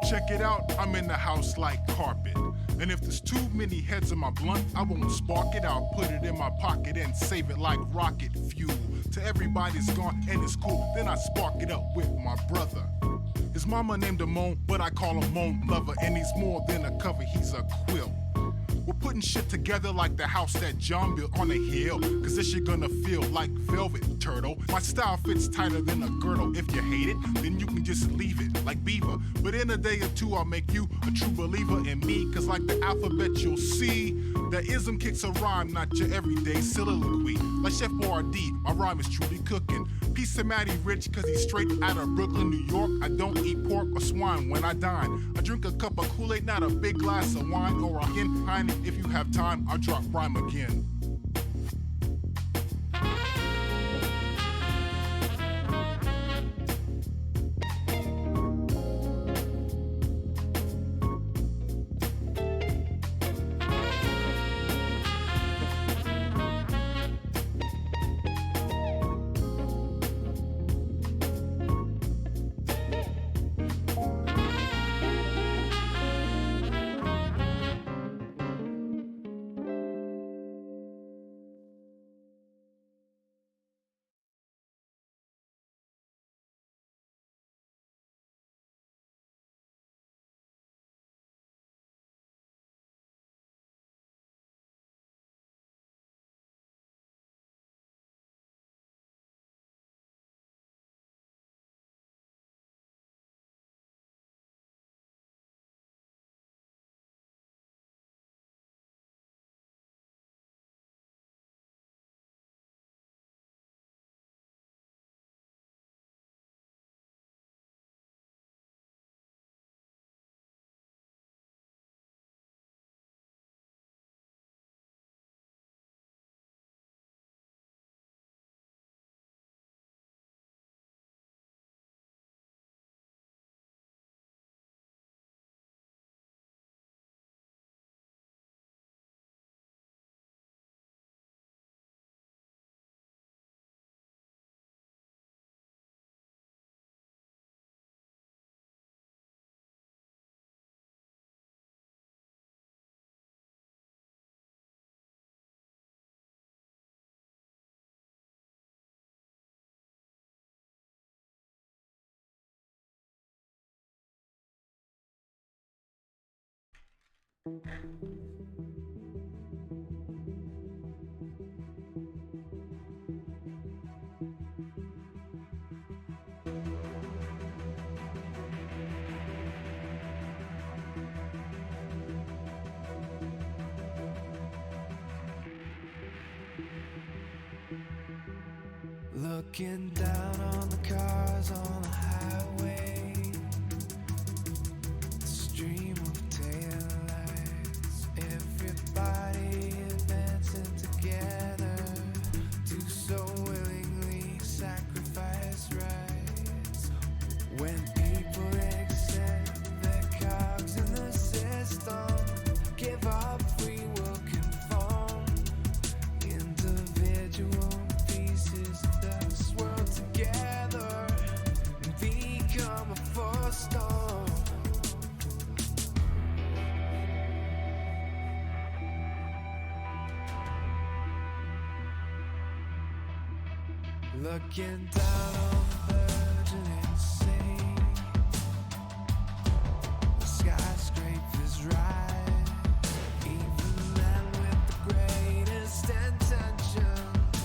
Check it out, I'm in the house like carpet. And if there's too many heads in my blunt, I won't spark it. I'll put it in my pocket and save it like rocket fuel. Till everybody's gone and it's cool, then I spark it up with my brother. His mama named him Moan, but I call him Moan Lover. And he's more than a cover, he's a quilt. We're putting shit together like the house that John built on a hill. Cause this shit gonna feel like velvet, turtle. My style fits tighter than a girdle. If you hate it, then you can just leave it like Beaver. But in a day or two, I'll make you a true believer in me. Cause like the alphabet, you'll see that ism kicks a rhyme, not your everyday soliloquy. Like Chef Boyardee, my rhyme is truly cooking. Peace to Matty Rich, cause he's straight out of Brooklyn, New York. I don't eat pork or swine when I dine. I drink a cup of Kool-Aid, not a big glass of wine or a Heine. If you have time, I'll drop rhyme again. Looking down on the cars on the highway, the stream of taillights, everybody advancing together to so willingly sacrifice rights. When people accept their cogs in the system, give up free will, conform, individual pieces that swirl together and become a force storm. Looking down on the virgin insane, the skyscrapers rise, even men with the greatest intentions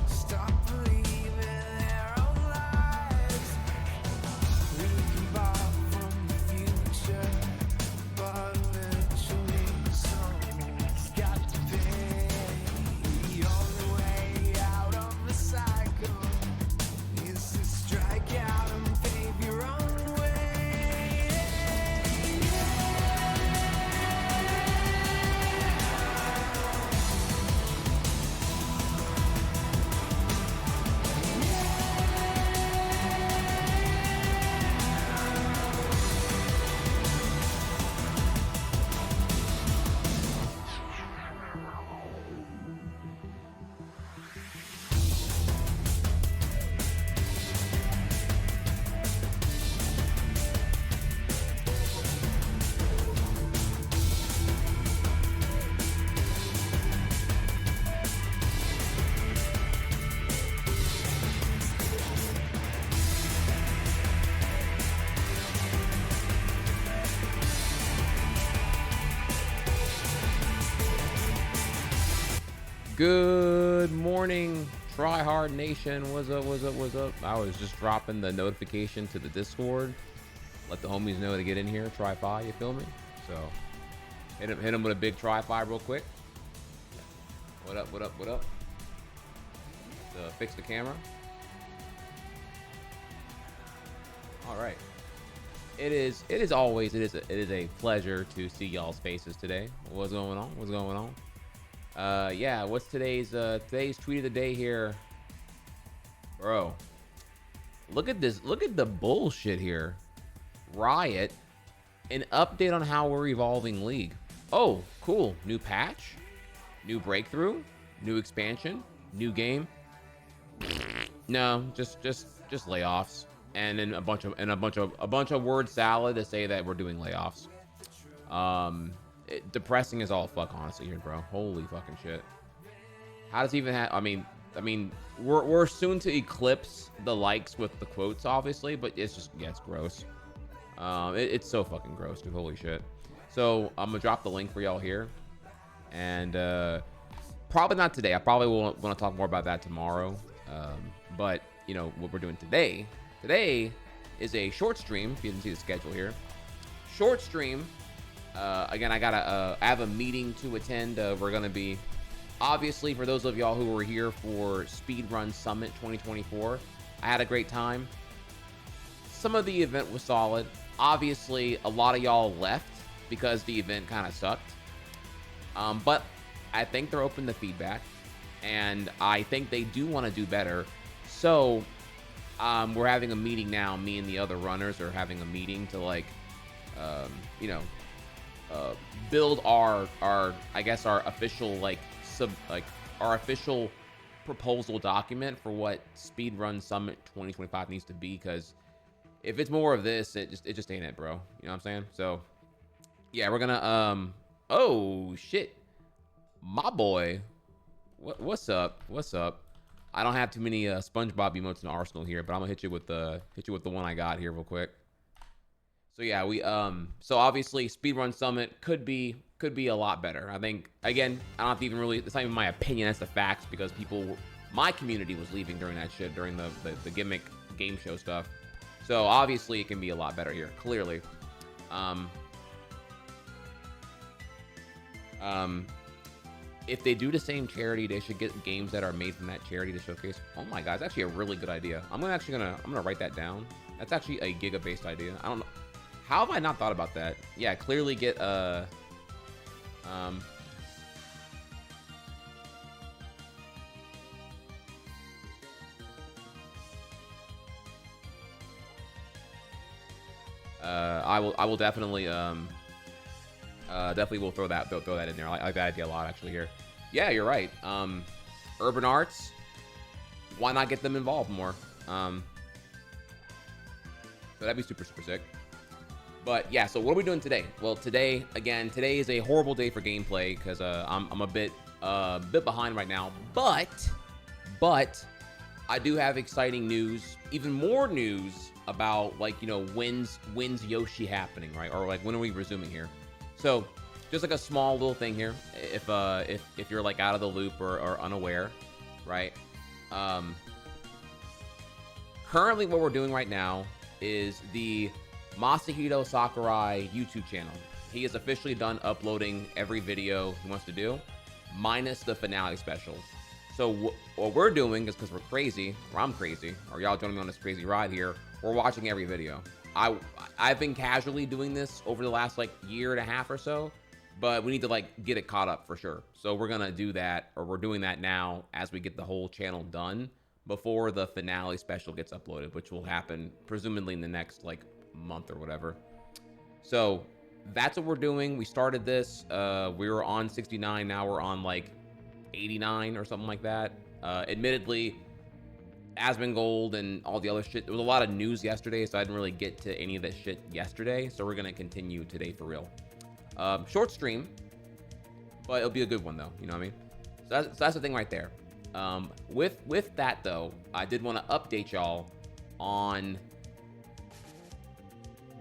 stop believing their own lives. We can borrow from the future, but eventually someone's got to pay. The only way out of the cycle is Good morning, Try Hard Nation. What's up? What's up? What's up? I was just dropping the notification to the Discord. Let the homies know to get in here. Try Fi, you feel me? So hit him with a big Try Fi real quick. What up? What up? What up? Fix the camera. All right. It is a pleasure to see y'all's faces today. What's going on? What's going on? Yeah, what's today's tweet of the day here? Bro, look at this. Look at the bullshit here. Riot, an update on how we're evolving League. Oh, cool. New patch, new breakthrough, new expansion, new game. No, just layoffs, and then a bunch of word salad to say that we're doing layoffs. Depressing as all fuck, honestly, here, bro. Holy fucking shit. How does it even have? I mean, we're soon to eclipse the likes with the quotes, obviously, but it's just, yeah, it's gross. It's so fucking gross, dude. Holy shit. So I'm gonna drop the link for y'all here, and probably not today. I probably will want to talk more about that tomorrow. But you know what we're doing today. Today is a short stream. If you didn't see the schedule here, short stream. Again, I have a meeting to attend. We're gonna be, obviously, for those of y'all who were here for Speedrun Summit 2024, I had a great time. Some of the event was solid. Obviously, a lot of y'all left because the event kind of sucked. But I think they're open to feedback, and I think they do want to do better. So we're having a meeting now. Me and the other runners are having a meeting to, like, build our I guess our official our official proposal document for what Speedrun Summit 2025 needs to be, because if it's more of this, it just ain't it, bro. You know what I'm saying? So yeah, we're gonna oh shit, my boy, what's up? I don't have too many SpongeBob emotes in Arsenal here, but I'm gonna hit you with the one I got here real quick. So yeah, so obviously Speedrun Summit could be a lot better. I think, again, I don't have to even really, it's not even my opinion, that's the facts, because my community was leaving during that shit, during the gimmick game show stuff. So obviously it can be a lot better here, clearly. If they do the same charity, they should get games that are made from that charity to showcase. Oh my god, it's actually a really good idea. I'm gonna write that down. That's actually a Giga-based idea. I don't know. How have I not thought about that? Yeah, clearly get I will definitely definitely will throw that in there. I like that idea a lot, actually. Here, yeah, you're right. Urban Arts, why not get them involved more? So that'd be super sick. But yeah, so what are we doing today? Well, today is a horrible day for gameplay because I'm a bit behind right now. But I do have exciting news, even more news about, like, you know, when's Yoshi happening, right? Or like, when are we resuming here? So just like a small little thing here, if you're like out of the loop or unaware, right? Currently, what we're doing right now is the Masahito Sakurai YouTube channel. He is officially done uploading every video he wants to do, minus the finale special. So what we're doing is, because we're crazy, or I'm crazy, or y'all joining me on this crazy ride here, we're watching every video. I've been casually doing this over the last, like, year and a half or so, but we need to, like, get it caught up for sure. So we're gonna do that, or we're doing that now as we get the whole channel done before the finale special gets uploaded, which will happen presumably in the next, like, month or whatever. So that's what we're doing. We started this, we were on 69, now we're on like 89 or something like that. Admittedly, Asmongold and all the other shit, there was a lot of news yesterday, so I didn't really get to any of that shit yesterday, so we're gonna continue today for real. Short stream, but it'll be a good one though, you know what I mean? So that's the thing right there. With that though, I did want to update y'all on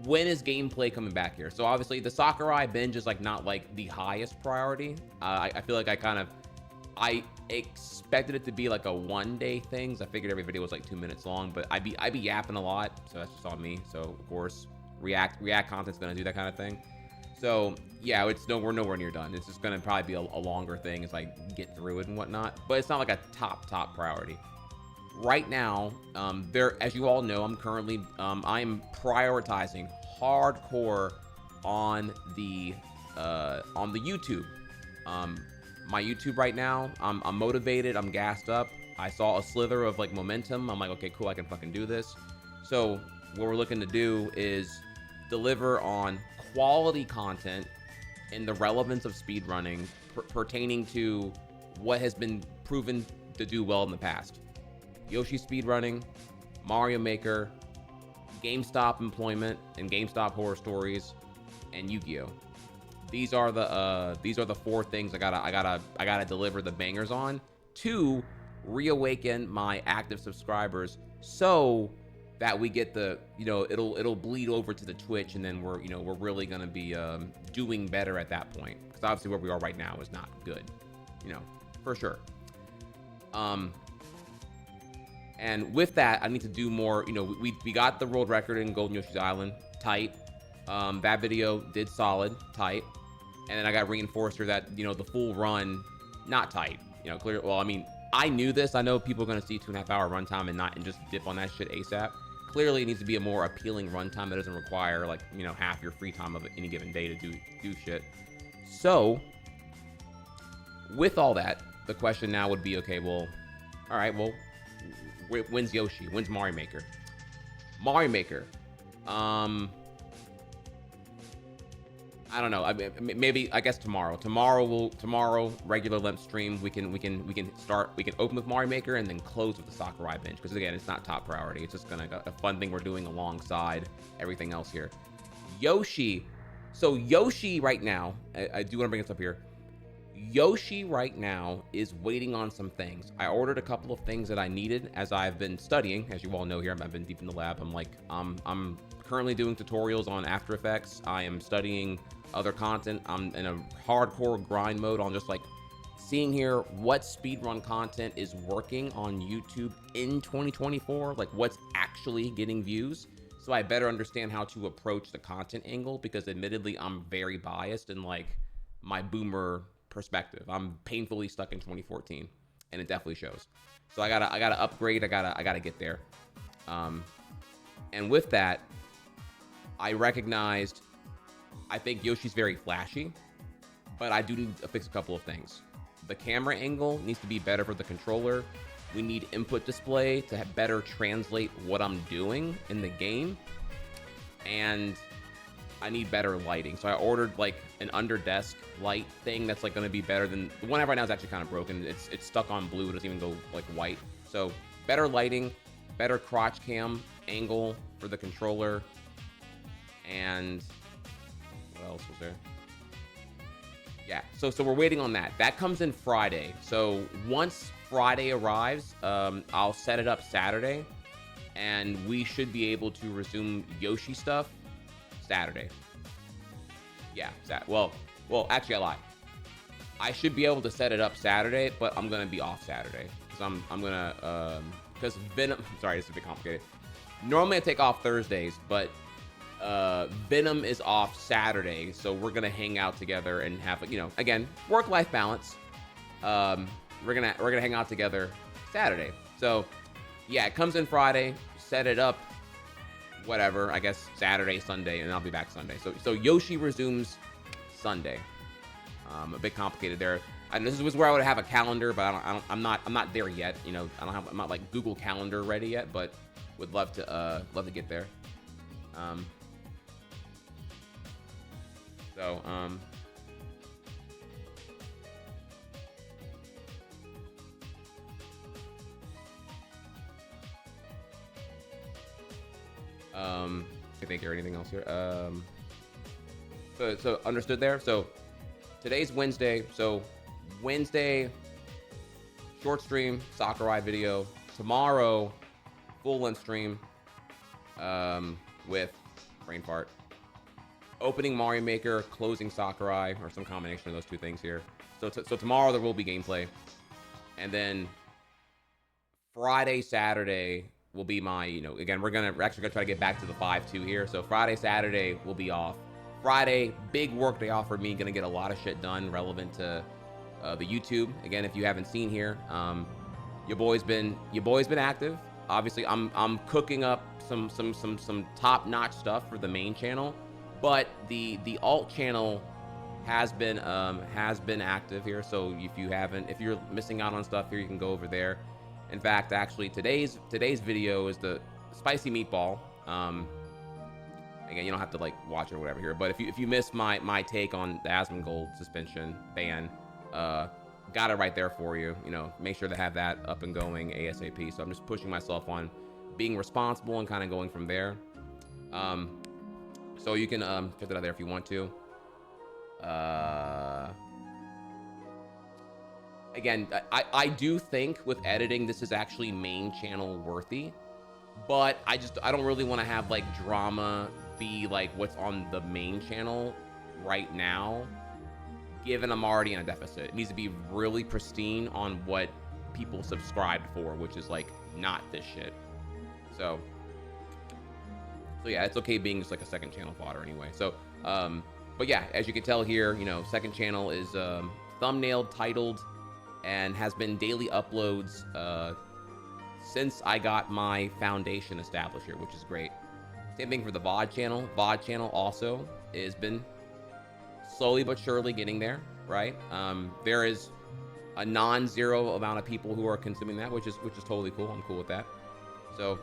when is gameplay coming back here. So obviously the Sakurai binge is, like, not like the highest priority. I feel like I expected it to be like a 1-day thing. So I figured every video was like 2 minutes long, but I'd be yapping a lot, so that's just on me. So of course, React content's gonna do that kind of thing. So yeah, we're nowhere near done. It's just gonna probably be a longer thing as I get through it and whatnot. But it's not like a top priority right now. As you all know, I'm currently I'm prioritizing hardcore on the YouTube. My YouTube right now, I'm motivated, I'm gassed up. I saw a slither of like momentum. I'm like, okay, cool, I can fucking do this. So what we're looking to do is deliver on quality content in the relevance of speedrunning pertaining to what has been proven to do well in the past. Yoshi speedrunning, Mario Maker, GameStop employment and GameStop horror stories, and Yu-Gi-Oh. These are the 4 things I gotta deliver the bangers on to reawaken my active subscribers, so that we get the, it'll bleed over to the Twitch, and then we're really gonna be doing better at that point, because obviously where we are right now is not good, for sure. And with that, I need to do more. We got the world record in Golden Yoshi's Island, tight. That video did solid, tight. And then I got reinforced here that, the full run, not tight. Clear. Well, I mean, I knew this. I know people are going to see 2.5 hour runtime and just dip on that shit ASAP. Clearly, it needs to be a more appealing runtime that doesn't require, like, half your free time of any given day to do shit. So, with all that, the question now would be, okay, well, all right, well, when's Yoshi? When's Mario Maker? Mario Maker. I don't know. Maybe I guess tomorrow. Tomorrow regular length stream. We can open with Mario Maker and then close with the Sakurai Binge, because again, it's not top priority. It's just a fun thing we're doing alongside everything else here. Yoshi. So Yoshi right now, I do want to bring this up here. Yoshi right now is waiting on some things. I ordered a couple of things that I needed as I've been studying. As you all know here, I've been deep in the lab. I'm currently doing tutorials on After Effects. I am studying other content. I'm in a hardcore grind mode on just like seeing here what speedrun content is working on YouTube in 2024, like what's actually getting views. So I better understand how to approach the content angle, because admittedly, I'm very biased in like my boomer perspective. I'm painfully stuck in 2014, and it definitely shows. So I gotta upgrade. I gotta get there. And with that, I recognized, I think Yoshi's very flashy, but I do need to fix a couple of things. The camera angle needs to be better for the controller. We need input display to better translate what I'm doing in the game. And I need better lighting. So I ordered like an under desk light thing that's like going to be better than the one I have right now. Is actually kind of broken. It's stuck on blue. It doesn't even go like white. So better lighting, better crotch cam angle for the controller. And what else was there? Yeah, so we're waiting on that. That comes in Friday. So once Friday arrives, I'll set it up Saturday, and we should be able to resume Yoshi stuff Saturday. Yeah, well, actually I lied. I should be able to set it up Saturday, but I'm gonna be off Saturday because because Venom. Sorry, this is a bit complicated. Normally I take off Thursdays, but Venom is off Saturday, so we're gonna hang out together and have again, work-life balance. We're gonna hang out together Saturday. So yeah, it comes in Friday. Set it up, whatever. I guess Saturday, Sunday, and I'll be back Sunday. So Yoshi resumes Sunday. A bit complicated there. And this was where I would have a calendar, but I'm not there yet. I'm not like Google Calendar ready yet, but would love to get there. I think there anything else here. So understood there. So today's Wednesday. So Wednesday, short stream, Sakurai video. Tomorrow, full length stream with Brain Fart. Opening Mario Maker, closing Sakurai, or some combination of those two things here. So tomorrow there will be gameplay. And then Friday, Saturday will be my, again, we're actually gonna try to get back to the 5-2 here. So Friday, Saturday will be off. Friday, big work day off for me. Gonna get a lot of shit done relevant to the YouTube. Again, if you haven't seen here, your boy's been active. Obviously, I'm cooking up some top-notch stuff for the main channel, but the alt channel has been active here. So if you're missing out on stuff here, you can go over there. In fact, actually, today's video is the spicy meatball. Again, you don't have to like watch it or whatever here, but if you missed my take on the Asmongold suspension ban, got it right there for you. Make sure to have that up and going ASAP. So I'm just pushing myself on being responsible and kind of going from there. So you can check that out there if you want to. Again, I do think with editing, this is actually main channel worthy, but I don't really want to have like drama be like what's on the main channel right now, given I'm already in a deficit. It needs to be really pristine on what people subscribed for, which is like not this shit. So yeah, it's okay being just like a second channel fodder anyway. So, but yeah, as you can tell here, second channel is thumbnailed, titled, and has been daily uploads since I got my foundation established here, which is great. Same thing for the VOD channel. VOD channel also has been slowly but surely getting there, right? There is a non-zero amount of people who are consuming that, which is totally cool. I'm cool with that. So,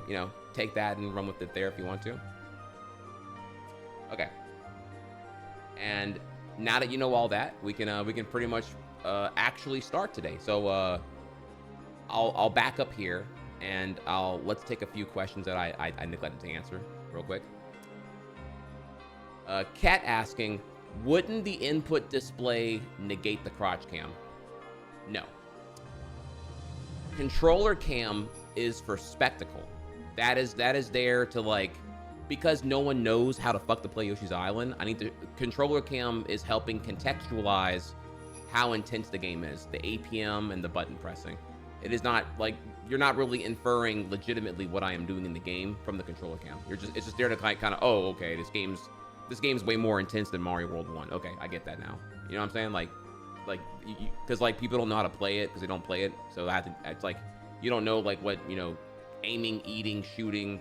take that and run with it there if you want to. Okay. And now that you know all that, we can pretty much actually start today. So I'll back up here and let's take a few questions that I neglected to answer real quick. Kat asking, wouldn't the input display negate the crotch cam? No. Controller cam is for spectacle. That is there to like, because no one knows how to fuck to play Yoshi's Island. Controller cam is helping contextualize how intense the game is, the APM and the button pressing. It is not like, you're not really inferring legitimately what I am doing in the game from the controller cam. It's just there to kind of, oh, okay, this game's way more intense than Mario World 1. Okay, I get that now. You know what I'm saying? Like, because like people don't know how to play it because they don't play it. So it's like, you don't know like what, aiming, eating, shooting,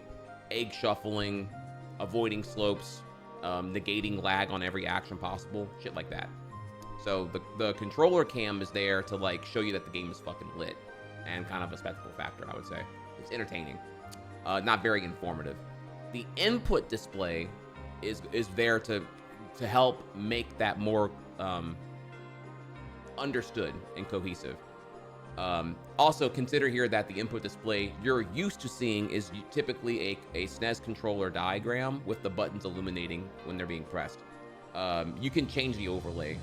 egg shuffling, avoiding slopes, negating lag on every action possible, shit like that. So the controller cam is there to like show you that the game is fucking lit and kind of a spectacle factor, I would say. It's entertaining, not very informative. The input display is there to help make that more understood and cohesive. Also consider here that the input display you're used to seeing is typically a SNES controller diagram with the buttons illuminating when they're being pressed. You can change the overlay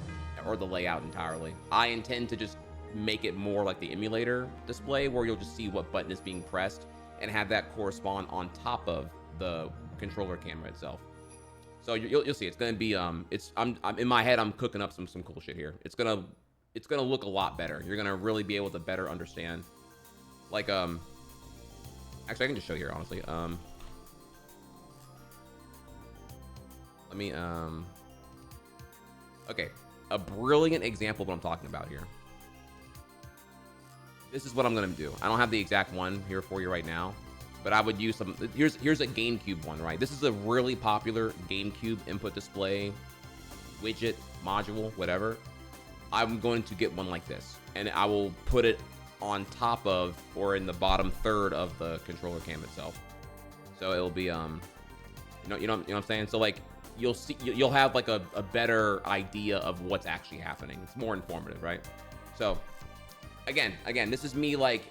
or the layout entirely. I intend to just make it more like the emulator display where you'll just see what button is being pressed and have that correspond on top of the controller camera itself. So you'll see it's gonna be I'm in my head I'm cooking up some cool shit here. It's gonna look a lot better. You're gonna really be able to better understand. Like actually I can just show here honestly. Let me okay, a brilliant example of what I'm talking about here. This is what I'm gonna do. I don't have the exact one here for you right now, but I would use some. Here's a GameCube one, right? This is a really popular GameCube input display widget, module, whatever. I'm going to get one like this, and I will put it on top of or in the bottom third of the controller cam itself. So it'll be you know what I'm saying? So like you'll have like a better idea of what's actually happening. It's more informative, right? So again, this is me like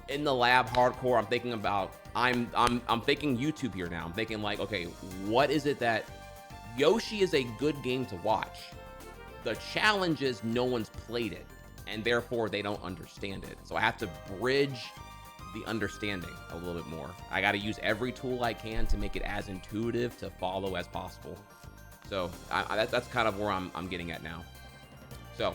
in the lab hardcore. I'm thinking about I'm thinking YouTube here now. I'm thinking like, okay, what is it that Yoshi is a good game to watch? The challenge is no one's played it, and therefore they don't understand it. So I have to bridge the understanding a little bit more. I got to use every tool I can to make it as intuitive to follow as possible. So that's kind of where I'm getting at now. So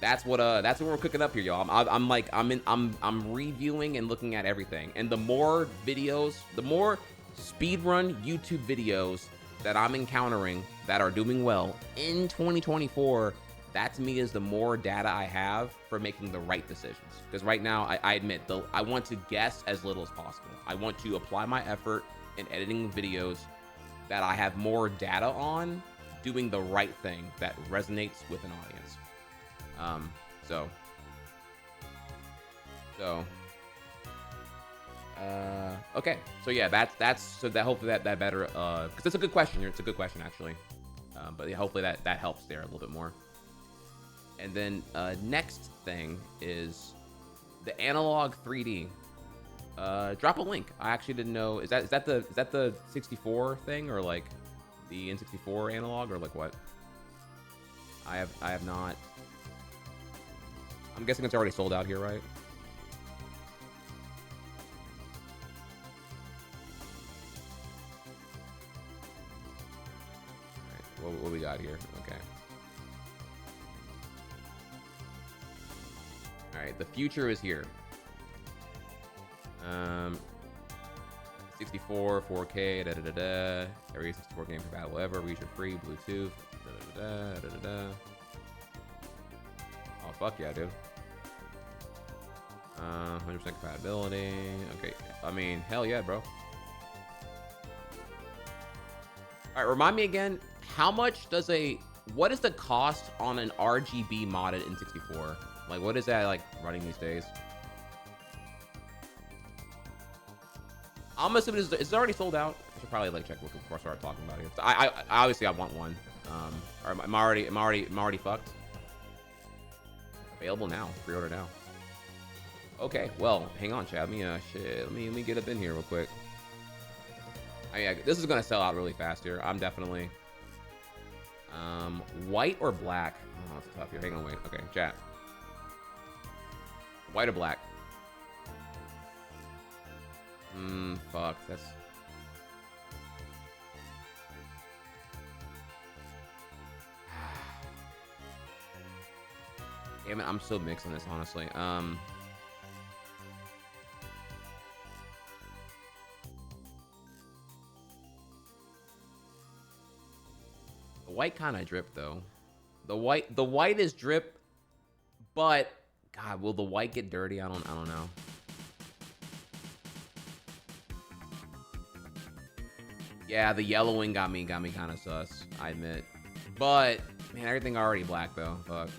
that's what we're cooking up here, y'all. I'm reviewing and looking at everything. And the more videos, the more speedrun YouTube videos that I'm encountering that are doing well in 2024, that to me is the more data I have for making the right decisions. Because right now, I admit, I want to guess as little as possible. I want to apply my effort in editing videos that I have more data on, doing the right thing that resonates with an audience. Okay. So yeah, that's hopefully that better, because it's a good question. It's a good question actually. But yeah, hopefully that helps there a little bit more. And then next thing is the Analogue 3D. Drop a link. I actually didn't know. Is that the 64 thing, or like the N64 analog, or like what? I have not. I'm guessing it's already sold out here, right? All right, what we got here? Okay. All right, the future is here. 64, 4K, da da da da. Every 64 game compatible ever. Region free, Bluetooth. Da da da da da da. Oh fuck yeah, dude. 100% compatibility. Okay, I mean, hell yeah, bro. All right, remind me again. How much does what is the cost on an RGB modded N64? Like, what is that like running these days? I'm assuming it's already sold out. I should probably like check before I start talking about it. I obviously I want one. Or I'm already fucked. Available now. Pre-order now. Okay, well, hang on, Chad. Let me get up in here real quick. I mean, this is gonna sell out really fast here. I'm definitely white or black. Oh, it's tough here. Hang on, wait. Okay, chat. White or black? Fuck. That's. Damn it, I'm so mixed on this, honestly. The white kind of drip though. The white is drip, but God, will the white get dirty? I don't know. Yeah, the yellowing got me kind of sus, I admit. But man, everything already black though. Fuck.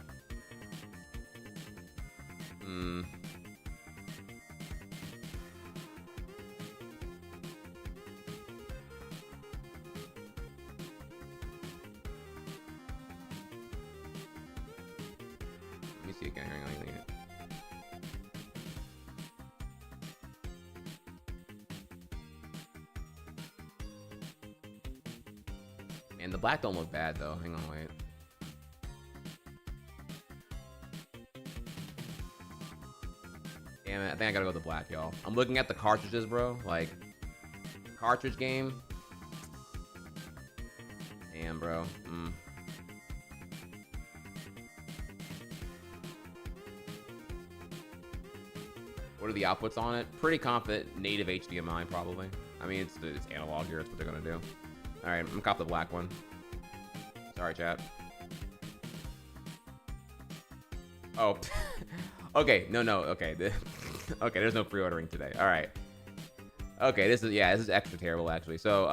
Let me see again. Hang on. And the black don't look bad though. Hang on, wait. Damn it, I think I gotta go with the black, y'all. I'm looking at the cartridges, bro. Like, cartridge game. Damn, bro. What are the outputs on it? Pretty confident native HDMI, probably. I mean, it's analog here. That's what they're gonna do. All right, I'm gonna cop the black one. Sorry, chat. Oh, okay. No. Okay. Okay, there's no pre-ordering today. All right. Okay, this is extra terrible actually. So,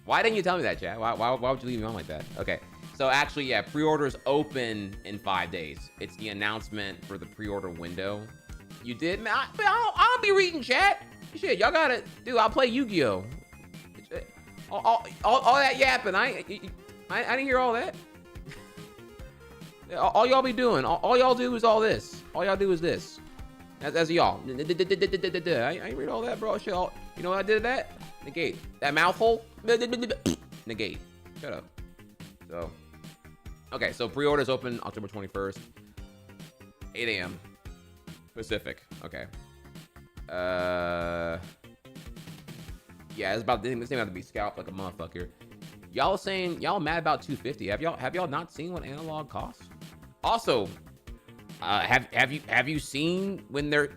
why didn't you tell me that, chat? Why would you leave me on like that? Okay. So actually, yeah, pre-orders open in 5 days. It's the announcement for the pre-order window. You did? Man, I don't be reading chat. Shit, y'all got it, dude. I'll play Yu-Gi-Oh. All that yapping, I didn't hear all that. All y'all be doing, all y'all do is all this. All y'all do is this. That's y'all. I ain't read all that, bro. Shit, you know what I did to that? Negate. That mouth hole? Negate. Shut up. So, okay, so pre-orders open October 21st, 8 a.m. Pacific. Okay. Yeah, it's about this thing have to be scalped like a motherfucker. Y'all saying y'all mad about 250? Have y'all not seen what Analogue costs? Also, Have you seen when they're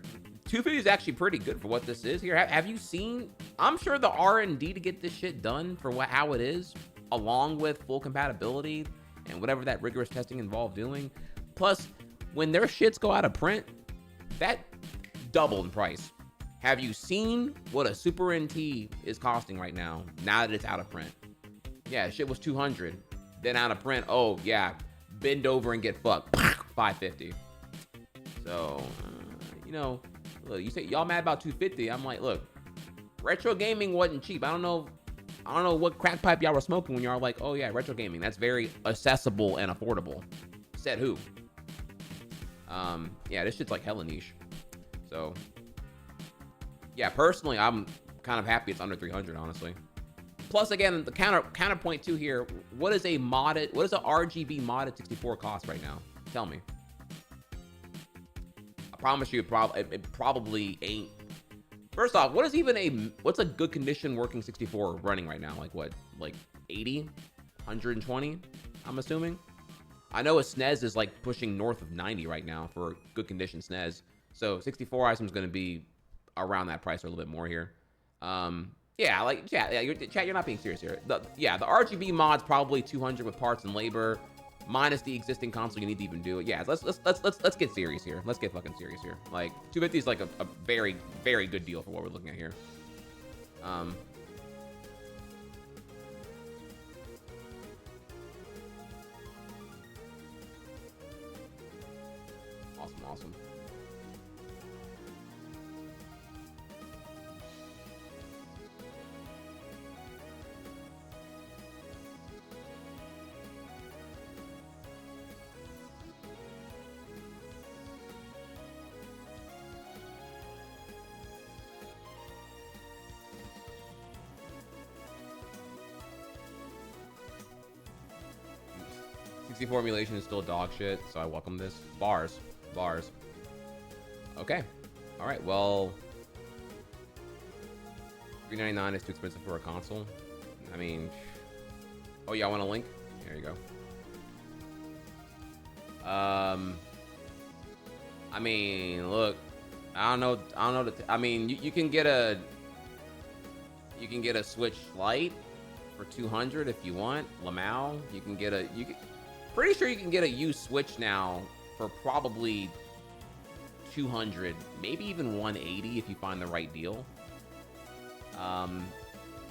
250 is actually pretty good for what this is here. Have you seen? I'm sure the R&D to get this shit done for how it is, along with full compatibility and whatever that rigorous testing involved doing. Plus, when their shits go out of print, that doubled in price. Have you seen what a Super NT is costing right now? Now that it's out of print, yeah, shit was 200, then out of print. Oh yeah, bend over and get fucked, 550. So, you know. Look, you say y'all mad about 250. I'm like, look, retro gaming wasn't cheap. I don't know what crack pipe y'all were smoking when y'all like, oh yeah, retro gaming. That's very accessible and affordable. Said who? Yeah, this shit's like hella niche. So, yeah, personally, I'm kind of happy it's under 300, honestly. Plus, again, the counterpoint too here. What is a RGB modded 64 cost right now? Tell me. Promise you, it probably ain't. First off, what's a good condition working 64 running right now? Like what? Like 80, 120? I'm assuming. I know a SNES is like pushing north of 90 right now for a good condition SNES. So 64 I assume is going to be around that price or a little bit more here. Yeah, like chat, you're not being serious here. The RGB mod's probably 200 with parts and labor. Minus the existing console you need to even do it. Yeah, let's get serious here. Let's get fucking serious here. Like 250 is like a very, very good deal for what we're looking at here. Awesome. 64 emulation is still dog shit, so I welcome this. Bars. Okay. All right. Well, $399 is too expensive for a console. I mean, oh yeah, I want a link. There you go. I mean, look, I don't know. I mean, you can get a Switch Lite for 200 if you want. Lamau, pretty sure you can get a used Switch now for probably 200, maybe even 180 if you find the right deal.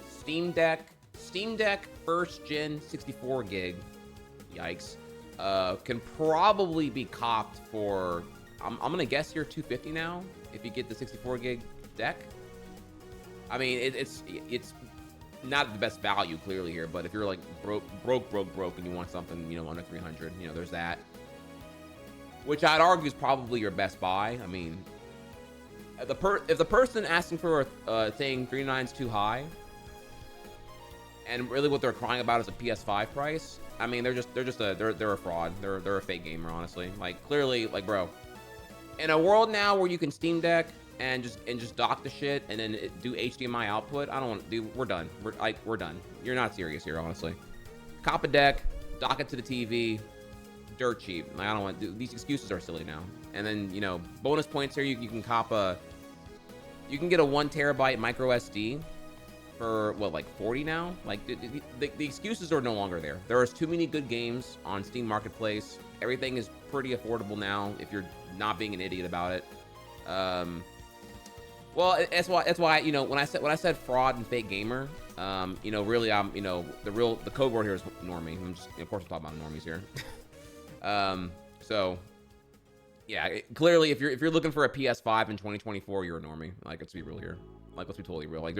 Steam Deck first gen 64 gig, yikes, can probably be copped for, I'm gonna guess here, 250 now if you get the 64 gig deck. I mean, it's not the best value clearly here, but if you're like broke and you want something, under 300, there's that, which I'd argue is probably your best buy. I mean, if the person asking for a thing 399 is too high, and really what they're crying about is a PS5 price, I mean, they're a fraud. They're a fake gamer, honestly. Like, clearly, like, bro, in a world now where you can Steam Deck and just dock the shit and then do HDMI output, I don't want, dude, we're done. We're done. You're not serious here, honestly. Cop a deck, dock it to the TV, dirt cheap. Like, I don't want, dude, these excuses are silly now. And then, bonus points here, you can get a 1 terabyte micro SD for what, like 40 now? Like, the excuses are no longer there. There are too many good games on Steam Marketplace. Everything is pretty affordable now if you're not being an idiot about it. Well, that's why when I said fraud and fake gamer, really the code word here is normie. I'm just, of course, we're talking about normies here. So yeah, clearly if you're looking for a PS5 in 2024, you're a normie. Like, let's be real here. Like, let's be totally real. Like,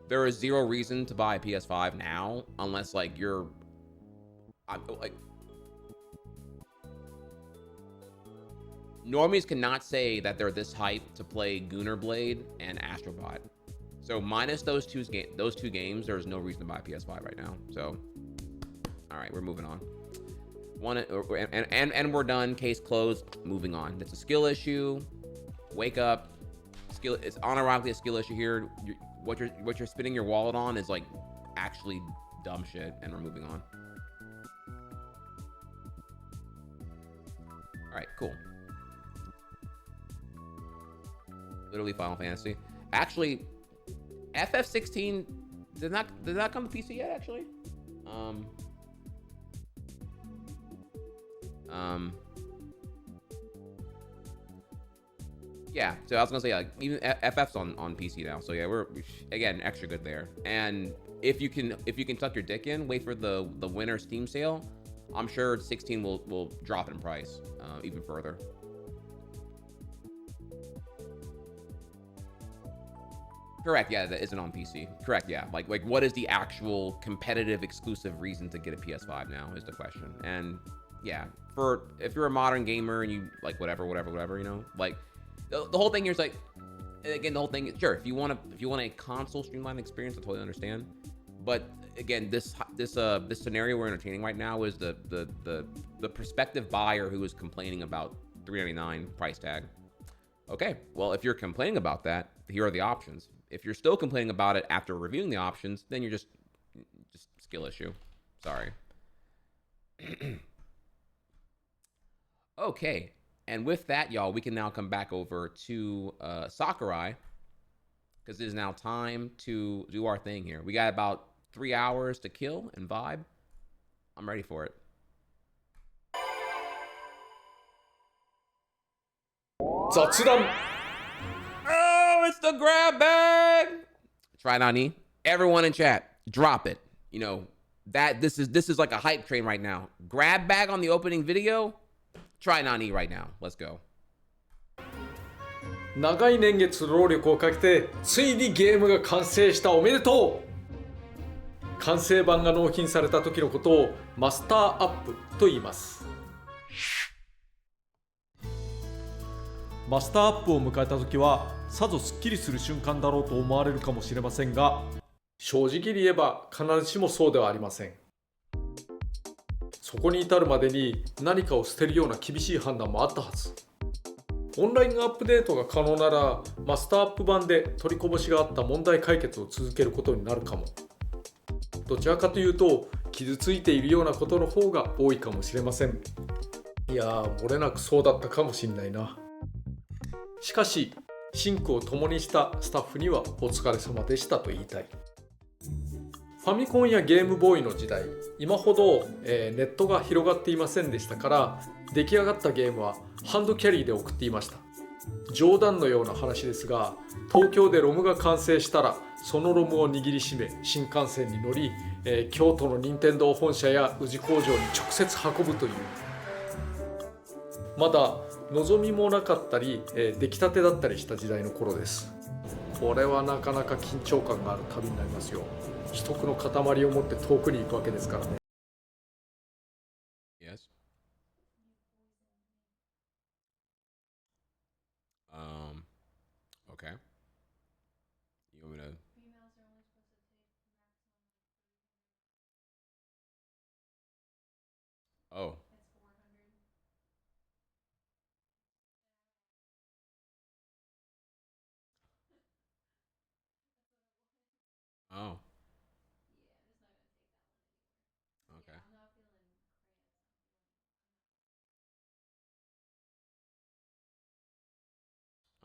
there is zero reason to buy a PS5 now unless normies cannot say that they're this hyped to play Gunner Blade and Astrobot. So minus those two games, there's no reason to buy a PS5 right now. So, all right, we're moving on. And we're done. Case closed. Moving on. It's a skill issue. Wake up. It's unironically a skill issue here. What you're spending your wallet on is like actually dumb shit, and we're moving on. All right, cool. Literally Final Fantasy. Actually, FF16 did not come to PC yet, actually. Yeah, so I was gonna say, like, even FF's on PC now, so yeah, we're again extra good there. And if you can tuck your dick in, wait for the winter Steam sale, I'm sure 16 will drop in price even further. Correct, yeah, that isn't on PC. Correct, yeah. Like what is the actual competitive exclusive reason to get a PS5 now is the question. And yeah, if you're a modern gamer and you like whatever, you know, like the whole thing here is like, again, the whole thing is, sure, if you want a console streamlined experience, I totally understand. But again, this scenario we're entertaining right now is the prospective buyer who is complaining about $399 price tag. Okay, well, if you're complaining about that, here are the options. If you're still complaining about it after reviewing the options, then you're just skill issue. Sorry. Okay, and with that, y'all, we can now come back over to Sakurai, because it is now time to do our thing here. We got about 3 hours to kill and vibe. I'm ready for it. Oh, it's the grab bag. Try Nani. Everyone in chat, drop it. You know that this is like a hype train right now. Grab bag on the opening video. Try Nani right now. Let's go. 長い年月労力をかけてついにゲームが完成した。おめでとう。完成版が納品された時のことをマスターアップと言います。マスターアップを迎えた時はさぞスッキリする瞬間だろうと思われるかもしれませんが、正直に言えば必ずしもそうではありません。そこに至るまでに何かを捨てるような厳しい判断もあったはず。オンラインアップデートが可能ならマスターアップ版で取りこぼしがあった問題解決を続けることになるかも。どちらかというと傷ついているようなことの方が多いかもしれません。いやー、漏れなくそうだったかもしれないな。しかし辛苦を共にしたスタッフにはお疲れ様でしたと言いたい。ファミコンやゲームボーイの時代、今ほど、ネットが広がっていませんでしたから、出来上がったゲームはハンドキャリーで送っていました。冗談のような話ですが、東京でロムが完成したらそのロムを握りしめ新幹線に乗り、京都の任天堂本社や宇治工場に直接運ぶという、まだ望みもなかったり、出来たてだったりした時代の頃です。これはなかなか緊張感がある旅になりますよ。秘匿の塊を持って遠くに行くわけですからね。Yes. Okay. You want me to? Oh. Oh. Okay.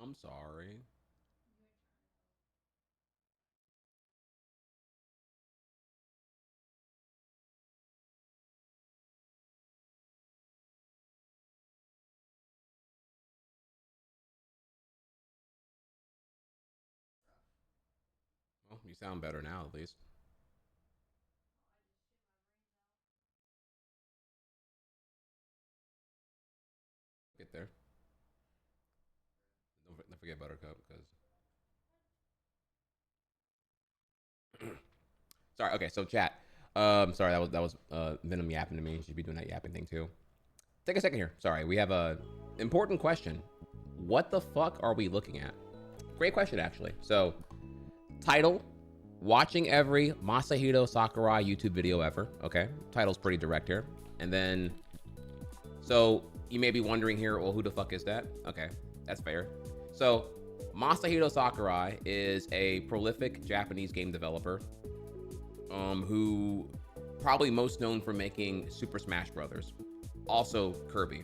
I'm sorry. Well, you sound better now, at least. Get there. Don't forget Buttercup, because. Sorry. Okay. So chat. Sorry, that was Venom yapping to me. You should be doing that yapping thing too. Take a second here. Sorry, we have a important question. What the fuck are we looking at? Great question, actually. So, title: watching every Masahiro Sakurai YouTube video ever. Okay, title's pretty direct here. And then, so you may be wondering here, well, who the fuck is that? Okay, that's fair. So, Masahiro Sakurai is a prolific Japanese game developer who probably most known for making Super Smash Brothers, also Kirby.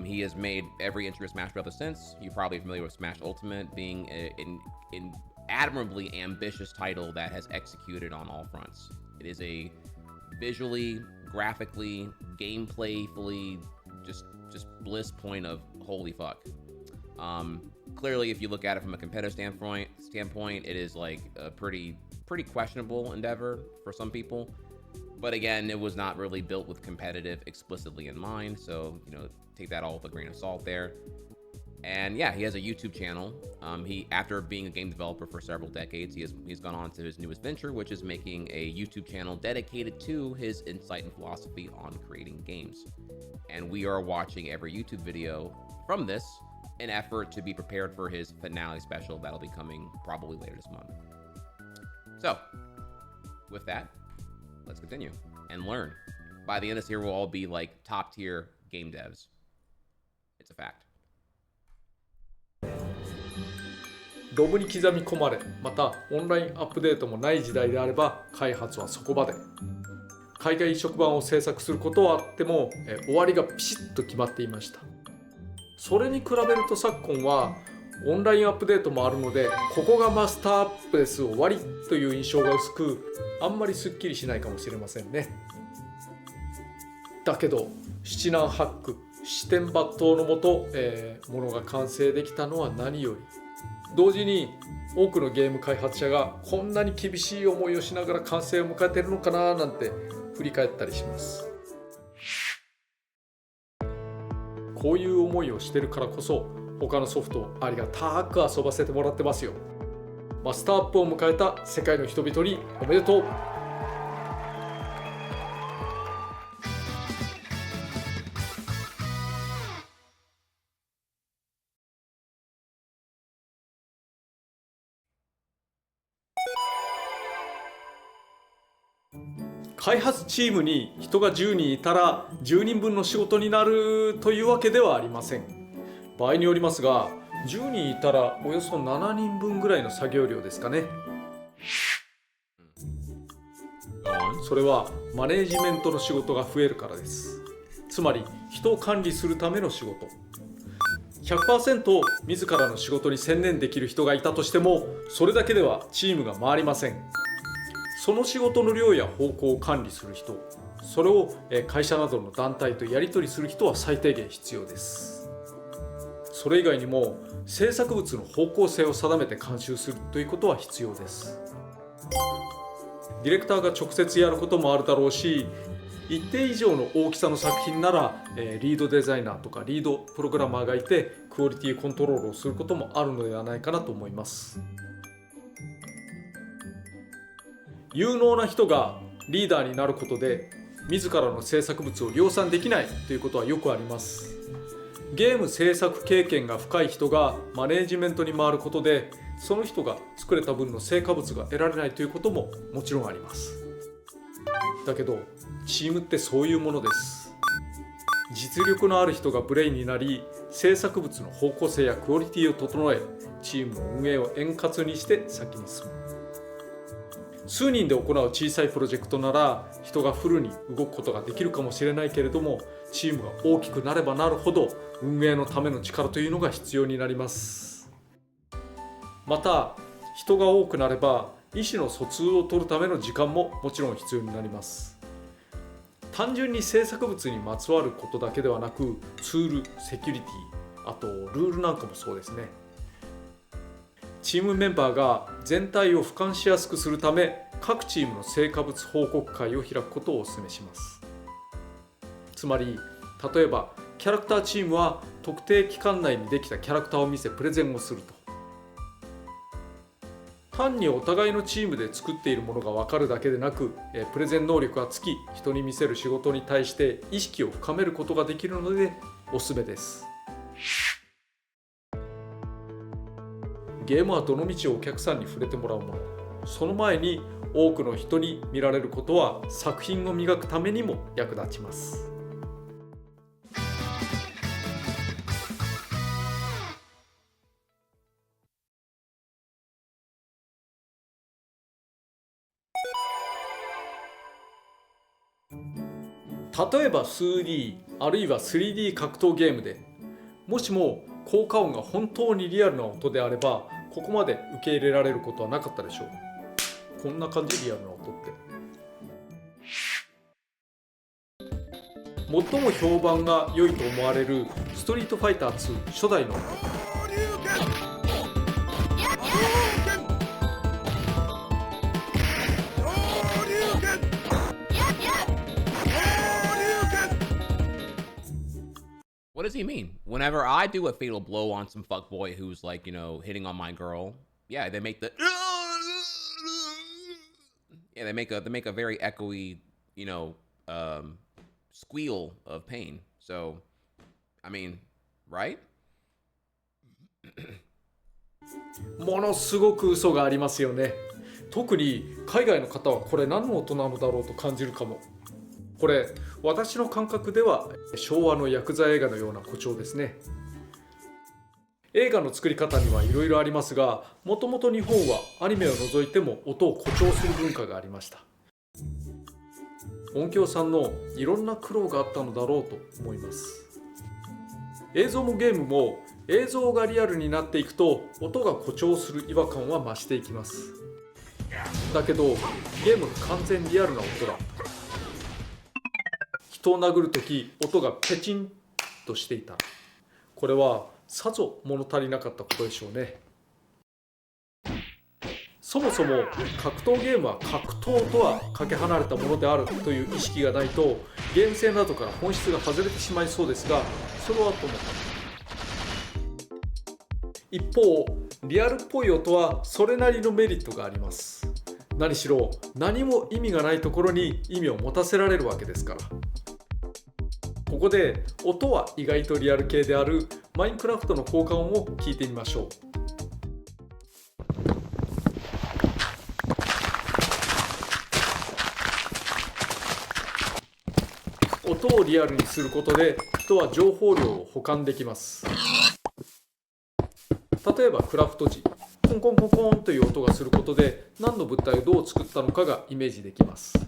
He has made every entry of Smash Brothers since. You're probably familiar with Smash Ultimate being an admirably ambitious title that has executed on all fronts. It is a visually, graphically, gameplayfully, just bliss point of holy fuck. Clearly, if you look at it from a competitive standpoint, it is like a pretty questionable endeavor for some people. But again, it was not really built with competitive explicitly in mind, so take that all with a grain of salt there. And yeah, he has a YouTube channel. After being a game developer for several decades, he's gone on to his newest venture, which is making a YouTube channel dedicated to his insight and philosophy on creating games. And we are watching every YouTube video from this in effort to be prepared for his finale special that'll be coming probably later this month. So, with that, let's continue and learn. By the end of this year, we'll all be like top tier game devs. It's a fact. ロムに刻み込まれ、またオンラインアップデートもない時代であれば開発はそこまで。海外移植版を制作することはあっても、終わりがピシッと決まっていました。それに比べると昨今はオンラインアップデートもあるので、ここがマスターアップです終わりという印象が薄く、あんまりすっきりしないかもしれませんね。だけど七難八苦七点抜刀のもと、ものが完成できたのは何より。同時に多くのゲーム開発者がこんなに厳しい思いをしながら完成を迎えているのかななんて振り返ったりします。こういう思いをしてるからこそ他のソフトをありがたく遊ばせてもらってますよ。マスターアップを迎えた世界の人々におめでとう。開発チームに人が10人いたら10人分の仕事になるというわけではありません。場合によりますが、10人いたらおよそ7人分ぐらいの作業量ですかね。それはマネージメントの仕事が増えるからです。つまり人を管理するための仕事。100% 自らの仕事に専念できる人がいたとしても、それだけではチームが回りません。その仕事の量や方向を管理する人、それを会社などの団体とやり取りする人は最低限必要です。それ以外にも制作物の方向性を定めて監修するということは必要です。ディレクターが直接やることもあるだろうし、一定以上の大きさの作品ならリードデザイナーとかリードプログラマーがいてクオリティコントロールをすることもあるのではないかなと思います。有能な人がリーダーになることで自らの制作物を量産できないということはよくあります。ゲーム制作経験が深い人がマネージメントに回ることで、その人が作れた分の成果物が得られないということももちろんあります。だけどチームってそういうものです。実力のある人がブレインになり、制作物の方向性やクオリティを整え、チームの運営を円滑にして先に進む。数人で行う小さいプロジェクトなら人がフルに動くことができるかもしれないけれども、チームが大きくなればなるほど運営のための力というのが必要になります。また人が多くなれば意思の疎通を取るための時間ももちろん必要になります。単純に制作物にまつわることだけではなく、ツール、セキュリティ、あとルールなんかもそうですね。チームメンバーが全体を俯瞰しやすくするため、各チームの成果物報告会を開くことをお勧めします。つまり、例えばキャラクターチームは特定期間内にできたキャラクターを見せプレゼンをすると。単にお互いのチームで作っているものが分かるだけでなく、プレゼン能力がつき、人に見せる仕事に対して意識を深めることができるのでおすすめです。ゲームはどのみちお客さんに触れてもらうもの。その前に多くの人に見られることは作品を磨くためにも役立ちます。例えば 2D あるいは 3D 格闘ゲームでもしも効果音が本当にリアルな音であればここまで受け入れられることはなかったでしょう。こんな感じリアルな音って最も評判が良いと思われるストリートファイター2初代の音。What does he mean? Whenever I do a fatal blow on some fuckboy who's like, hitting on my girl, yeah, they make the yeah, they make a very echoey, squeal of pain. So, I mean, right? ものすごく嘘がありますよね。特に海外の方はこれ何の音なのだろうと感じるかも。これ私の感覚では昭和のヤクザ映画のような誇張ですね。映画の作り方にはいろいろありますが、もともと日本はアニメを除いても音を誇張する文化がありました。音響さんのいろんな苦労があったのだろうと思います。映像もゲームも映像がリアルになっていくと音が誇張する違和感は増していきます。だけどゲームが完全リアルな音だ。人を殴るとき音がペチンとしていた。これはさぞ物足りなかったことでしょうね。そもそも格闘ゲームは格闘とはかけ離れたものであるという意識がないとゲーム性などから本質が外れてしまいそうですが、それはともかく一方リアルっぽい音はそれなりのメリットがあります。何しろ何も意味がないところに意味を持たせられるわけですから。ここで音は意外とリアル系であるマインクラフトの効果音を聞いてみましょう。音をリアルにすることで人は情報量を補完できます。例えばクラフト時、コンコンコンコンという音がすることで何の物体をどう作ったのかがイメージできます。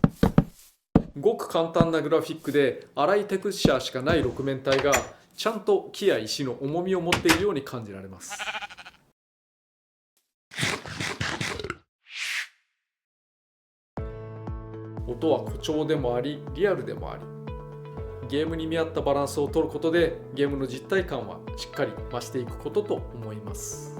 ごく簡単なグラフィックで粗いテクスチャーしかない6面体がちゃんと木や石の重みを持っているように感じられます。音は誇張でもありリアルでもあり、ゲームに見合ったバランスを取ることでゲームの実体感はしっかり増していくことと思います。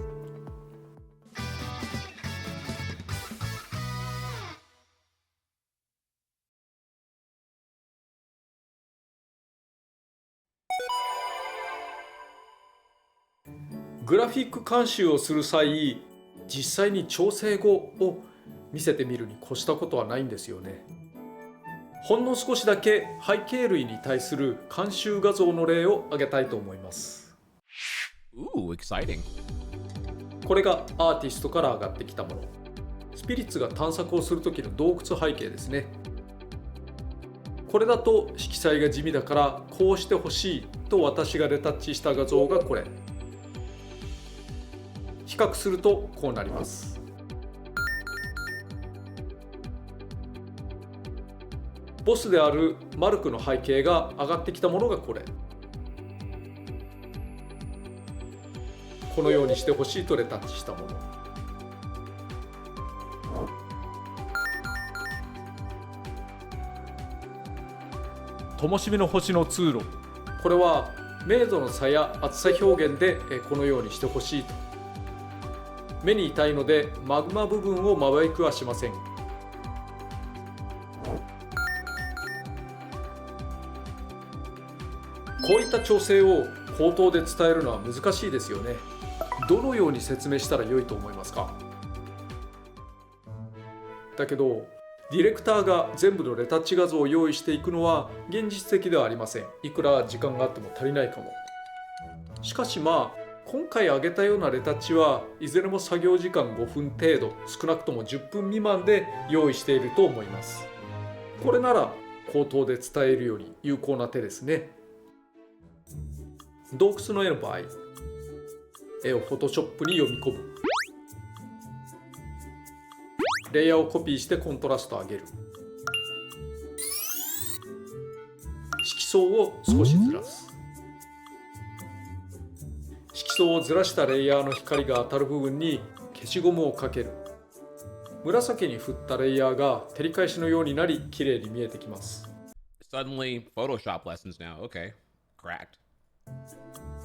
グラフィック監修をする際、実際に調整後を見せてみるに越したことはないんですよね。ほんの少しだけ背景類に対する監修画像の例を挙げたいと思います。Ooh, exciting. これがアーティストから上がってきたもの。スピリッツが探索をする時の洞窟背景ですね。これだと色彩が地味だからこうしてほしいと私がレタッチした画像がこれ。比較するとこうなります。ボスであるマルクの背景が上がってきたものがこれ。このようにしてほしいとレタッチしたもの。灯火の星の通路。これは明度の差や厚さ表現でこのようにしてほしいと。目に痛いのでマグマ部分をまばゆくはしません。こういった調整を口頭で伝えるのは難しいですよね。どのように説明したら良いと思いますか？だけどディレクターが全部のレタッチ画像を用意していくのは現実的ではありません。いくら時間があっても足りないかも。しかし今回挙げたようなレタッチはいずれも作業時間5分程度、少なくとも10分未満で用意していると思います。これなら口頭で伝えるより有効な手ですね。洞窟の絵の場合、絵をフォトショップに読み込む。レイヤーをコピーしてコントラストを上げる。層を少しずらす。色素をずらしたレイヤーの光が当たる部分に消しゴムをかける。紫に振ったレイヤーが照り返しのようになり、綺麗に見えてきます。Suddenly, Photoshop lessons now. Okay, cracked.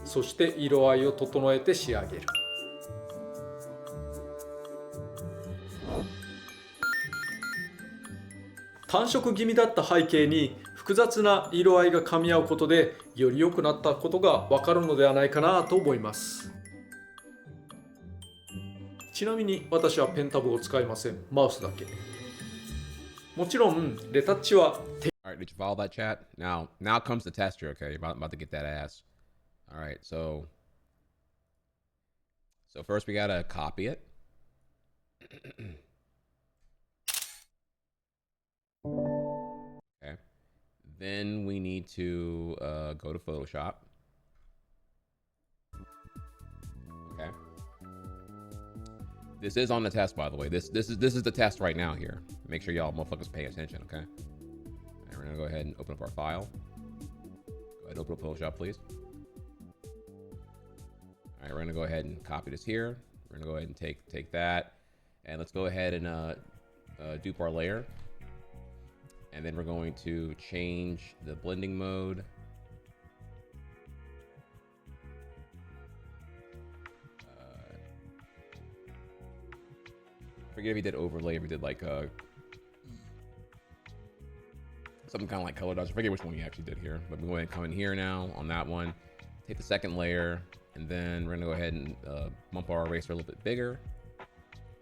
そして色合いを整えて仕上げる。単色気味だった背景に複雑な色合いが噛み合うことでより良くなったことがわかるのではないかなと思います。ちなみに私はペンタブを使いません。マウスだけ。もちろんレタッチは All right, did you follow that chat? Now comes the tester. Okay, you're about to get that ass. All right, so first we gotta copy it. Okay, then we need to go to Photoshop. Okay, this is on the test, by the way. This is the test right now here. Make sure y'all motherfuckers pay attention. Okay, and we're gonna go ahead and open up our file. Go ahead and open up Photoshop, please. All right, we're gonna go ahead and copy this here. We're gonna go ahead and take that, and let's go ahead and dupe our layer. And then we're going to change the blending mode. Forget if we did overlay, if we did like something kind of like color dodge. I forget which one we actually did here, but we're going to come in here now on that one. Take the second layer, and then we're gonna go ahead and bump our eraser a little bit bigger.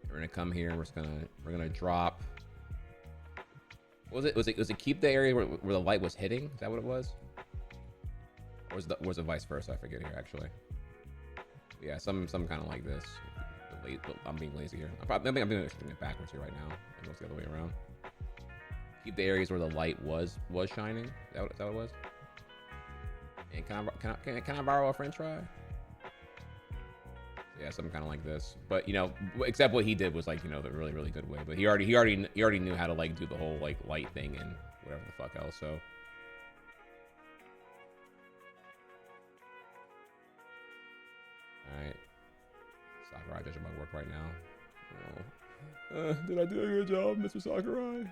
We're gonna come here and we're gonna drop. Was it keep the area where the light was hitting? Is that what it was? Or was it vice versa? I forget here actually. Yeah, some kind of like this. I'm being lazy here. I think I'm doing it backwards here right now. It goes the other way around. Keep the areas where the light was shining. Is that what it was? And can I borrow a French fry? Yeah, something kind of like this. But you know, except what he did was like, you know, the really good way. But he already knew how to like do the whole like light thing and whatever the fuck else. So all right, Sakurai judging my work right now. Oh. Did I do a good job, Mr. Sakurai?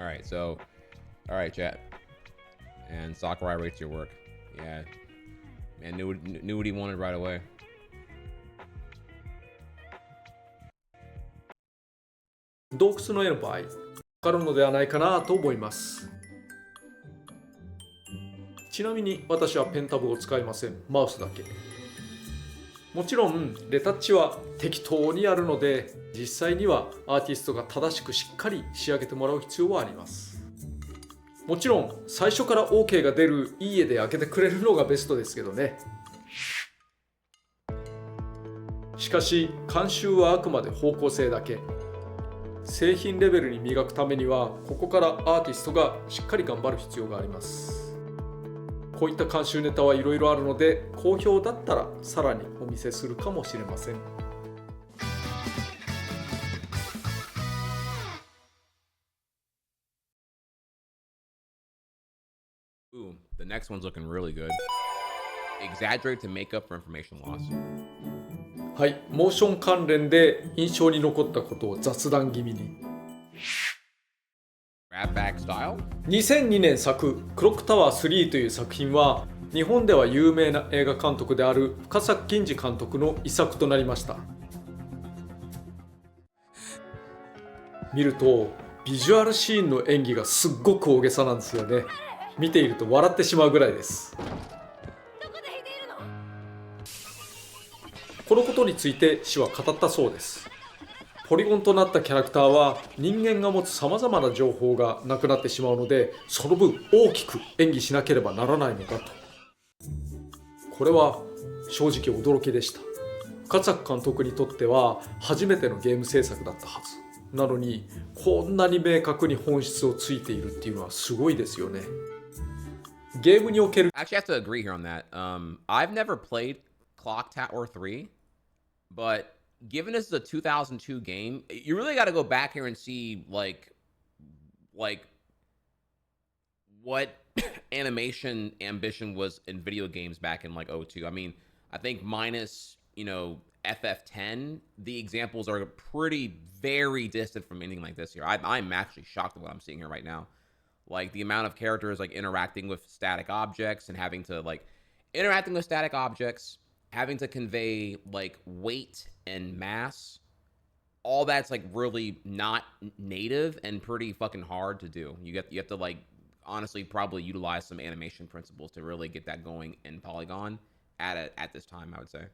All right, chat. And Sakurai rates your work. Yeah, man, knew what he wanted right away.洞窟の絵の場合、わかるのではないかなと思います。ちなみに私はペンタブを使いません。マウスだけ。もちろんレタッチは適当にやるので、実際にはアーティストが正しくしっかり仕上げてもらう必要はあります。もちろん最初から OK が出るいい絵で開けてくれるのがベストですけどね。しかし監修はあくまで方向性だけ。製品レベルに磨くためにはここからアーティストがしっかり頑張る必要があります。こういった監修ネタはいろいろあるので、好評だったらさらにお見せするかもしれません。Ooh, the next one's looking really good. Exaggerate to make up for information loss. はい、モーション関連で印象に残ったことを雑談気味に。2002年作「クロックタワー3」という作品は日本では有名な映画監督である深作欣二監督の遺作となりました。見るとビジュアルシーンの演技がすっごく大げさなんですよね。見ていると笑ってしまうぐらいです。このことについて氏は語ったそうです。ポリゴンとなったキャラクターは人間が持つさまざまな情報がなくなってしまうので、その分大きく演技しなければならないのだと。これは正直驚きでした。深作監督にとっては初めてのゲーム制作だったはずなのに、こんなに明確に本質をついているっていうのはすごいですよね。ゲームにおける Actually, I have to agree here on that. I've never played Clock Tower 3, but given this is a 2002 game, you really got to go back here and see like what animation ambition was in video games back in like '02. I mean, I think minus, FF10, the examples are very distant from anything like this here. I'm actually shocked at what I'm seeing here right now. Like the amount of characters like interacting with static objects and having to having to convey like weight and mass, all that's like really not native and pretty fucking hard to do. You have to like honestly probably utilize some animation principles to really get that going in Polygon at this time, I would say.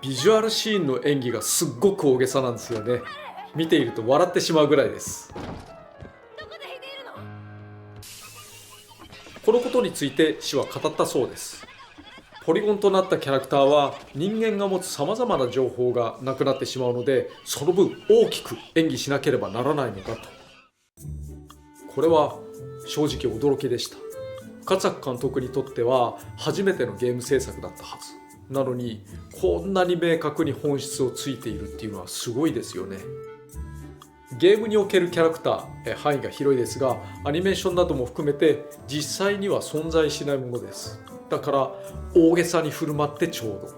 ビジュアルシーンの演技がすっごく大げさなんですよね。見ていると笑ってしまうぐらいです。このことについて氏は語ったそうです。ポリゴンとなったキャラクターは人間が持つさまざまな情報がなくなってしまうので、その分大きく演技しなければならないのだと。これは正直驚きでした。カツァク監督にとっては初めてのゲーム制作だったはず。なのにこんなに明確に本質をついているっていうのはすごいですよね。ゲームにおけるキャラクター、範囲が広いですが、アニメーションなども含めて実際には存在しないものです。だから大げさに振る舞ってちょうど。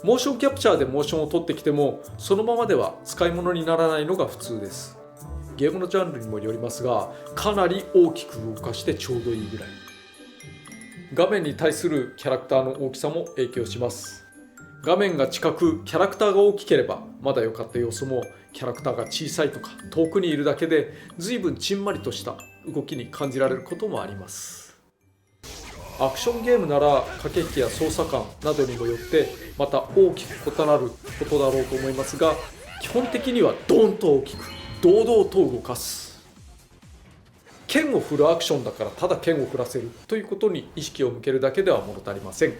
モーションキャプチャーでモーションを取ってきてもそのままでは使い物にならないのが普通です。ゲームのジャンルにもよりますが、かなり大きく動かしてちょうどいいぐらい。画面に対するキャラクターの大きさも影響します。画面が近くキャラクターが大きければまだ良かった要素も、キャラクターが小さいとか遠くにいるだけで随分ちんまりとした動きに感じられることもあります。アクションゲームなら駆け引きや操作感などにもよってまた大きく異なることだろうと思いますが、基本的にはドーンと大きく堂々と動かす。剣を振るアクションだからただ剣を振らせるということに意識を向けるだけでは物足りません。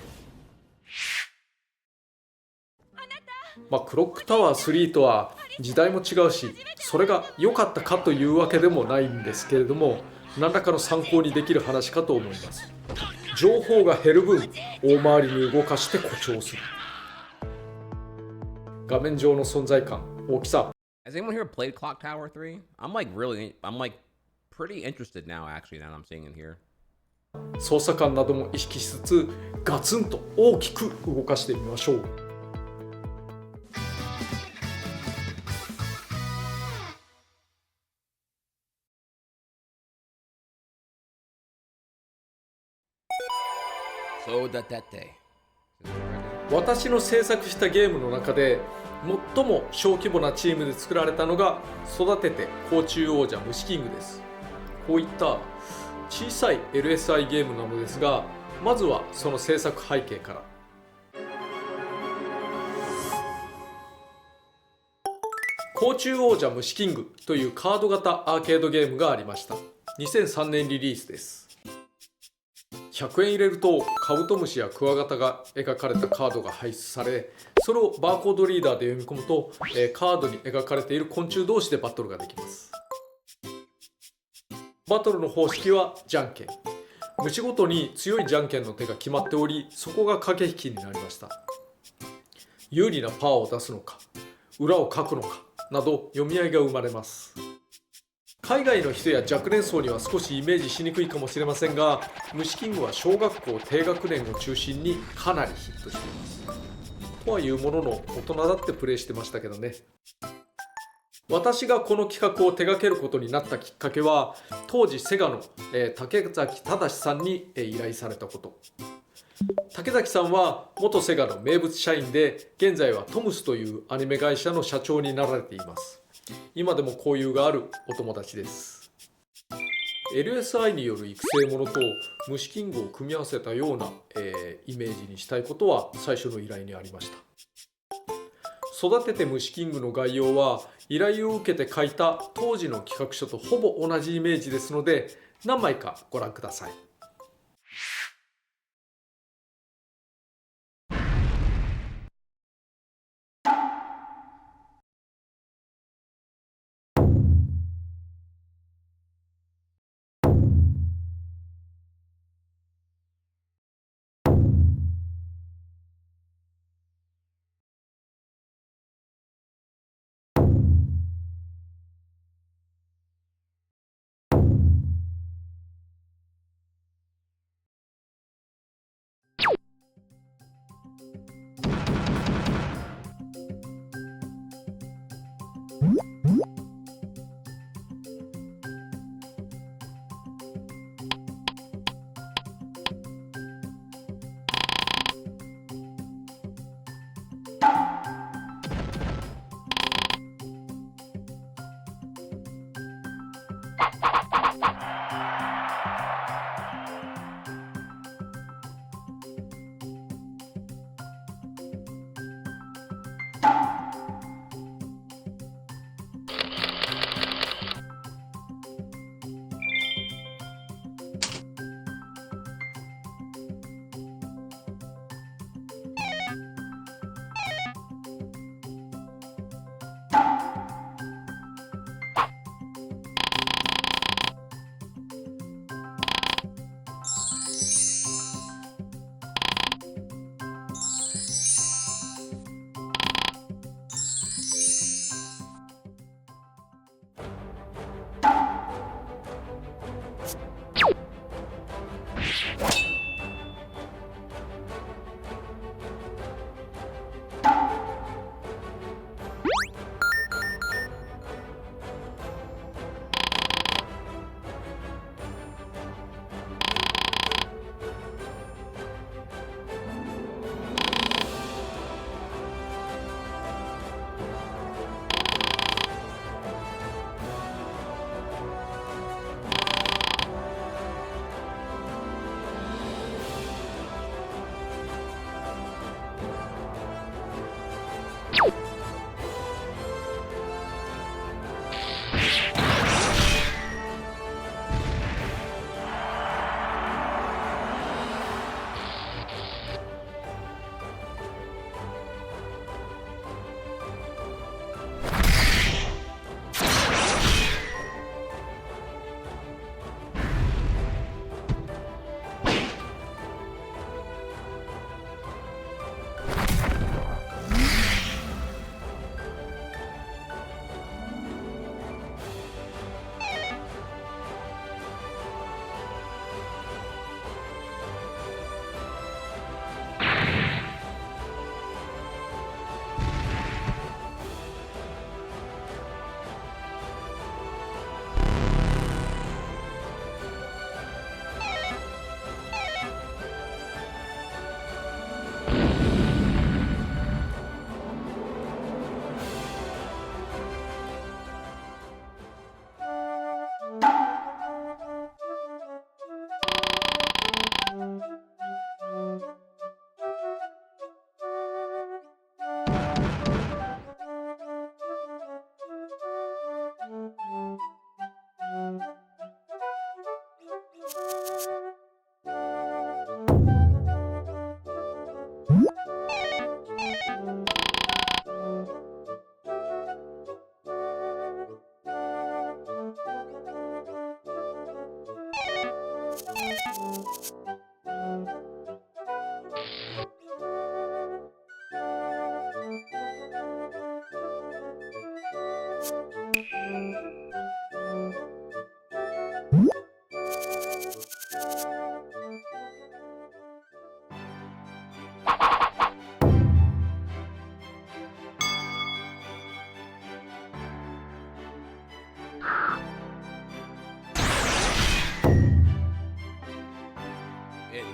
クロックタワー3とは時代も違うし、それが良かったかというわけでもないんですけれども、何らかの参考にできる話かと思います。情報が減る分大回りに動かして誇張する。画面上の存在感、大きさ。 Has anyone here played Clock Tower 3? I'm pretty interested now actually that I'm seeing in here. 操作感なども意識しつつガツンと大きく動かしてみましょう。私の制作したゲームの中で最も小規模なチームで作られたのが育てて甲虫王者虫キングです。こういった小さい LSI ゲームなのですが、まずはその制作背景から。甲虫王者虫キングというカード型アーケードゲームがありました。2003年リリースです。100円入れるとカブトムシやクワガタが描かれたカードが排出され、それをバーコードリーダーで読み込むと、カードに描かれている昆虫同士でバトルができます。バトルの方式はじゃんけん。虫ごとに強いじゃんけんの手が決まっており、そこが駆け引きになりました。有利なパワーを出すのか、裏をかくのかなど読み合いが生まれます。海外の人や若年層には少しイメージしにくいかもしれませんが、虫キングは小学校低学年を中心にかなりヒットしています。とはいうものの大人だってプレイしてましたけどね。私がこの企画を手掛けることになったきっかけは、当時セガの竹崎正さんに依頼されたこと。竹崎さんは元セガの名物社員で、現在はトムスというアニメ会社の社長になられています。今でも交友があるお友達です。LSI による育成ものと虫キングを組み合わせたような、イメージにしたいことは最初の依頼にありました。育てて虫キングの概要は依頼を受けて書いた当時の企画書とほぼ同じイメージですので、何枚かご覧ください。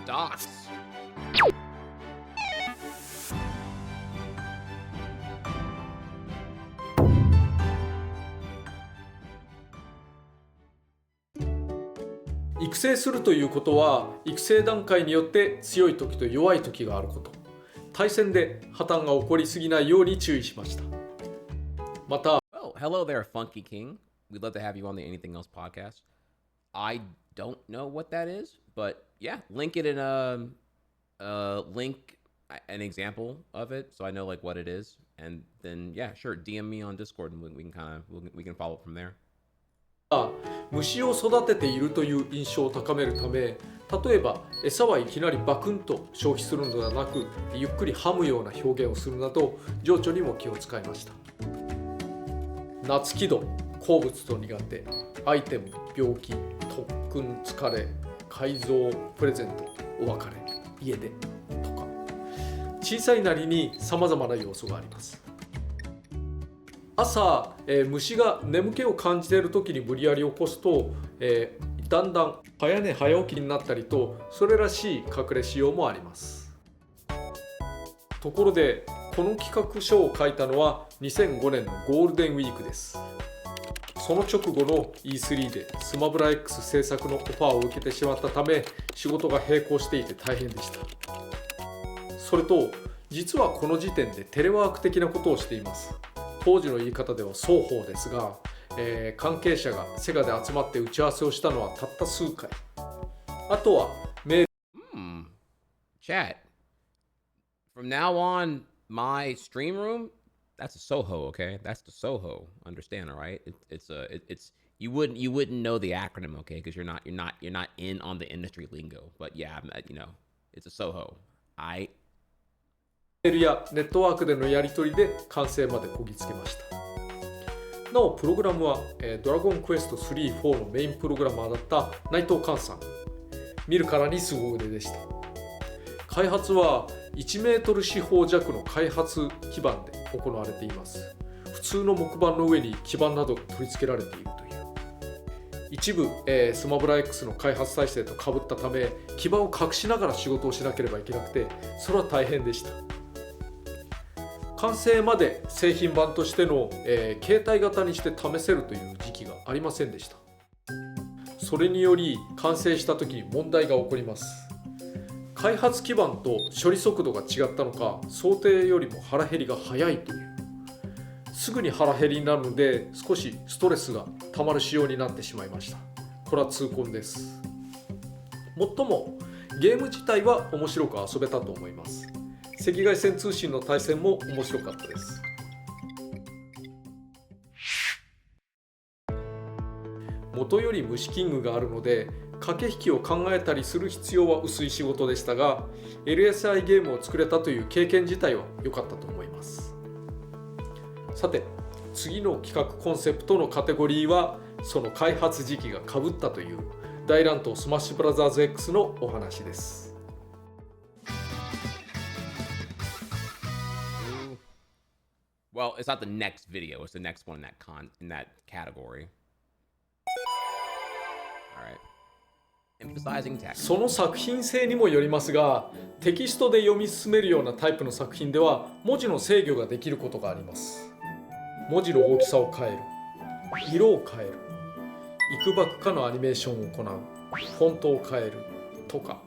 Dots.育成するということは育成段階によって強い時と弱い時があること。対戦で破綻が起こりすぎないように注意しました。また、Oh, hello there, Funky King. We'd love to have you on the Anything Else podcast. I don't know what that is, but yeah, link it in link an example of it so I know like what it is, and then yeah, sure, DM me on Discord and we can follow up from there. 虫を育てているという印象を高めるため、例えば餌はいきなりバクンと消費するのではなく、ゆっくり噛むような表現をするなど情緒にも気を使いました。夏気度、好物と苦手、アイテム、病気、特訓、疲れ、改造、プレゼント、お別れ、家出とか、小さいなりに様々な要素があります。朝、虫が眠気を感じている時に無理やり起こすと、だんだん早寝早起きになったりと、それらしい隠れ仕様もあります。ところでこの企画書を書いたのは2005年のゴールデンウィークです。その直後の E3 でスマブラ X 制作のオファーを受けてしまったため、仕事が並行していて大変でした。それと実はこの時点でテレワーク的なことをしています。当時の言い方では双方ですが、関係者がセガで集まって打ち合わせをしたのはたった数回。あとはメール。Chat. From now on, my stream room, that's a Soho, okay? That's the Soho. Understand, all right? It's you wouldn't know the acronym, okay? Because you're not in on the industry lingo. But yeah, it's a Soho. メールやネットワークでのやり取りで完成までこぎつけました。なおプログラムは、ドラゴンクエスト3、4のメインプログラマーだった内藤寛さん。見るからに凄腕でした。開発は1メートル四方弱の開発基板で行われています。普通の木板の上に基板などが取り付けられているという。一部、スマブラ X の開発体制と被ったため、基板を隠しながら仕事をしなければいけなくて、それは大変でした。完成まで製品版としての、携帯型にして試せるという時期がありませんでした。それにより完成した時に問題が起こります。開発基板と処理速度が違ったのか、想定よりも腹減りが早いという。すぐに腹減りになるので少しストレスがたまる仕様になってしまいました。これは痛恨です。もっともゲーム自体は面白く遊べたと思います。赤外線通信の対戦も面白かったです。元より虫キングがあるので駆け引きを考えたりする必要は薄い仕事でしたが、 LSI ゲームを作れたという経験自体は良かったと思います。さて次の企画コンセプトのカテゴリーは、その開発時期がかぶったという大乱闘スマッシュブラザーズ X のお話です。Well, it's not the next video. It's the next one in that category. All right. Emphasizing text. その作品性にもよりますが、テキストで読み進めるようなタイプの作品では文字の制御ができることがあります。文字の大きさを変える、色を変える、いくばくかのアニメーションを行う、フォントを変えるとか、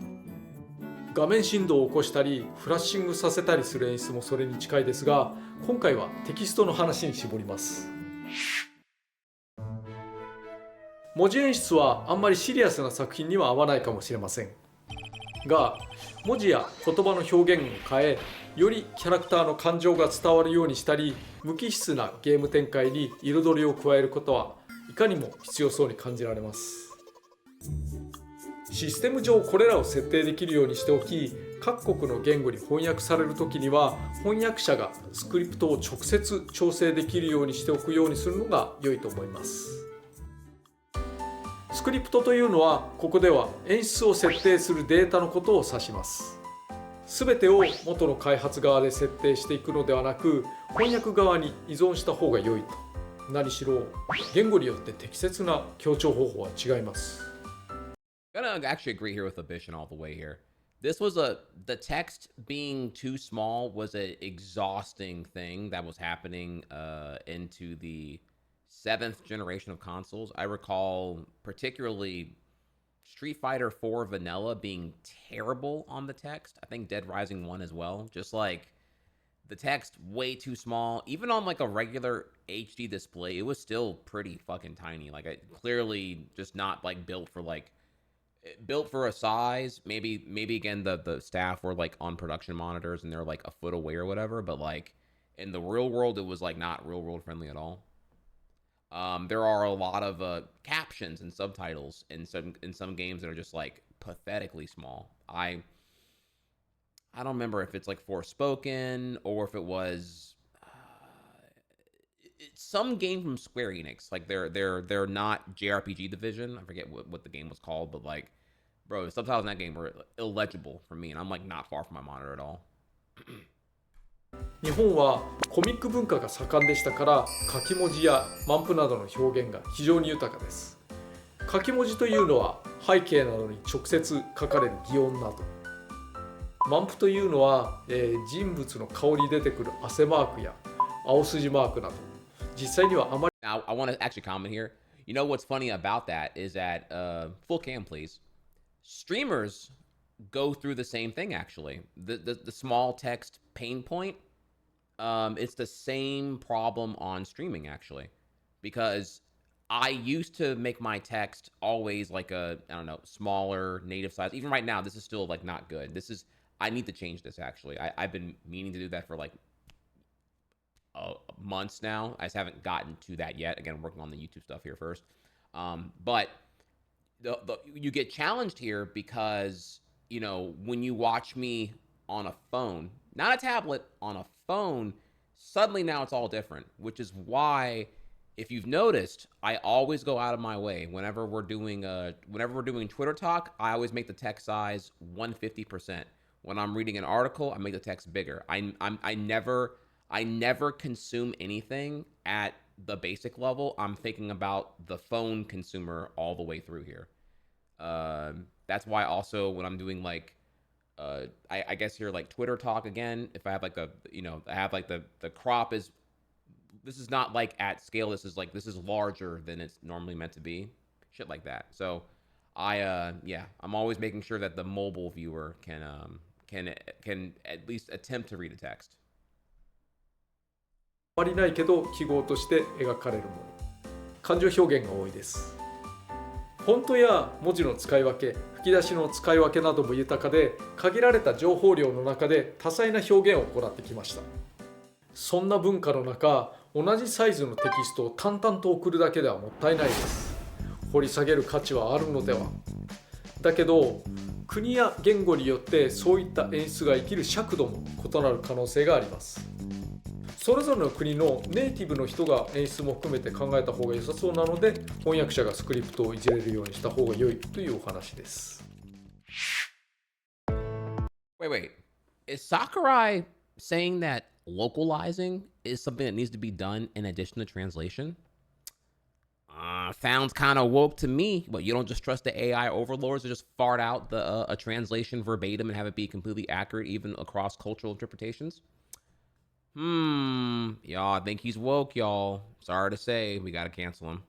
画面振動を起こしたりフラッシングさせたりする演出もそれに近いですが、今回はテキストの話に絞ります。文字演出はあんまりシリアスな作品には合わないかもしれませんが、文字や言葉の表現を変え、よりキャラクターの感情が伝わるようにしたり、無機質なゲーム展開に彩りを加えることはいかにも必要そうに感じられます。システム上これらを設定できるようにしておき、各国の言語に翻訳されるときには翻訳者がスクリプトを直接調整できるようにしておくようにするのが良いと思います。スクリプトというのはここでは演出を設定するデータのことを指します。すべてを元の開発側で設定していくのではなく、翻訳側に依存した方が良いと。何しろ言語によって適切な強調方法は違います。Gonna actually agree here with Ambition all the way here. This was the text being too small was a exhausting thing that was happening into the 7th generation of consoles. I recall particularly Street Fighter 4 Vanilla being terrible on the text. I think Dead Rising 1 as well. Just like the text way too small. Even on like a regular HD display, it was still pretty fucking tiny. Like it clearly just not like built for a size. Maybe again the staff were like on production monitors and they're like a foot away or whatever, but like in the real world it was like not real world friendly at all. There are a lot of captions and subtitles in some games that are just like pathetically small. I don't remember if it's like Forspoken or if it was it's some game from Square Enix. Like they're not JRPG Division. I forget what the game was called, but like, bro, the subtitles in that game were illegible for me, and I'm like not far from my monitor at all. 日本はコミック文化が盛んでしたから書き文字やマンプなどの表現が非常に豊かです。書き文字というのは背景などに直接書かれる擬音など。マンプというのは、人物の顔に出てくる汗マークや青筋マークなど。実際にはあまり Now I want to actually comment here. You know what's funny about that is that full cam please. Streamers go through the same thing actually. The small text pain point. It's the same problem on streaming actually, because I used to make my text always like a, I don't know, smaller native size. Even right now, this is still like not good. I need to change this actually. I've been meaning to do that for like months now. I just haven't gotten to that yet. Again, I'm working on the YouTube stuff here first. But you get challenged here because, you know, when you watch me on a phone, not a tablet, on a phone, suddenly now it's all different, which is why, if you've noticed, I always go out of my way whenever we're doing Twitter talk. I always make the text size 150%. When I'm reading an article, I make the text bigger. I never consume anything at the basic level. I'm thinking about the phone consumer all the way through here. That's why also when I'm doing like I guess here like Twitter talk again, if I have like I have like the crop is, this is not like at scale, this is larger than it's normally meant to be, shit like that. So I'm always making sure that the mobile viewer can at least attempt to read a text. あまりないけど記号として描かれるもの。感情表現が多いです。フォントや文字の使い分け、吹き出しの使い分けなども豊かで、限られた情報量の中で多彩な表現を行ってきました。そんな文化の中、同じサイズのテキストを淡々と送るだけではもったいないです。掘り下げる価値はあるのでは。だけど、国や言語によってそういった演出が生きる尺度も異なる可能性があります。それぞれの国のネイティブの人が演出も含めて考えた方が良さそうなので、翻訳者がスクリプトをいじれるようにした方が良いというお話です。Wait. Is Sakurai saying that localizing is something that needs to be done in addition to translation? Sounds kind of woke to me. But you don't just trust the AI overlords to just fart out a translation verbatim and have it be completely accurate even across cultural interpretations? Y'all think he's woke, y'all. Sorry to say, we gotta cancel him.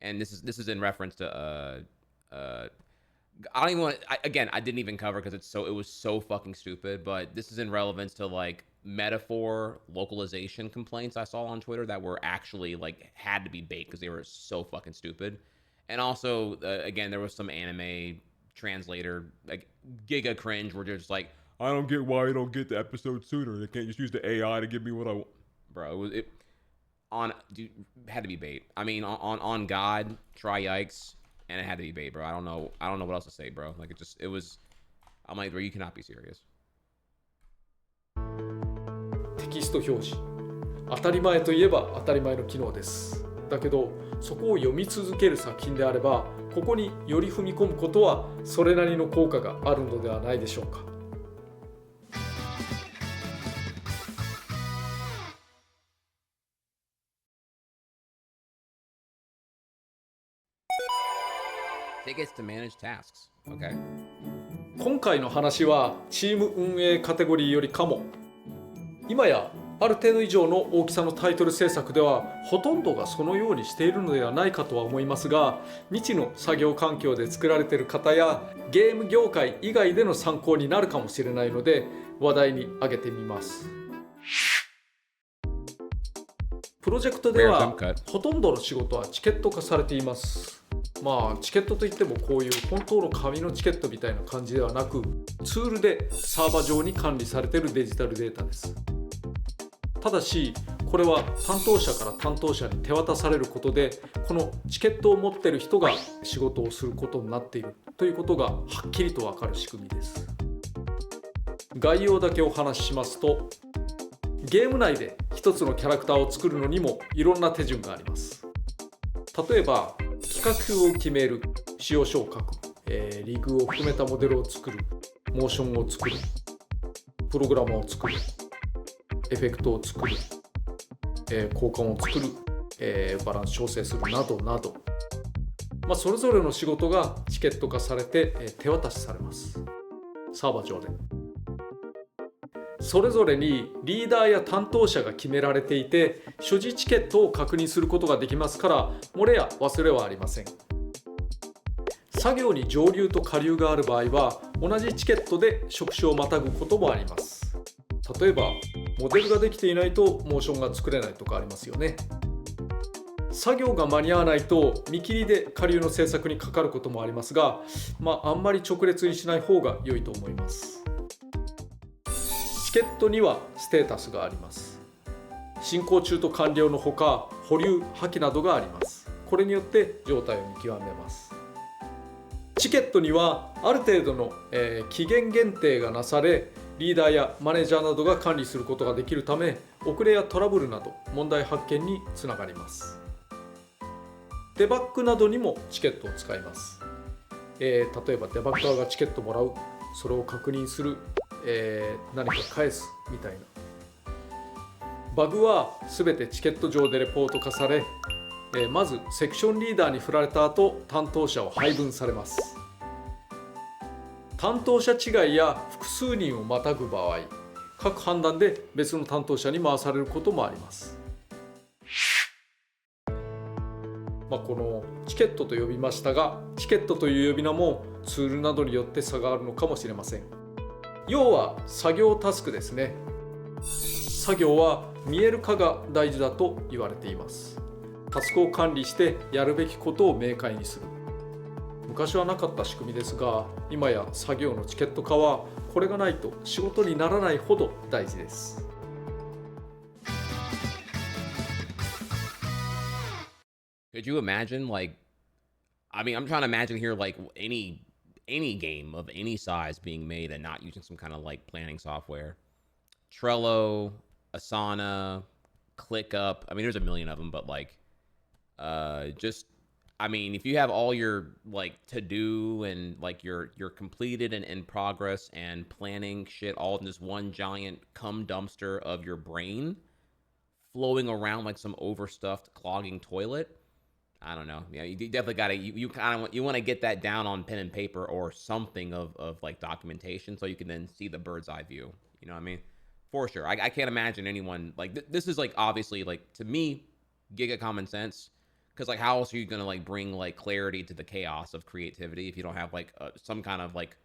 And this is in reference to I don't even want to, I didn't even cover because it was so fucking stupid, but this is in relevance to like metaphor localization complaints I saw on Twitter that were actually like had to be baked because they were so fucking stupid. And also again, there was some anime translator like giga cringe where they're just like, I don't get why you don't get the episode sooner. They can't just use the AI to give me what I want. Bro, it had to be bait. I mean, on God, try yikes, and it had to be bait, bro. I don't know what else to say, bro. Like it was. I'm like, bro, you cannot be serious. テキスト表示。当たり前といえば当たり前の機能です。だけど、そこを読み続ける作品であれば、ここにより踏み込むことはそれなりの効果があるのではないでしょうか。It gets to manage tasks. Okay. 今回の話はチーム運営カテゴリーよりかも。今やある程度以上の大きさのタイトル制作ではほとんどがそのようにしているのではないかとは思いますが、未知の作業環境で作られている方やゲーム業界以外での参考になるかもしれないので話題に挙げてみます。プロジェクトではほとんどの仕事はチケット化されています。まあチケットといってもこういう本当の紙のチケットみたいな感じではなく、ツールでサーバー上に管理されているデジタルデータです。ただしこれは担当者から担当者に手渡されることで、このチケットを持っている人が仕事をすることになっているということがはっきりと分かる仕組みです。概要だけお話ししますと、ゲーム内で一つのキャラクターを作るのにもいろんな手順があります。例えば企画風を決める、仕様書を書く、リグを含めたモデルを作る、モーションを作る、プログラマーを作る、エフェクトを作る、効果音を作る、バランス調整するなどなど、それぞれの仕事がチケット化されて、手渡しされます。サーバー上で。それぞれにリーダーや担当者が決められていて、所持チケットを確認することができますから、漏れや忘れはありません。作業に上流と下流がある場合は、同じチケットで職種をまたぐこともあります。例えば、モデルができていないとモーションが作れないとかありますよね。作業が間に合わないと見切りで下流の制作にかかることもありますが、あんまり直列にしない方が良いと思います。チケットにはステータスがあります。進行中と完了のほか、保留、破棄などがあります。これによって状態を見極めます。チケットにはある程度の、期限限定がなされ、リーダーやマネージャーなどが管理することができるため、遅れやトラブルなど問題発見につながります。デバッグなどにもチケットを使います。例えばデバッガーがチケットもらう、それを確認する、何か返すみたいな。バグはすべてチケット上でレポート化され、まずセクションリーダーに振られた後、担当者を配分されます。担当者違いや複数人をまたぐ場合、各判断で別の担当者に回されることもあります。このチケットと呼びましたが、チケットという呼び名もツールなどによって差があるのかもしれません。要は作業タスクですね。作業は見える化が大事だと言われています。タスクを管理してやるべきことを明快にする。昔はなかった仕組みですが、今や作業のチケット化はこれがないと仕事にならないほど大事です。Could you imagine, like, I mean, I'm trying to imagine here, like, any game of any size being made and not using some kind of like planning software. Trello, Asana, ClickUp. I mean, there's a million of them, but like, I mean, if you have all your like to do and like your completed and in progress and planning shit all in this one giant cum dumpster of your brain flowing around like some overstuffed clogging toilet, I don't know. Yeah, you definitely got to, you kind of, you want to get that down on pen and paper or something of like documentation so you can then see the bird's eye view. You know what I mean? For sure. I can't imagine anyone like this is like obviously like to me, giga common sense. Because like how else are you going to like bring like clarity to the chaos of creativity if you don't have like some kind of like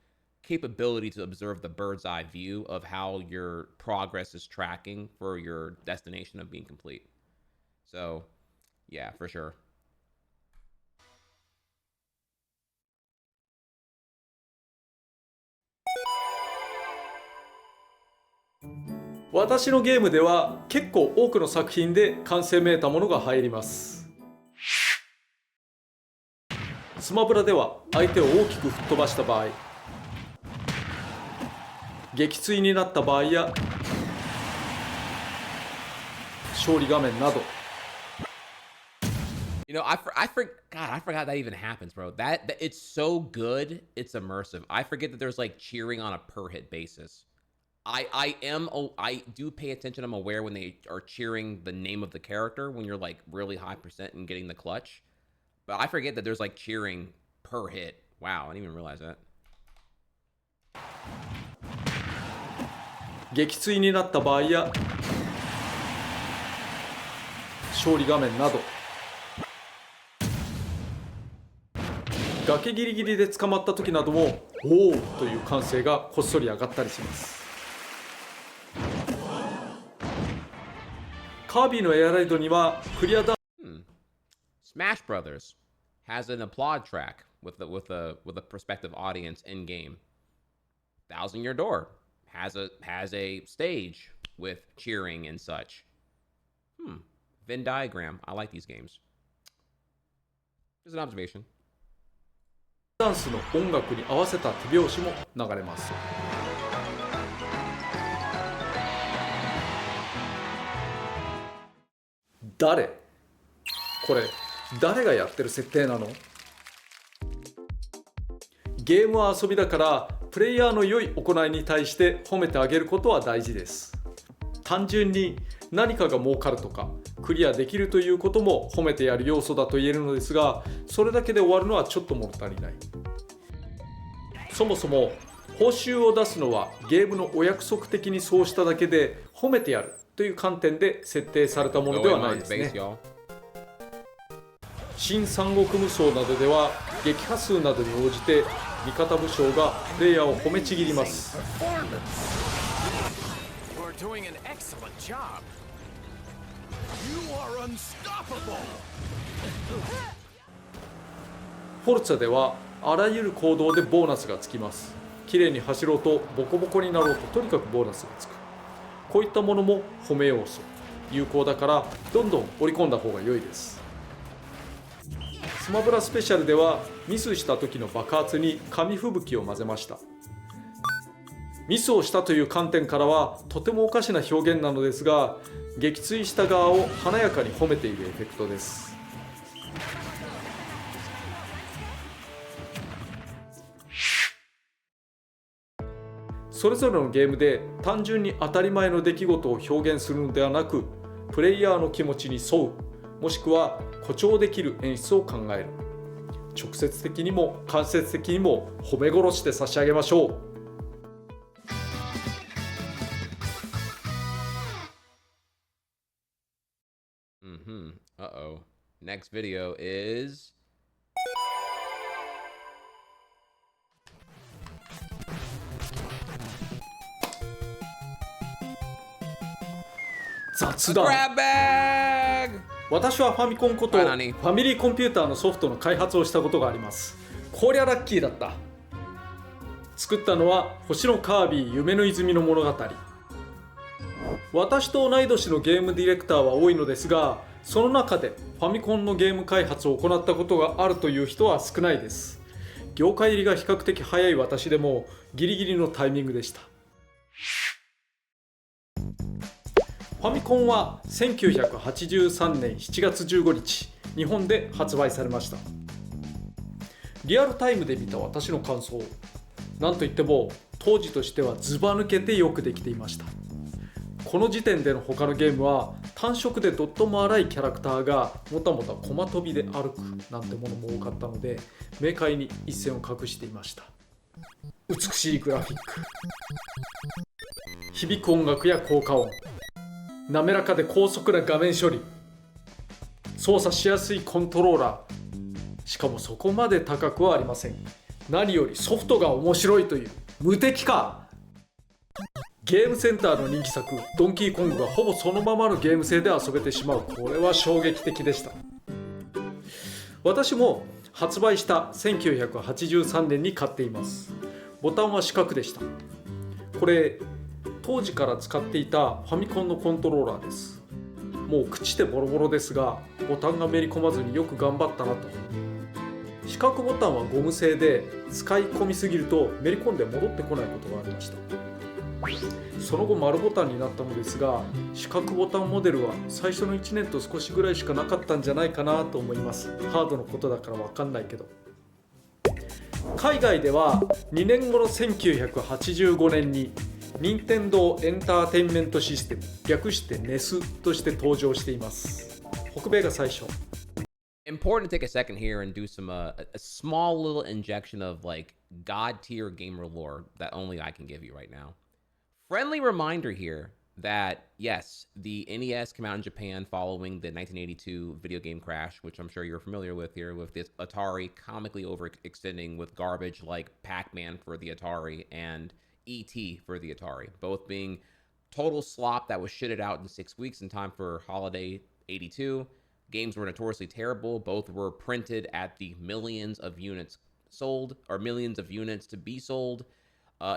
capability to observe the bird's eye view of how your progress is tracking for your destination of being complete. So yeah, for sure. 私のゲームでは結構多くの作品で完成めいたものが入ります。スマブラでは相手を大きく吹っ飛ばした場合、撃墜になった場合や勝利画面など。You know, I forgot that even happens, bro. That it's so good, it's immersive. I forget that there's like cheering on a per hit basis. I do pay attention. I'm aware when they are cheering the name of the character when you're like really high percent and getting the clutch. But I forget that there's like cheering per hit. Wow, I didn't even realize that. 撃墜になった場合や勝利画面など、崖ギリギリで捕まった時などもおおという歓声がこっそり上がったりします。カービィのエアライドにはクリアダウン、Smash Brothers has an applaud track with a prospective audience in game. Thousand Year Door has a stage with cheering and such. Venn diagram. I like these games. Just an observation. ダンスの音楽に合わせた手拍子も流れます。これ誰がやってる設定なの？ゲームは遊びだからプレイヤーの良い行いに対して褒めてあげることは大事です。単純に何かが儲かるとかクリアできるということも褒めてやる要素だと言えるのですが、それだけで終わるのはちょっと物足りない。そもそも報酬を出すのはゲームのお約束的にそうしただけで褒めてやるという観点で設定されたものではないですね。新三国無双などでは撃破数などに応じて味方武将がプレイヤーを褒めちぎります。フォルツァではあらゆる行動でボーナスがつきます。綺麗に走ろうとボコボコになろうととにかくボーナスがつく。こういったものも褒め要素有効だからどんどん織り込んだ方が良いです。スマブラスペシャルではミスした時の爆発に紙吹雪を混ぜました。ミスをしたという観点からはとてもおかしな表現なのですが、撃墜した側を華やかに褒めているエフェクトです。それぞれのゲームで単純に当たり前の出来事を表現するのではなく、プレイヤーの気持ちに沿う、もしくは誇張できる演出を考える。直接的にも間接的にも褒め殺して差し上げましょう。Uh-oh. Next video is雑談。 Grab bag! 私はファミコンことフ何ァミリーコンピューターのソフトの開発をしたことがあります。こりゃラッキーだった。作ったのは星のカービィ夢の泉の物語。私と同い年のゲームディレクターは多いのですが、その中でファミコンのゲーム開発を行ったことがあるという人は少ないです。業界入りが比較的早い私でもギリギリのタイミングでした。ファミコンは1983年7月15日日本で発売されました。リアルタイムで見た私の感想、なんといっても当時としてはずば抜けてよくできていました。この時点での他のゲームは単色でドットも荒いキャラクターがもたもた駒飛びで歩くなんてものも多かったので、明快に一線を画していました。美しいグラフィック、響く音楽や効果音、滑らかで高速な画面処理、操作しやすいコントローラー、しかもそこまで高くはありません。何よりソフトが面白いという無敵か。ゲームセンターの人気作ドンキーコングがほぼそのままのゲーム性で遊べてしまう。これは衝撃的でした。私も発売した1983年に買っています。ボタンは四角でした。これ当時から使っていたファミコンのコントローラーです。もう朽ちてボロボロですが、ボタンがめり込まずによく頑張ったなと。四角ボタンはゴム製で使い込みすぎるとめり込んで戻ってこないことがありました。その後丸ボタンになったのですが、四角ボタンモデルは最初の1年と少しぐらいしかなかったんじゃないかなと思います。ハードのことだから分かんないけど。海外では2年後の1985年に任天堂エンターテインメントシステム、略して NES として登場しています。北米が最初。Important to take a second here and do some a small little injection of like god tier gamer lore that only I can give you right now. Friendly reminder here that yes, the NES came out in Japan following the 1982 video game crash, which I'm sure you're familiar with here, with this Atari comically overextending with garbage like Pac-Man for the Atari and E.T. for the Atari, both being total slop that was shitted out in 6 weeks in time for holiday 82. Games were notoriously terrible. Both were printed at the millions of units sold, or millions of units to be sold,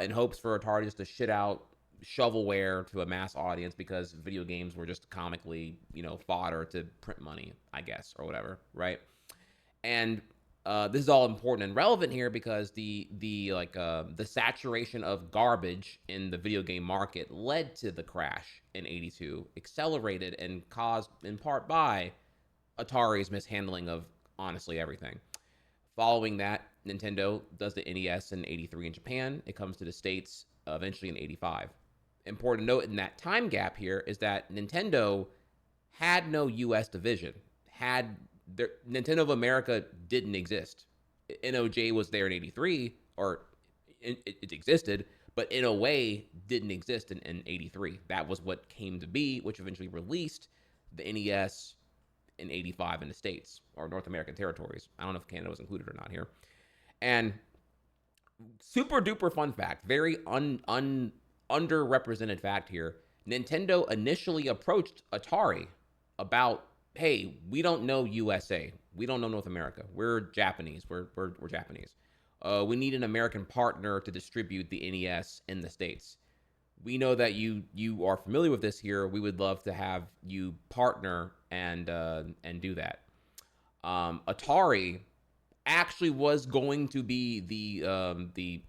in hopes for Atari just to shit out shovelware to a mass audience because video games were just comically, fodder to print money, I guess, or whatever, right? And this is all important and relevant here because the saturation of garbage in the video game market led to the crash in 82, accelerated and caused in part by Atari's mishandling of honestly everything. Following that, Nintendo does the NES in 83 in Japan. It comes to the States eventually in 85. Important note in that time gap here is that Nintendo had no US division. Nintendo of America didn't exist. NOJ was there in 83, or it existed, but in a way didn't exist in 83. That was what came to be, which eventually released the NES in 85 in the States, or North American territories. I don't know if Canada was included or not here. And super duper fun fact, very underrepresented fact here, Nintendo initially approached Atari about, hey, we don't know USA. We don't know North America. We're Japanese. We're Japanese. We need an American partner to distribute the NES in the States. We know that you are familiar with this here. We would love to have you partner and do that. Atari actually was going to be the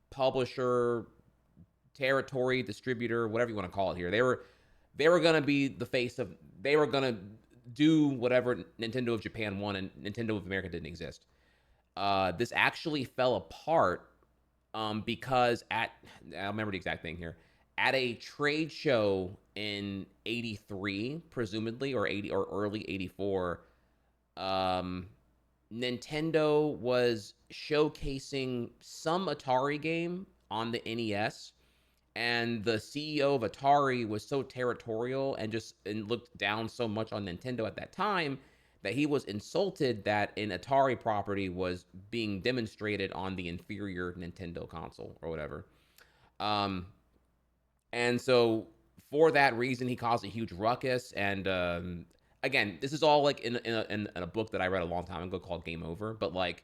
publisher, territory, distributor, whatever you want to call it here. They were going to be the face of. They were going to do whatever Nintendo of Japan wanted, and Nintendo of America didn't exist. This actually fell apart because I remember the exact thing here. At a trade show in 83, presumably, or early 84, Nintendo was showcasing some Atari game on the NES, and the CEO of Atari was so territorial and looked down so much on Nintendo at that time that he was insulted that an Atari property was being demonstrated on the inferior Nintendo console or whatever. And so for that reason, he caused a huge ruckus. And again, this is all like in a book that I read a long time ago called Game Over. But like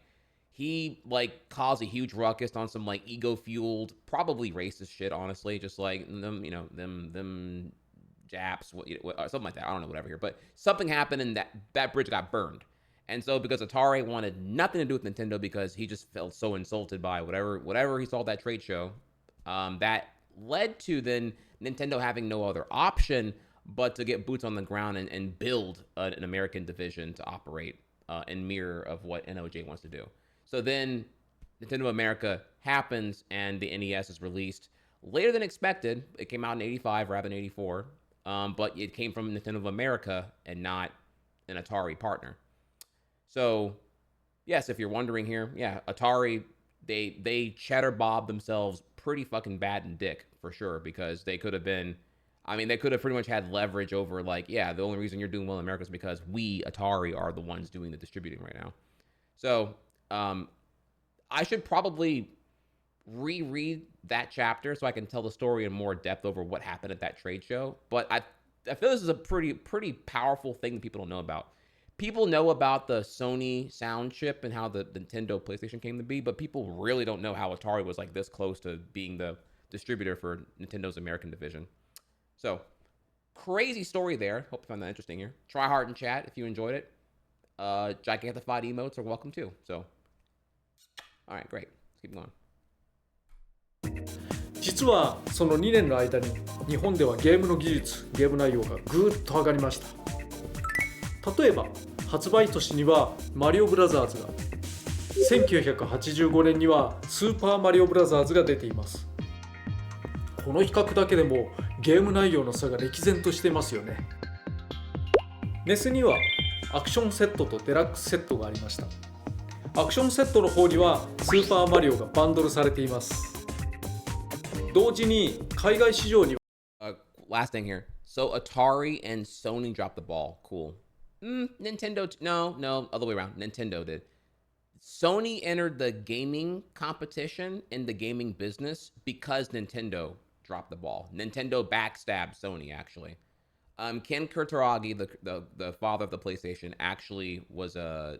he like caused a huge ruckus on some like ego-fueled, probably racist shit. Honestly, just like them Japs, something like that. I don't know, whatever here. But something happened and that bridge got burned. And so because Atari wanted nothing to do with Nintendo because he just felt so insulted by whatever he saw at that trade show, that led to then Nintendo having no other option but to get boots on the ground and build an American division to operate in mirror of what NOJ wants to do. So then Nintendo America happens and the NES is released later than expected. It came out in 85 rather than 84, but it came from Nintendo of America and not an Atari partner. So yes, if you're wondering here, yeah, Atari, they cheddar bobbed themselves pretty fucking bad and dick for sure, because they could have been, they could have pretty much had leverage over like, yeah, the only reason you're doing well in America is because we, Atari, are the ones doing the distributing right now. So I should probably reread that chapter so I can tell the story in more depth over what happened at that trade show. But I feel this is a pretty powerful thing that people don't know about. People know about the Sony sound chip and how the Nintendo PlayStation came to be, but people really don't know how Atari was like this close to being the distributor for Nintendo's American division. So, crazy story there. Hope you found that interesting here. Try hard in chat if you enjoyed it. Gigantified emotes are welcome too. So, all right, great. Let's keep going. 実はその2年の間に日本ではゲームの技術、ゲーム内容がぐーっと上がりました。例えば発売年にはマリオブラザーズが、1985年にはスーパーマリオブラザーズが出ています。この比較だけでもゲーム内容の差が歴然としていますよね。NES にはアクションセットとデラックスセットがありました。アクションセットの方にはスーパーマリオがバンドルされています。同時に海外市場に Last thing here. So Atari and Sony dropped the ball. Cool. Nintendo, no, other way around. Nintendo did. Sony entered the gaming competition in the gaming business because Nintendo dropped the ball. Nintendo backstabbed Sony, actually. Ken Kutaragi, the father of the PlayStation, actually was a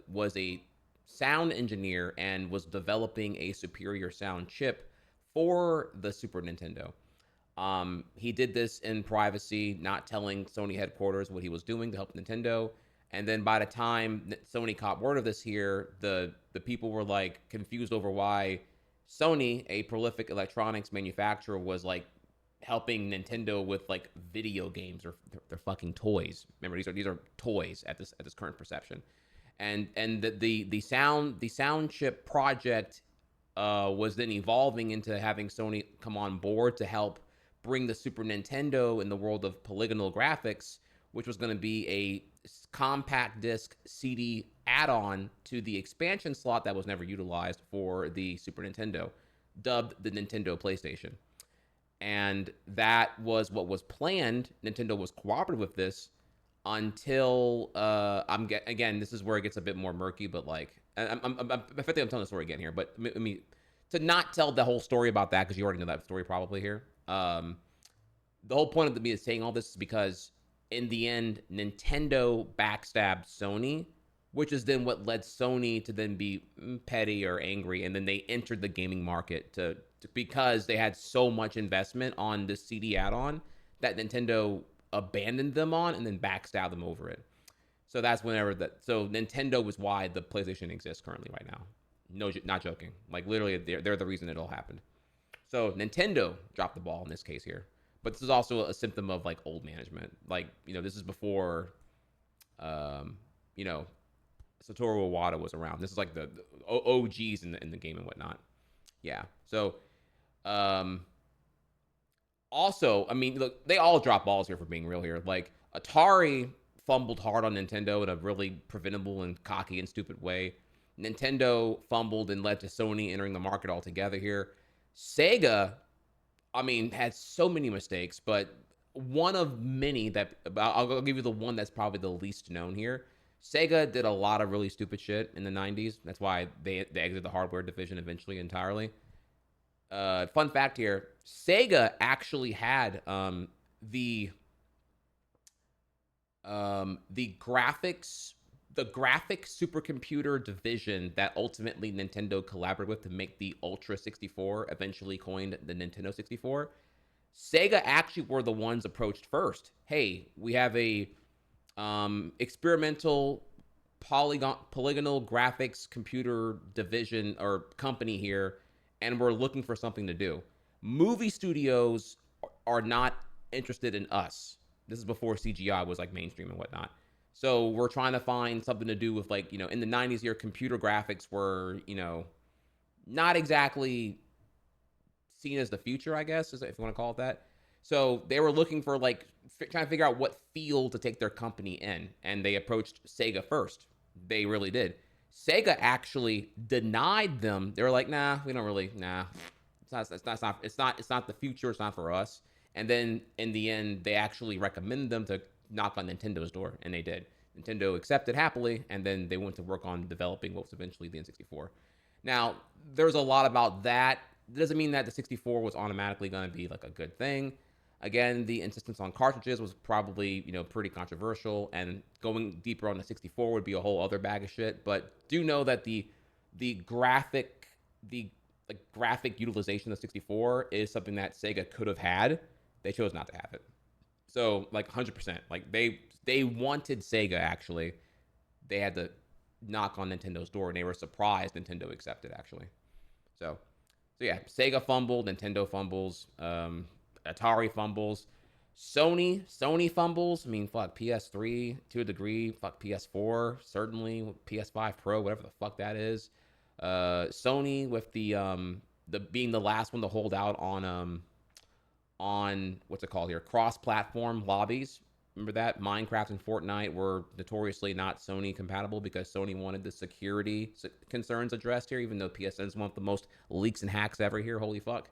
sound engineer and was developing a superior sound chip for the Super Nintendo. He did this in privacy, not telling Sony headquarters what he was doing to help Nintendo. And then by the time Sony caught word of this here, the people were like confused over why Sony, a prolific electronics manufacturer, was like helping Nintendo with like video games or their fucking toys. Remember, these are toys at this current perception. And the sound chip project was then evolving into having Sony come on board to help bring the Super Nintendo in the world of polygonal graphics, which was going to be a compact disc CD add-on to the expansion slot that was never utilized for the Super Nintendo, dubbed the Nintendo PlayStation. And that was what was planned. Nintendo was cooperative with this until again, this is where it gets a bit more murky, but like I think I'm telling the story again here, but I mean, to not tell the whole story about that, because you already know that story probably here. The whole point of me saying all this is because in the end, Nintendo backstabbed Sony, which is then what led Sony to then be petty or angry, and then they entered the gaming market because they had so much investment on this CD add-on that Nintendo abandoned them on and then backstabbed them over it. So that's so Nintendo was why the PlayStation exists currently right now. No, not joking. Like literally, they're the reason it all happened. So Nintendo dropped the ball in this case here. But this is also a symptom of like old management. Like, this is before, Satoru Iwata was around. This is like the OGs in the game and whatnot. Yeah. So, also, I mean, look, they all drop balls here for being real here. Like Atari fumbled hard on Nintendo in a really preventable and cocky and stupid way. Nintendo fumbled and led to Sony entering the market altogether here. Sega, I mean, had so many mistakes, but one of many that I'll give you the one that's probably the least known here. Sega did a lot of really stupid shit in the 90s. That's why they exited the hardware division eventually entirely. Fun fact here, Sega actually had the graphic supercomputer division that ultimately Nintendo collaborated with to make the Ultra 64, eventually coined the Nintendo 64. Sega actually were the ones approached first. Hey, we have a experimental polygonal graphics computer division or company here, and we're looking for something to do. Movie studios are not interested in us. This is before CGI was like mainstream and whatnot. So we're trying to find something to do with like, in the 90s here, computer graphics were, not exactly seen as the future, I guess, if you want to call it that. So they were looking for like, trying to figure out what field to take their company in. And they approached Sega first. They really did. Sega actually denied them. They were like, nah, we don't really, nah. It's not the future. It's not for us. And then in the end, they actually recommended them to knock on Nintendo's door, and they did. Nintendo accepted happily, and then they went to work on developing what was eventually the N64. Now, there's a lot about that. It doesn't mean that the 64 was automatically going to be like a good thing. Again, the insistence on cartridges was probably, pretty controversial, and going deeper on the 64 would be a whole other bag of shit. But do know that the graphic utilization of 64 is something that Sega could have had. They chose not to have it. So, like, 100%. Like, they wanted Sega, actually. They had to knock on Nintendo's door, and they were surprised Nintendo accepted, actually. So yeah, Sega fumbled, Nintendo fumbles, Atari fumbles, Sony fumbles. I mean, fuck, PS3 to a degree, fuck PS4, certainly, PS5 Pro, whatever the fuck that is. Sony with the being the last one to hold out on what's it called here, cross-platform lobbies. Remember that? Minecraft and Fortnite were notoriously not Sony compatible because Sony wanted the security concerns addressed here, even though PSN's one of the most leaks and hacks ever here. Holy fuck.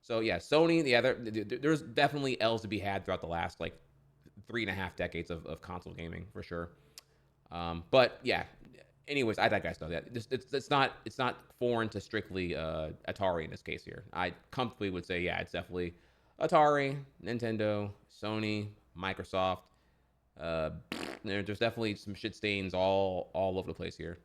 So yeah, Sony, yeah, there's definitely L's to be had throughout the last like 3.5 decades of console gaming for sure. But yeah, anyways, I digress though. It's not foreign to strictly Atari in this case here. I comfortably would say, yeah, it's definitely Atari, Nintendo, Sony, Microsoft. There's definitely some shit stains all over the place here.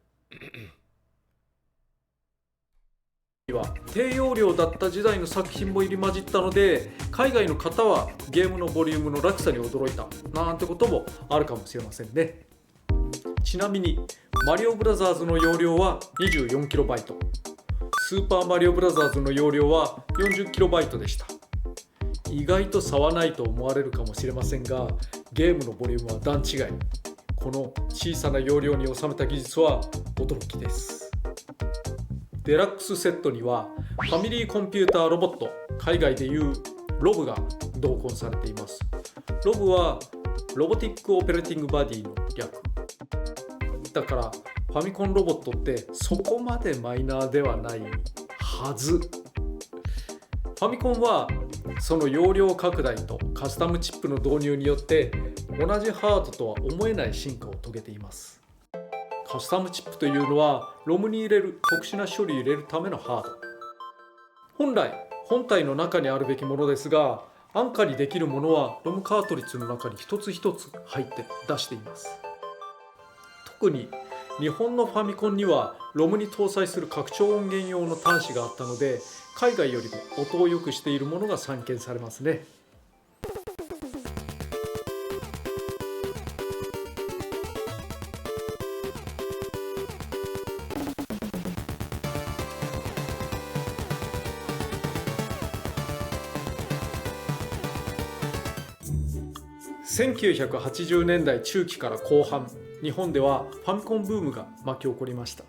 は低容量だった時代の作品も入り混じったので、海外の方はゲームのボリュームの落差に驚いたなんてこともあるかもしれませんね。ちなみにマリオブラザーズの容量は 24KB、 スーパーマリオブラザーズの容量は 40KB でした。意外と差はないと思われるかもしれませんが、ゲームのボリュームは段違い。この小さな容量に収めた技術は驚きです。デラックスセットにはファミリーコンピューターロボット、海外でいうロブが同梱されています。ロブはロボティックオペレティングバディの略だから、ファミコンロボットってそこまでマイナーではないはず。ファミコンはその容量拡大とカスタムチップの導入によって同じハードとは思えない進化を遂げています。カスタムチップというのはロムに入れる特殊な処理を入れるためのハード。本来本体の中にあるべきものですが、安価にできるものはロムカートリッジの中に一つ一つ入って出しています。特に日本のファミコンにはロムに搭載する拡張音源用の端子があったので、海外よりも音を良くしているものが散見されますね。1980年代中期から後半、日本ではファミコンブームが巻き起こりました。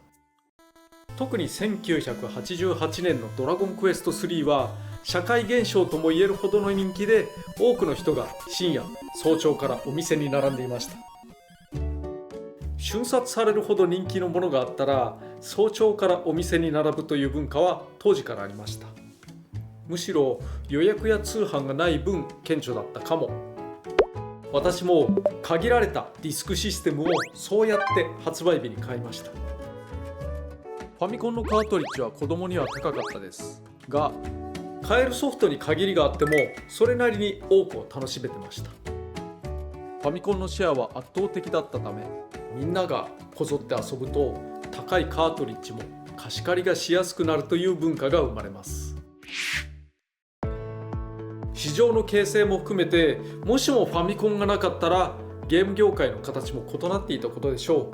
特に1988年のドラゴンクエスト3は社会現象ともいえるほどの人気で、多くの人が深夜早朝からお店に並んでいました。瞬殺されるほど人気のものがあったら、早朝からお店に並ぶという文化は当時からありました。むしろ予約や通販がない分顕著だったかも。私も限られたディスクシステムをそうやって発売日に買いました。ファミコンのカートリッジは子供には高かったですが、買えるソフトに限りがあってもそれなりに多くを楽しめてました。ファミコンのシェアは圧倒的だったため、みんながこぞって遊ぶと高いカートリッジも貸し借りがしやすくなるという文化が生まれます。市場の形成も含めて、もしもファミコンがなかったらゲーム業界の形も異なっていたことでしょ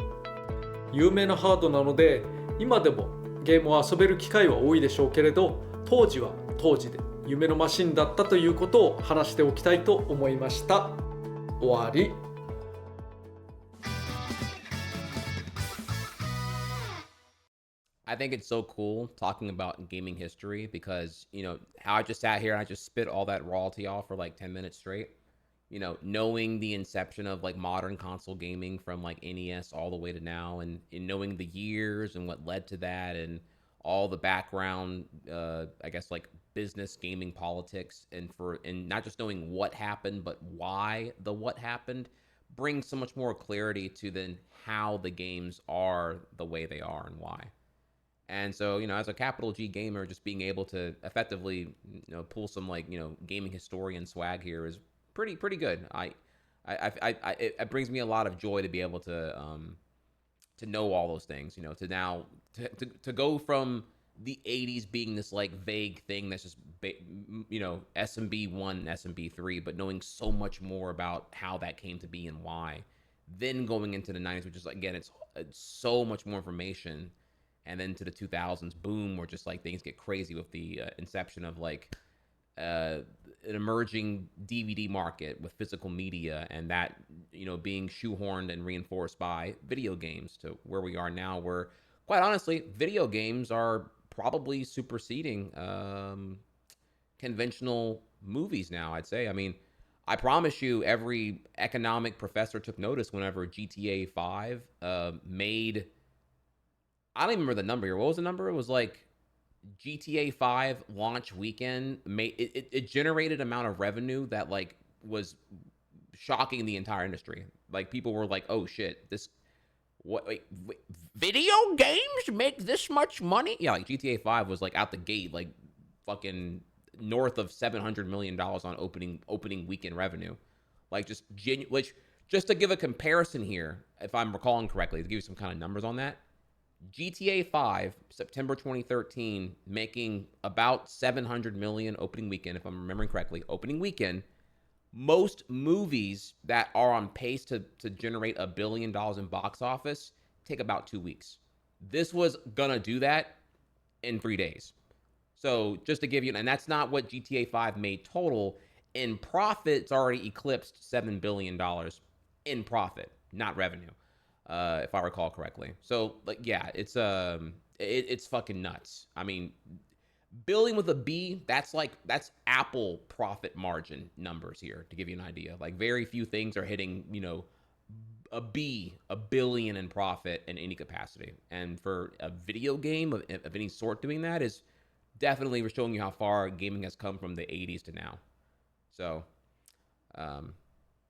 う。有名なハードなので今でもゲームを遊べる機会は多いでしょうけれど、当時は当時で夢のマシンだったということを話しておきたいと思いました。終わり。I think it's so cool talking about gaming history because, how I just sat here and I just spit all that raw to y'all for like 10 minutes straight. Knowing the inception of like modern console gaming from like NES all the way to now, and knowing the years and what led to that and all the background, I guess like business gaming politics, and not just knowing what happened, but why what happened brings so much more clarity to then how the games are the way they are and why. And so, as a capital G gamer, just being able to effectively, pull some like, gaming historian swag here is pretty good. It brings me a lot of joy to be able to know all those things, to now to go from the 80s being this like vague thing that's just SMB1, SMB3, but knowing so much more about how that came to be and why. Then going into the 90s, which is again, it's so much more information. And then to the 2000s, boom, where just like things get crazy with the inception of like an emerging DVD market with physical media, and that, being shoehorned and reinforced by video games to where we are now, where quite honestly, video games are probably superseding conventional movies now, I'd say. I mean, I promise you, every economic professor took notice whenever GTA 5 made. I don't even remember the number here. What was the number? It was like GTA 5 launch weekend made it generated amount of revenue that like was shocking the entire industry. Like people were like, "Oh shit, this what wait, video games make this much money?" Yeah, like GTA 5 was like out the gate like fucking north of $700 million on opening weekend revenue. Like just which just to give a comparison here, if I'm recalling correctly, to give you some kind of numbers on that. GTA 5, September 2013, making about 700 million opening weekend, if I'm remembering correctly, opening weekend. Most movies that are on pace to generate $1 billion in box office take about 2 weeks. This was gonna do that in 3 days. So just to give you, and that's not what GTA 5 made total. In profit, it's already eclipsed $7 billion in profit, not revenue. If I recall correctly. So like, yeah, it's fucking nuts. I mean, billing with a B, that's Apple profit margin numbers here to give you an idea. Like very few things are hitting, a billion in profit in any capacity. And for a video game of any sort doing that is definitely showing you how far gaming has come from the 80s to now. So,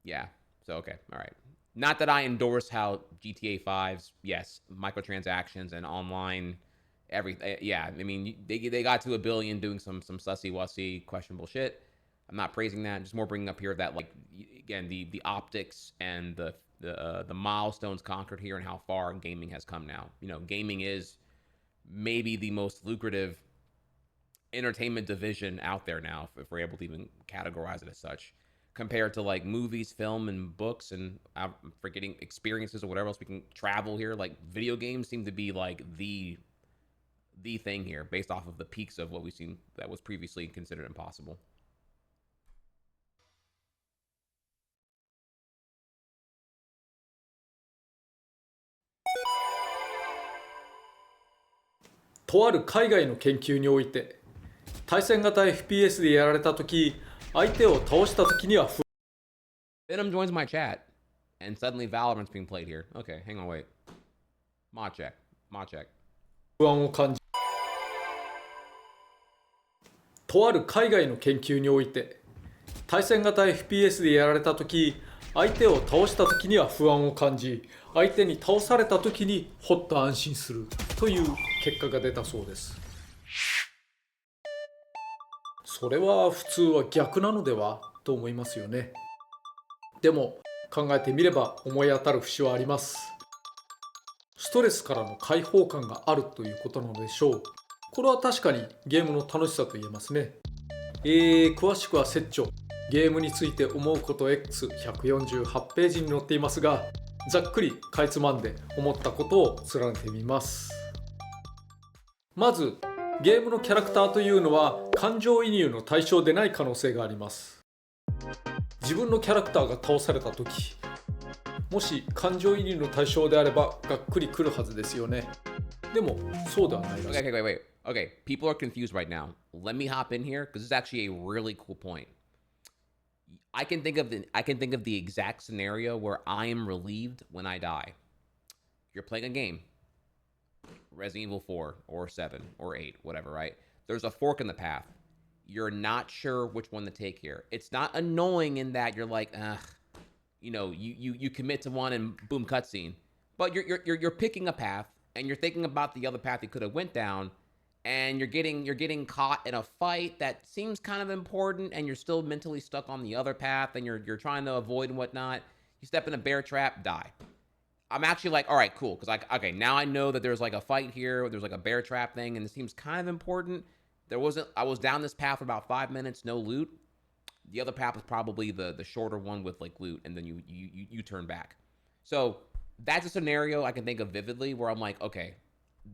yeah. So, okay. All right. Not that I endorse how GTA 5's, yes, microtransactions and online everything. Yeah, I mean, they got to $1 billion doing some sussy-wussy questionable shit. I'm not praising that. I'm just more bringing up here that, like, again, the optics and the milestones conquered here and how far gaming has come now. Gaming is maybe the most lucrative entertainment division out there now, if we're able to even categorize it as such, compared to like movies, film, and books, and I'm forgetting experiences or whatever else we can travel here. Like video games seem to be like the thing here, based off of the peaks of what we've seen that was previously considered impossible.とある海外の研究において、対戦型 FPS でやられたとき、相手を倒したときには Venom joins my chat, and suddenly Valorant's being played here. Okay, hang on, wait. Mod check. 不安を感じ、とある海外の研究において、対戦型 FPS でやられたとき、相手を倒したときには不安を感じ、相手に倒されたときにほっと安心するという結果が出たそうです。それは普通は逆なのではと思いますよね。でも考えてみれば思い当たる節はあります。ストレスからの解放感があるということなのでしょう。これは確かにゲームの楽しさと言えますね。詳しくは説著ゲームについて思うこと X148 ページに載っていますが、ざっくりかいつまんで思ったことを連ねてみます。まずゲームのキャラクターというのは感情移入の対象でない可能性があります。自分のキャラクターが倒されたとき、もし感情移入の対象であればがっくりくるはずですよね。でもそうではないです。Okay, wait. People are confused right now. Let me hop in here because this is actually a really cool point. I can think of the exact scenario where I am relieved when I die. You're playing a game. Resident Evil 4 or 7 or 8, whatever, right? There's a fork in the path. You're not sure which one to take here. It's not annoying in that you're like, you commit to one and boom, cutscene. But you're picking a path and you're thinking about the other path you could have went down, and you're getting caught in a fight that seems kind of important, and you're still mentally stuck on the other path, and you're trying to avoid and whatnot. You step in a bear trap, die. I'm actually like, all right, cool, because okay, now I know that there's like a fight here, there's like a bear trap thing, and it seems kind of important. I was down this path for about 5 minutes, no loot. The other path was probably the shorter one with like loot, and then you turn back. So that's a scenario I can think of vividly where I'm like, okay,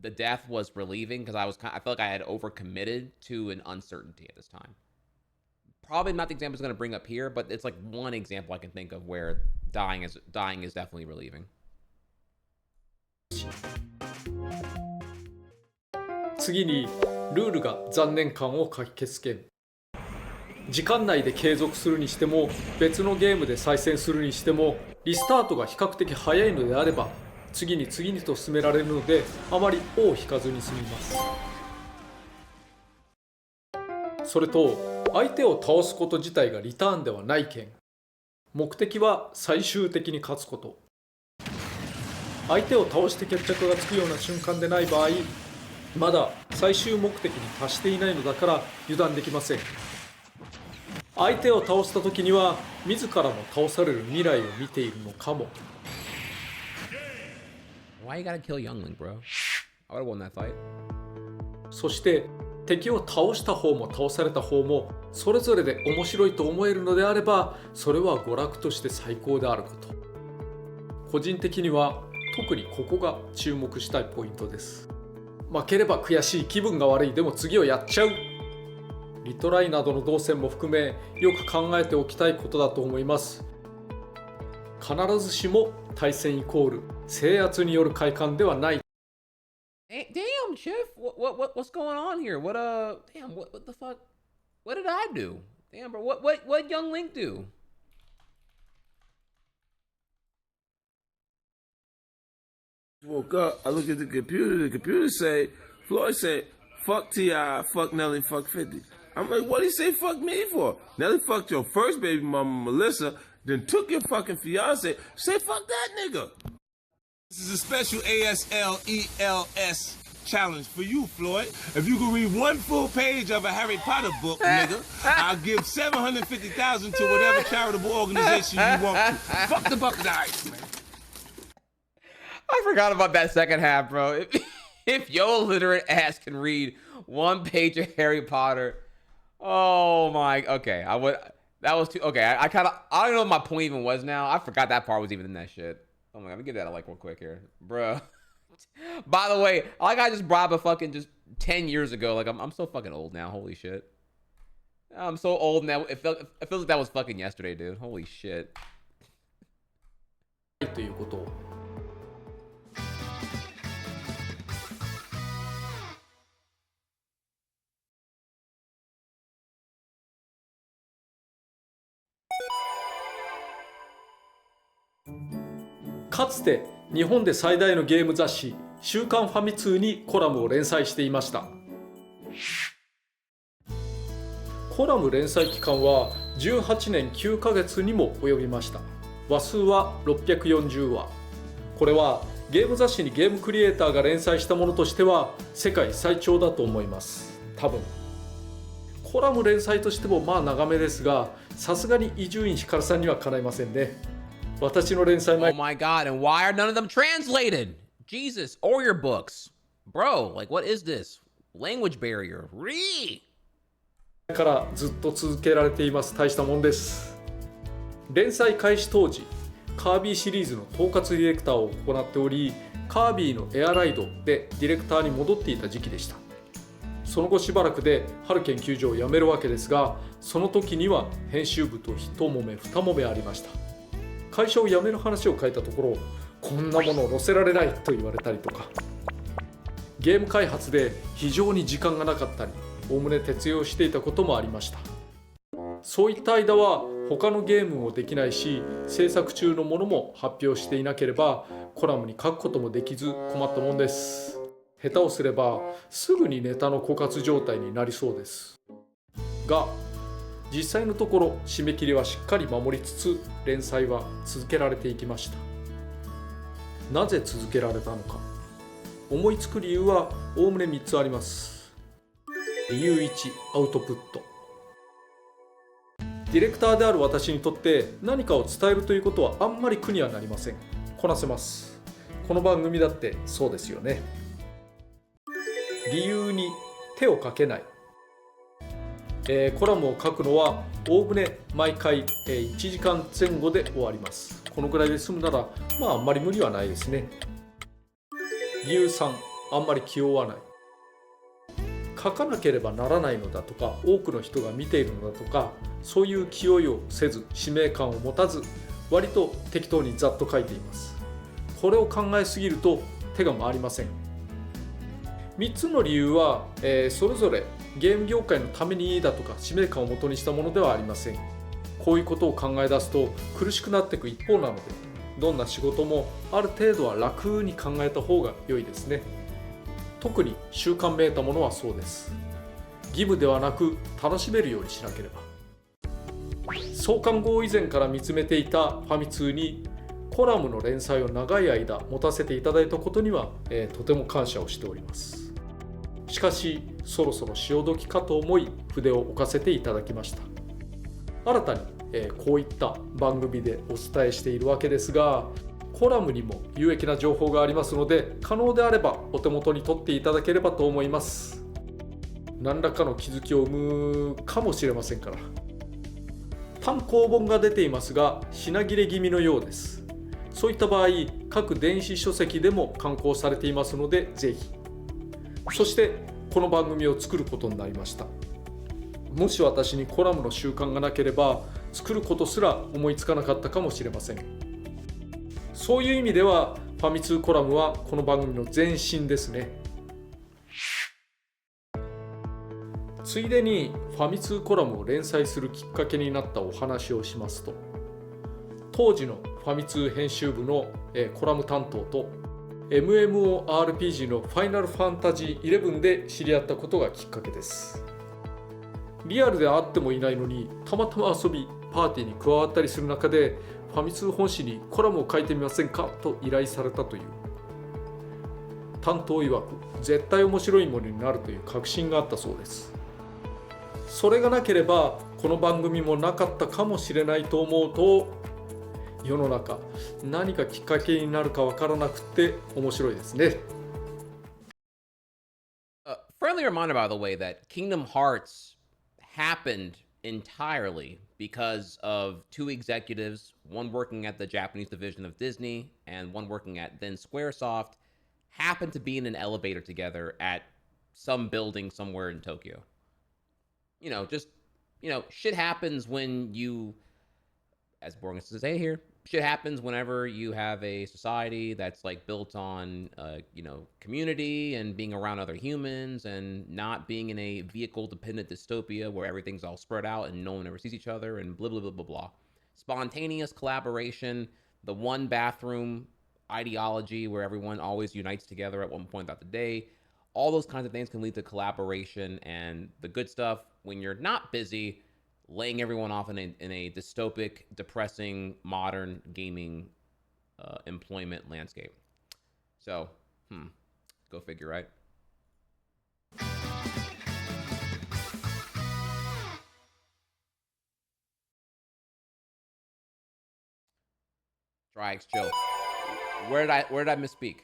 the death was relieving because I felt like I had overcommitted to an uncertainty at this time. Probably not the example I'm going to bring up here, but it's like one example I can think of where dying is definitely relieving. 次にルールが残念感をかき消す件。時間内で継続するにしても別のゲームで再戦するにしてもリスタートが比較的早いのであれば次に次にと進められるのであまり尾を引かずに済みます。それと相手を倒すこと自体がリターンではない件、目的は最終的に勝つこと。相手を倒して決着がつくような瞬間でない場合、まだ最終目的に達していないのだから油断できません。相手を倒した時には自らも倒される未来を見ているのかも。 Why you gotta kill Youngling, bro? I would've won that fight. そして敵を倒した方も倒された方もそれぞれで面白いと思えるのであれば、それは娯楽として最高であること。個人的には特にここが注目したいポイントです。負ければ悔しい、気分が悪い、でも次をやっちゃう。リトライなどの動線も含めよく考えておきたいことだと思います。必ずしも対戦イコール制圧による快感ではない。Damn, Chef, what's going on here? Damn, what the fuck? What did I do? Damn, bro, what Young Link do? Woke up, I look at the computer say, Floyd say, fuck T.I., fuck Nelly, fuck 50. I'm like, what'd he say fuck me for? Nelly fucked your first baby mama, Melissa, then took your fucking fiance. Say fuck that nigga. This is a special ASLELS challenge for you, Floyd. If you can read one full page of a Harry Potter book, nigga, I'll give $750,000 to whatever charitable organization you want to. Fuck the bucket of ice, man. I forgot about that second half, bro. If your illiterate ass can read one page of Harry Potter, oh my, okay, that was too, okay, I don't know what my point even was now. I forgot that part was even in that shit. Oh my god, let me give that a like real quick here, bro. By the way, like I just brought up a fucking just 10 years ago. Like I'm so fucking old now. Holy shit. I'm so old now. It feels like that was fucking yesterday, dude. Holy shit. ということを。かつて日本で最大のゲーム雑誌週刊ファミ通にコラムを連載していました。コラム連載期間は18年9ヶ月にも及びました。話数は640話。これはゲーム雑誌にゲームクリエイターが連載したものとしては世界最長だと思います。多分コラム連載としてもまあ長めですが、さすがに伊集院光さんにはかないませんね。私の連載前 Oh my god, and why are none of them translated? Jesus, or your books. Bro, like what is this? Language barrier. Read! からずっと続けられています。大したもんです。連載開始当時、カービィシリーズの統括ディレクターを行っており、カービィのエアライドでディレクターに戻っていた時期でした。その後しばらくで春研究所を辞めるわけですが、その時には編集部と一揉め二揉めありました。会社を辞める話を書いたところ、こんなものを載せられないと言われたりとか、ゲーム開発で非常に時間がなかったり、おおむね徹夜をしていたこともありました。そういった間は他のゲームもできないし、制作中のものも発表していなければコラムに書くこともできず困ったもんです。下手をすればすぐにネタの枯渇状態になりそうですが、実際のところ締め切りはしっかり守りつつ連載は続けられていきました。なぜ続けられたのか、思いつく理由はおおむね3つあります。理由1、アウトプット。ディレクターである私にとって何かを伝えるということはあんまり苦にはなりません。こなせます。この番組だってそうですよね。理由2、手をかけない。コラムを書くのはおおむね毎回1時間前後で終わります。このぐらいで済むならまああんまり無理はないですね。理由3、あんまり気負わない。書かなければならないのだとか、多くの人が見ているのだとか、そういう気負いをせず、使命感を持たず、割と適当にざっと書いています。これを考えすぎると手が回りません。3つの理由は、それぞれゲーム業界のためにだとか使命感をもとにしたものではありません。こういうことを考え出すと苦しくなっていく一方なので、どんな仕事もある程度は楽に考えた方が良いですね。特に習慣めいたものはそうです。義務ではなく楽しめるようにしなければ。創刊号以前から見つめていたファミ通にコラムの連載を長い間持たせていただいたことには、とても感謝をしております。しかしそろそろ潮時かと思い筆を置かせていただきました。新たに、こういった番組でお伝えしているわけですが、コラムにも有益な情報がありますので、可能であればお手元に取っていただければと思います。何らかの気づきを生むかもしれませんから。単行本が出ていますが品切れ気味のようです。そういった場合、各電子書籍でも刊行されていますのでぜひ。そしてこの番組を作ることになりました。もし私にコラムの習慣がなければ作ることすら思いつかなかったかもしれません。そういう意味ではファミ通コラムはこの番組の前身ですね。ついでにファミ通コラムを連載するきっかけになったお話をしますと、当時のファミ通編集部のコラム担当と MMORPG のファイナルファンタジー11で知り合ったことがきっかけです。リアルで会ってもいないのにたまたま遊びパーティーに加わったりする中で、ファミ通本誌にコラムを書いてみませんかと依頼されたという。担当曰く絶対面白いものになるという確信があったそうです。それがなければこの番組もなかったかもしれないと思うと、世の中何かきっかけになるかわからなくて面白いですね。Friendly reminder, by the way, that Kingdom Hearts happened entirely because of two executives, one working at the Japanese division of Disney and one working at then Squaresoft, happened to be in an elevator together at some building somewhere in Tokyo. Shit happens when you, as boring as to say here, shit happens whenever you have a society that's like built on, community and being around other humans and not being in a vehicle-dependent dystopia where everything's all spread out and no one ever sees each other and blah, blah, blah, blah, blah. Spontaneous collaboration, the one bathroom ideology where everyone always unites together at one point throughout the day. All those kinds of things can lead to collaboration and the good stuff when you're not busy laying everyone off in a dystopic, depressing, modern gaming employment landscape. So, go figure, right? Trihex, chill. Where did I misspeak?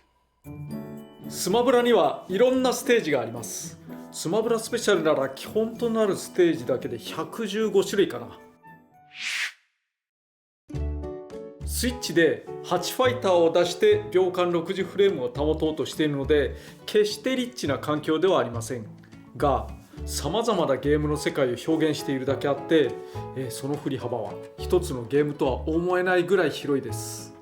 スマブラにはいろんなステージがあります。スマブラスペシャルなら基本となるステージだけで115種類かな。スイッチで8ファイターを出して秒間60フレームを保とうとしているので、決してリッチな環境ではありませんが、さまざまなゲームの世界を表現しているだけあって、その振り幅は一つのゲームとは思えないぐらい広いです。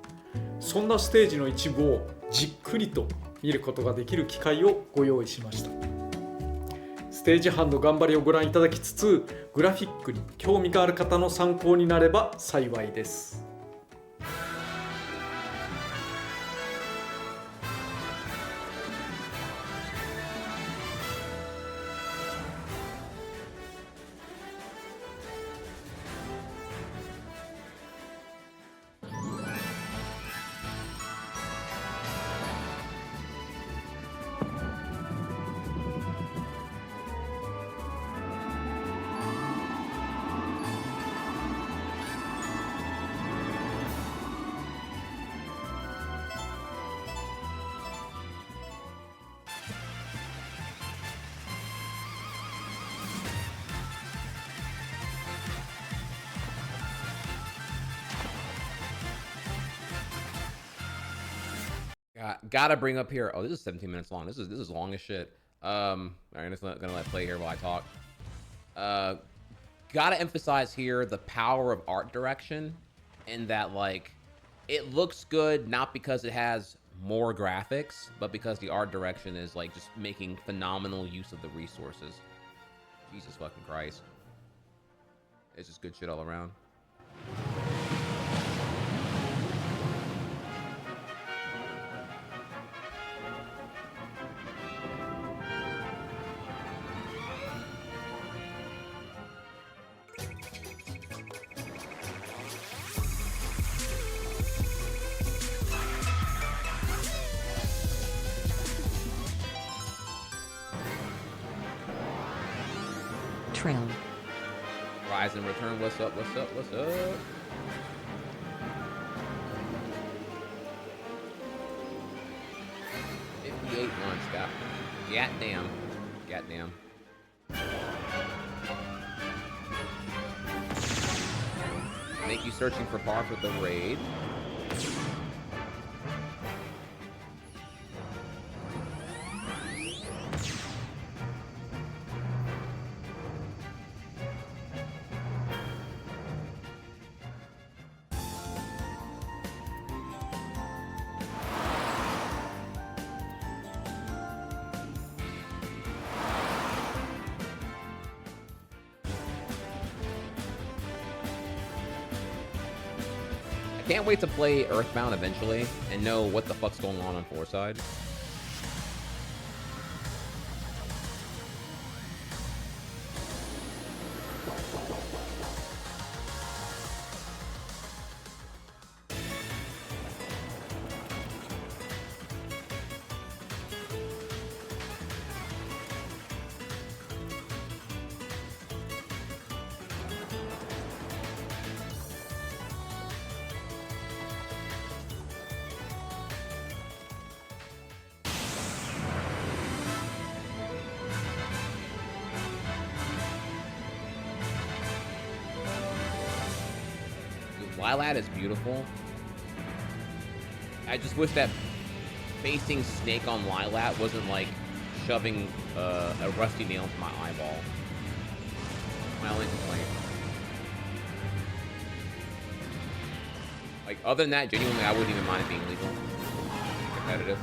そんなステージの一部をじっくりと見ることができる機会をご用意しました。ステージ班の頑張りをご覧いただきつつ、グラフィックに興味がある方の参考になれば幸いです。Gotta bring up here. Oh, this is 17 minutes long. This is long as shit. I'm just gonna let play here while I talk. Gotta emphasize here the power of art direction, in that like it looks good not because it has more graphics, but because the art direction is like just making phenomenal use of the resources. Jesus fucking Christ. It's just good shit all around. Trail. Rise and return. What's up? What's up? What's up? $58 launch stop. Goddamn. Goddamn. Make you searching for par for the raid. Can't wait to play Earthbound eventually and know what the fuck's going on 4 side. Lilat is beautiful. I just wish that facing Snake on Lilat wasn't like shoving a rusty nail into my eyeball. My only complaint. Like, other than that, genuinely, I wouldn't even mind it being legal. Competitive.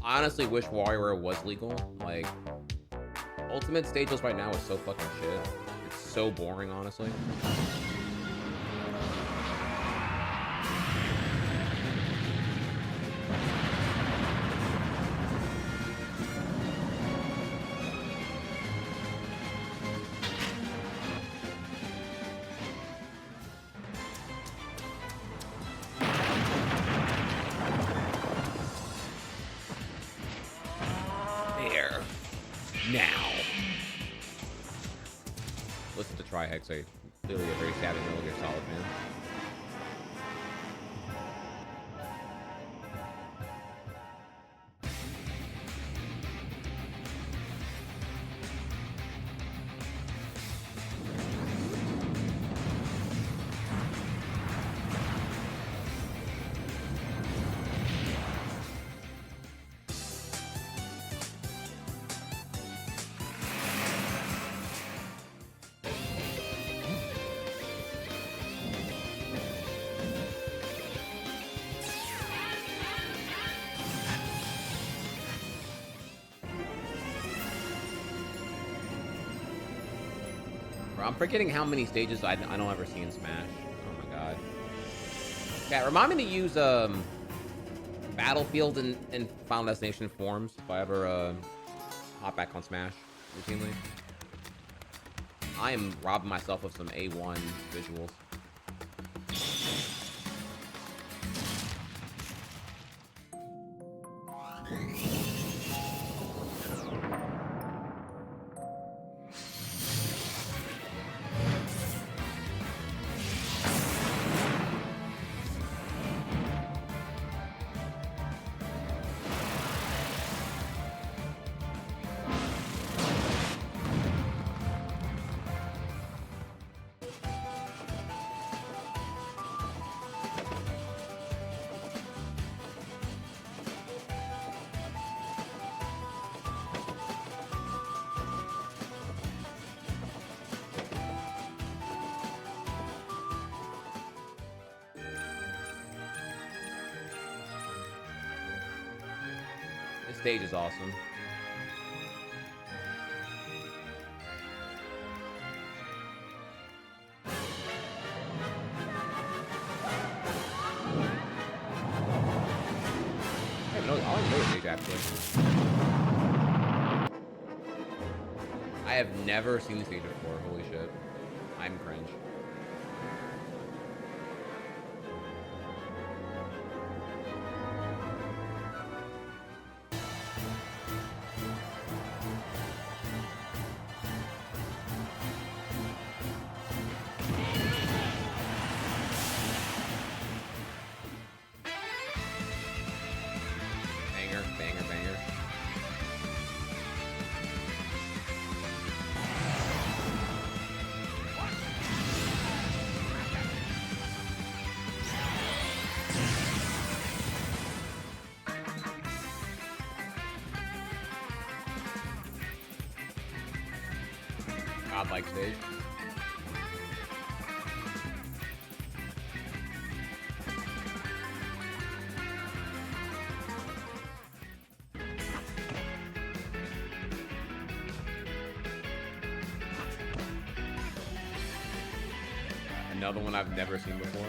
I honestly wish WarioWare was legal. Like, Ultimate Stageless right now is so fucking shit. It's so boring, honestly. Trihex, clearly a very savage Metal Gear Solid fan. I'm forgetting how many stages I don't ever see in Smash. Oh my god. Yeah, remind me to use Battlefield and Final Destination forms if I ever hop back on Smash routinely. I am robbing myself of some A1 visuals. Stage is awesome. I don't know the stage actually. I have never seen the stage before. Holy shit. I'm cringe. Banger, banger, banger. Godlike stage. Another one I've never seen before.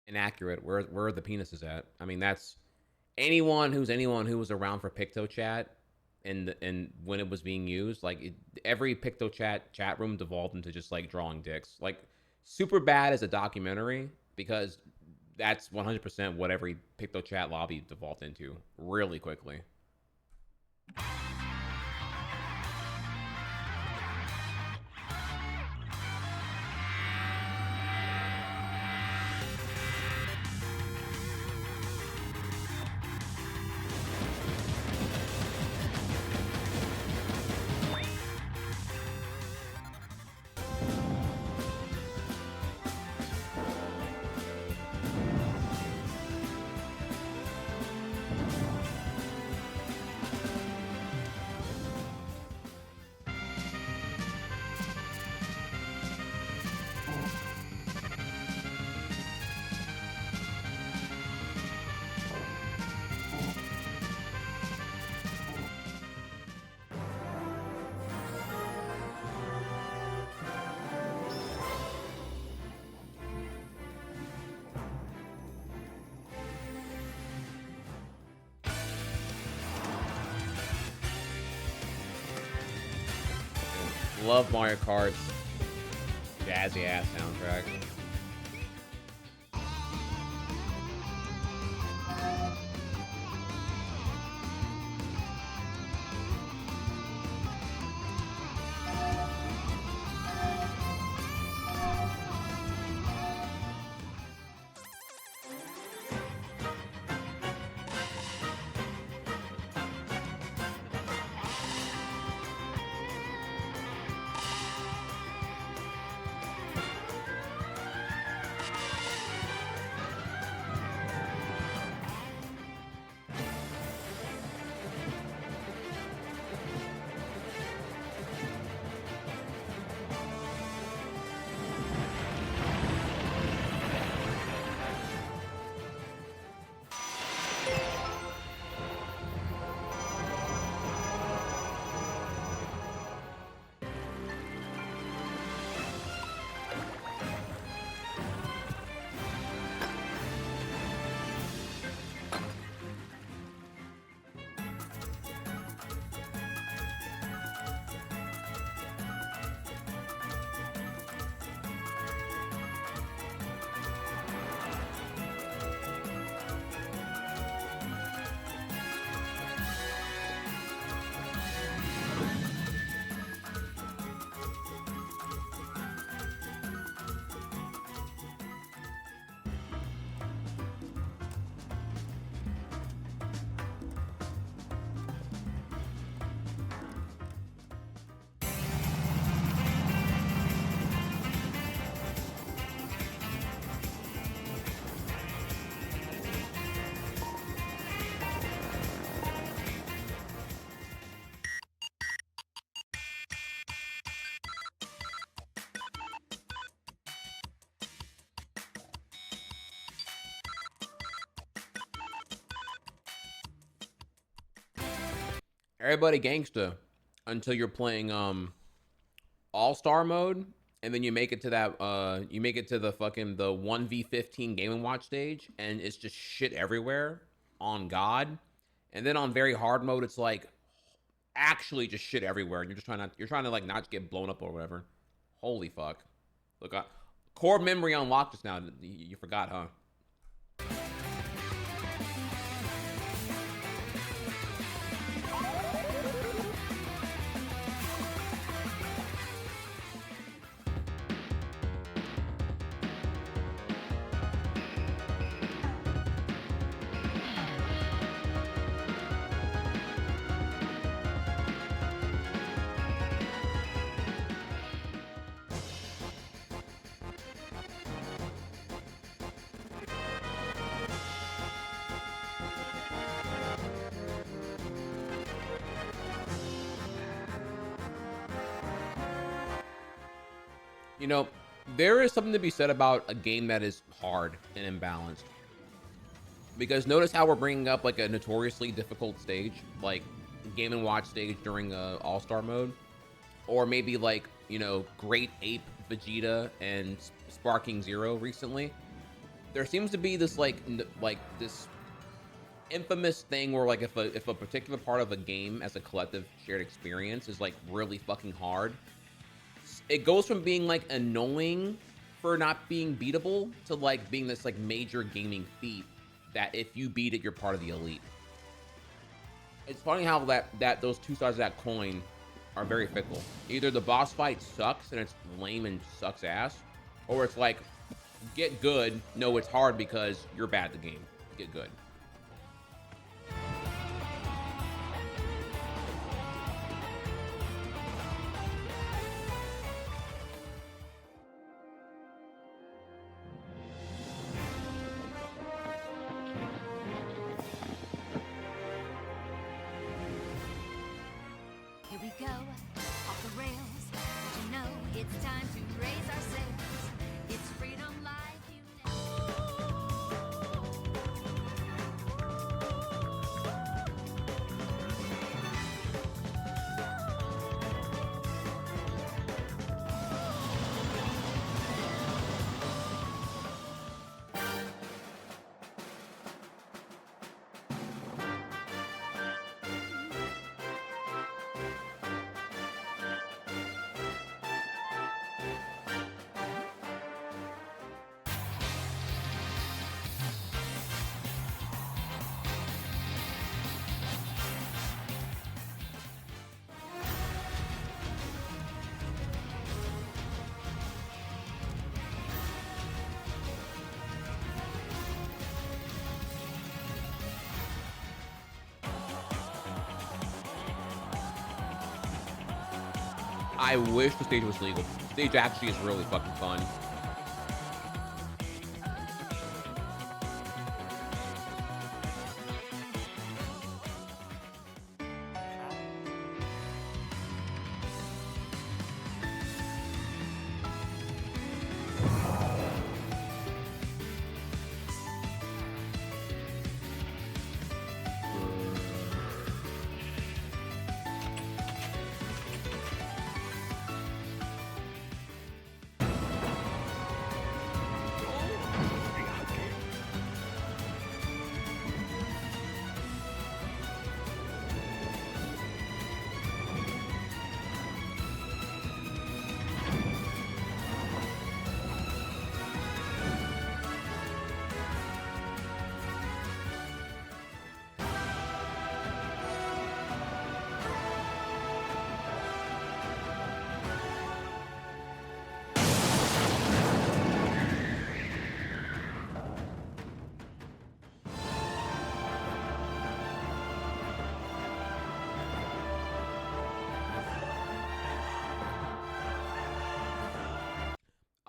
Inaccurate. Where are the penises at? I mean, that's anyone who was around for Picto Chat and when it was being used, like every Picto chat room devolved into just like drawing dicks. Like Super Bad as a documentary, because that's 100% what every Picto Chat lobby devolved into really quickly. Love Mario Kart's jazzy ass soundtrack. everybody gangsta until you're playing all-star mode, and then you make it to that you make it to the 1v15 Game and Watch stage, and it's just shit everywhere on God. And then on very hard mode, it's like actually just shit everywhere, and you're trying to like not get blown up or whatever. Holy fuck. Look, core memory unlocked just now. You forgot, huh? You know, there is something to be said about a game that is hard and imbalanced. Because notice how we're bringing up like a notoriously difficult stage, like Game and Watch stage during All-Star mode, or maybe like, you know, Great Ape Vegeta and Sparking Zero recently. There seems to be this like this infamous thing where like if a particular part of a game as a collective shared experience is like really fucking hard, it goes from being like annoying for not being beatable to like being this like major gaming feat that if you beat it, you're part of the elite. It's funny how that those two sides of that coin are very fickle. Either the boss fight sucks and it's lame and sucks ass, or it's like, get good. No, it's hard because you're bad at the game. Get good. Here we go, off the rails. But you know it's time to raise our sails. It's freedom like you I wish the stage was legal. The stage actually is really fucking fun.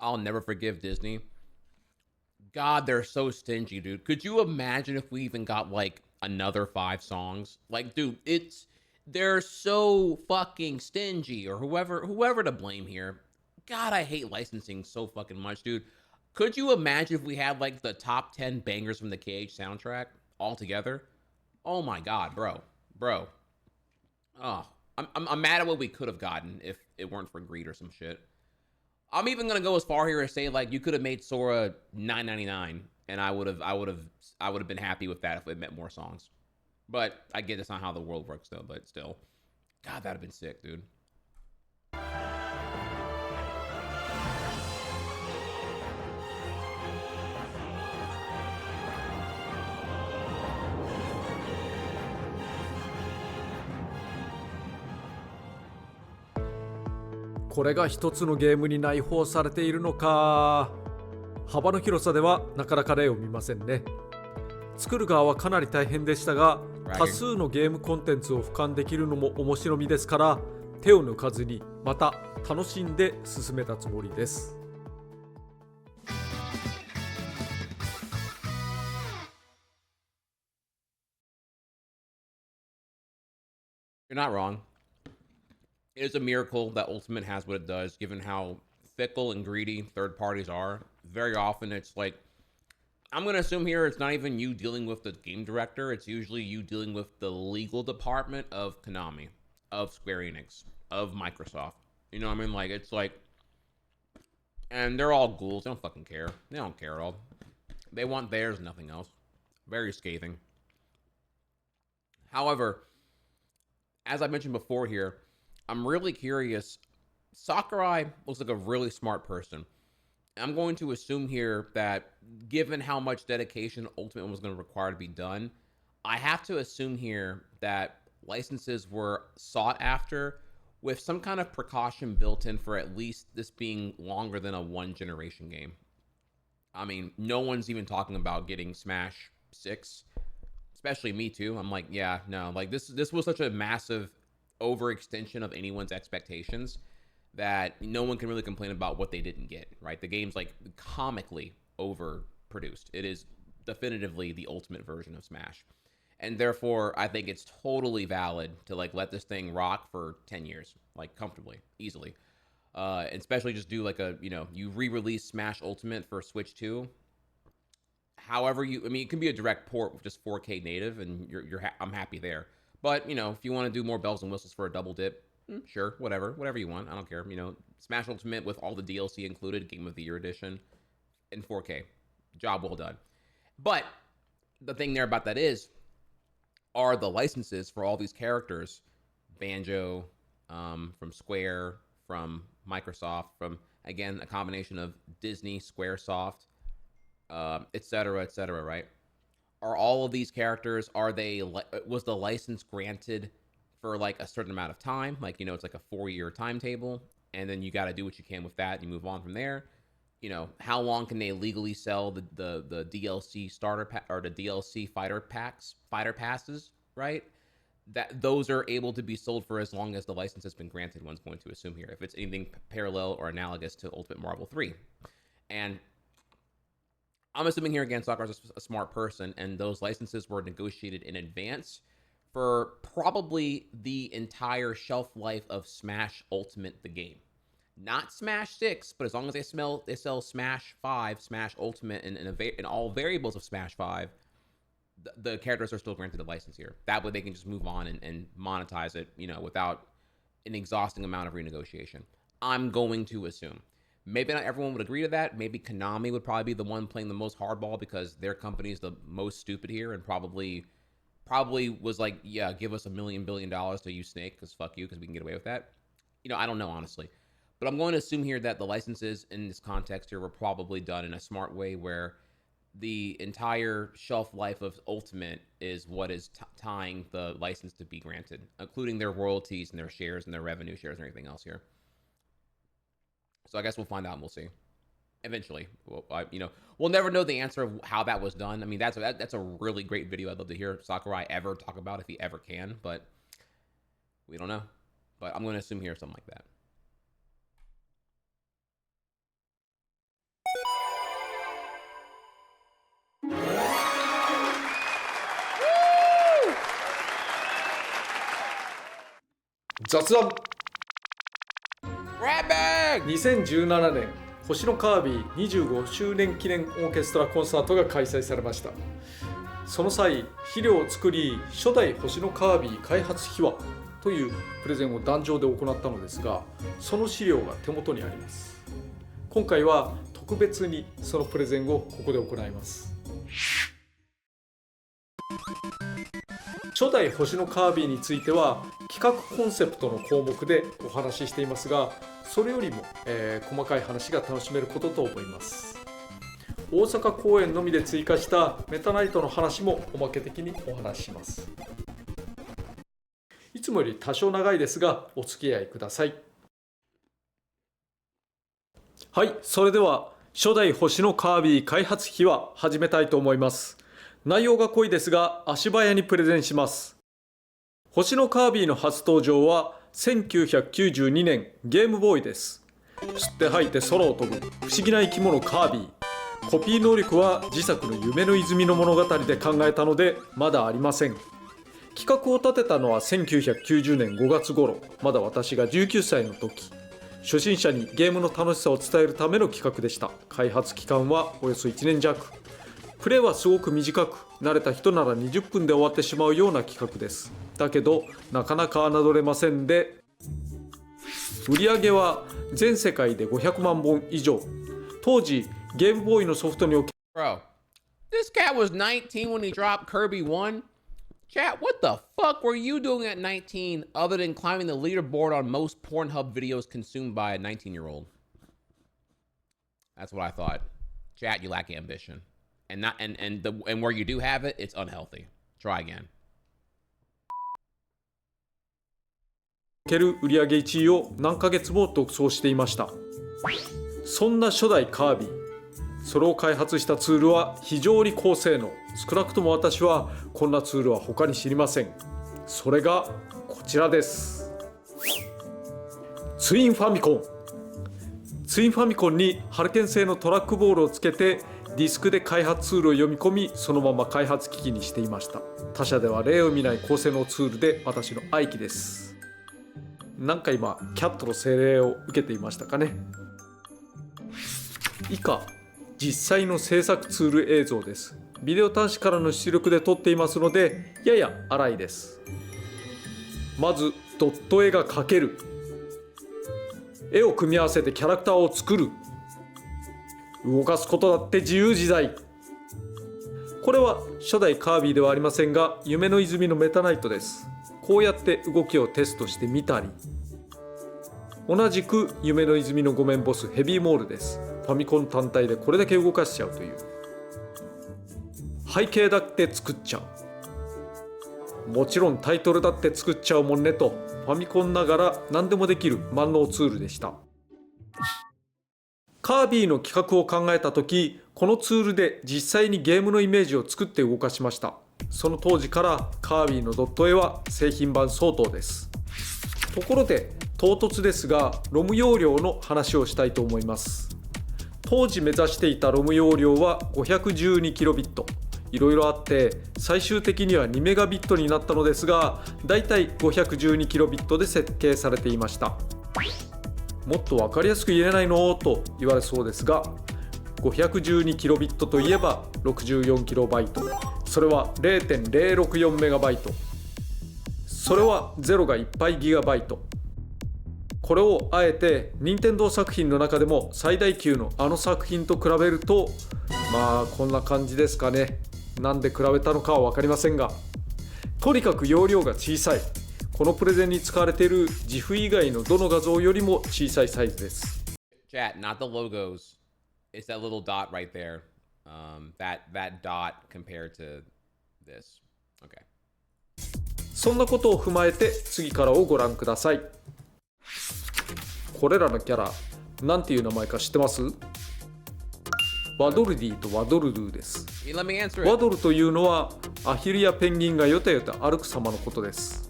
I'll never forgive Disney. God, they're so stingy, dude. Could you imagine if we even got like another 5 songs? Like, dude, they're so fucking stingy, or whoever to blame here. God, I hate licensing so fucking much, dude. Could you imagine if we had like the top 10 bangers from the KH soundtrack all together? Oh my God, bro. Oh, I'm mad at what we could have gotten if it weren't for greed or some shit. I'm even gonna go as far here as say like you could have made Sora $9.99 and I would have been happy with that if it meant more songs. But I get that's not how the world works though. But still, God, that'd have been sick, dude.これが一つのゲームに内包されているのか。幅の広さではなかなか例を見ませんね。作る側はかなり大変でしたが、多数のゲームコンテンツを俯瞰できるのも面白みですから、手を抜かずにまた楽しんで進めたつもりです。You're not wrong. It is a miracle that Ultimate has what it does, given how fickle and greedy third parties are. Very often it's like, I'm going to assume here it's not even you dealing with the game director. It's usually you dealing with the legal department of Konami, of Square Enix, of Microsoft. You know what I mean? Like, it's like, and they're all ghouls. They don't fucking care. They don't care at all. They want theirs, nothing else. Very scathing. However, as I mentioned before here, I'm really curious. Sakurai looks like a really smart person. I'm going to assume here that given how much dedication Ultimate was going to require to be done, I have to assume here that licenses were sought after with some kind of precaution built in for at least this being longer than a one generation game. I mean, no one's even talking about getting Smash 6, especially me too. I'm like, yeah, no, like this was such a massive overextension of anyone's expectations that no one can really complain about what they didn't get, right? The game's like comically overproduced. It is definitively the ultimate version of Smash. And therefore, I think it's totally valid to like let this thing rock for 10 years, like comfortably, easily. Especially just do like a, you know, you re-release Smash Ultimate for Switch 2. However I mean, it can be a direct port with just 4K native and I'm happy there. But, you know, if you want to do more bells and whistles for a double dip, sure, whatever you want. I don't care. You know, Smash Ultimate with all the DLC included, Game of the Year edition in 4K. Job well done. But the thing there about that are the licenses for all these characters, Banjo, from Square, from Microsoft, from, again, a combination of Disney, Squaresoft, et cetera, right? Are all of these characters, was the license granted for like a certain amount of time? Like, you know, it's like a 4-year timetable, and then you got to do what you can with that, and you move on from there. You know, how long can they legally sell the DLC starter pack or the DLC fighter passes, right? That those are able to be sold for as long as the license has been granted. One's going to assume here, if it's anything parallel or analogous to Ultimate Marvel 3. And I'm assuming here again, Sakurai's a smart person, and those licenses were negotiated in advance for probably the entire shelf life of Smash Ultimate, the game. Not Smash 6, but as long as they sell Smash 5, Smash Ultimate, and all variables of Smash 5, the characters are still granted a license here. That way they can just move on and monetize it, you know, without an exhausting amount of renegotiation. I'm going to assume. Maybe not everyone would agree to that. Maybe Konami would probably be the one playing the most hardball because their company is the most stupid here and probably was like, yeah, give us $1 billion to use Snake because fuck you, because we can get away with that. You know, I don't know, honestly. But I'm going to assume here that the licenses in this context here were probably done in a smart way where the entire shelf life of Ultimate is what is tying the license to be granted, including their royalties and their shares and their revenue shares and everything else here. So I guess we'll find out and we'll see. Eventually, we'll never know the answer of how that was done. I mean, that's a really great video. I'd love to hear Sakurai ever talk about if he ever can, but we don't know. But I'm going to assume here something like that.雑Ratbag! 2017年星のカービィ25周年記念オーケストラコンサートが開催されました。その際肥料を作り初代星のカービィ開発秘話というプレゼンを壇上で行ったのですが、その資料が手元にあります。今回は特別にそのプレゼンをここで行います。初代星のカービィについては企画コンセプトの項目でお話ししていますが、それよりも、細かい話が楽しめることと思います。大阪公演のみで追加したメタナイトの話もおまけ的にお話しします。いつもより多少長いですがお付き合いください。はい、それでは初代星のカービィ開発秘話始めたいと思います。内容が濃いですが足早にプレゼンします。星のカービィの初登場は1992年ゲームボーイです。吸って吐いて空を飛ぶ不思議な生き物カービィ。コピー能力は自作の夢の泉の物語で考えたのでまだありません。企画を立てたのは1990年5月頃、まだ私が19歳の時。初心者にゲームの楽しさを伝えるための企画でした。開発期間はおよそ1年弱。プレイはすごく短く、慣れた人なら20分で終わってしまうような企画です。だけどなかなか侮れませんで、売り上げは全世界で500万本以上。当時ゲームボーイのソフトにおけ Bro, this cat was 19 when he dropped Kirby 1. Chat, what the fuck were you doing at 19 other than climbing the leaderboard on most Pornhub videos consumed by a 19-year-old? That's what I thought. Chat, you lack ambition. And where you do have it, it's unhealthy. Try again. る売上1位を何ヶ月も独走していました。そんな初代カービィ、それを開発したツールは非常に高性能。少なくとも私はこんなツールは他に知りません。それがこちらです。ツインファミコン。ツインファミコンにハルケン製のトラックボールをつけてディスクで開発ツールを読み込み、そのまま開発機器にしていました。他社では例を見ない高性能ツールで私の愛機です。なんか今キャットの精霊を受けていましたかね。以下実際の制作ツール映像です。ビデオ端子からの出力で撮っていますのでやや荒いです。まずドット絵が描ける。絵を組み合わせてキャラクターを作る。動かすことだって自由自在。これは初代カービィではありませんが夢の泉のメタナイトです。こうやって動きをテストしてみたり、同じく夢の泉の5面ボスヘビーモールです。ファミコン単体でこれだけ動かしちゃうという。背景だって作っちゃう。もちろんタイトルだって作っちゃうもんねと、ファミコンながら何でもできる万能ツールでした。カービィの企画を考えた時、このツールで実際にゲームのイメージを作って動かしました。その当時からカービィのドット絵は製品版相当です。ところで唐突ですがロム容量の話をしたいと思います。当時目指していたロム容量は 512kb。 いろいろあって最終的には2メガビットになったのですが、だいたい 512kb で設計されていました。もっと分かりやすく言えないのと言われそうですが、 512kb といえば 64KB、 それは 0.064MB、 それは0がいっぱい GB。 これをあえて任天堂作品の中でも最大級のあの作品と比べると、まあこんな感じですかね。なんで比べたのかは分かりませんが、とにかく容量が小さい。このプレゼンに使われている自負以外のどの画像よりも小さいサイズです。 Chat, not the logos. It's that little dot right there. That dot compared to this. Okay. そんなことを踏まえて次からをご覧ください。これらのキャラ、なんていう名前か知ってます？ワドルディとワドルドゥです。Let me answer it. ワドルというのはアヒルやペンギンがよたよた歩く様のことです。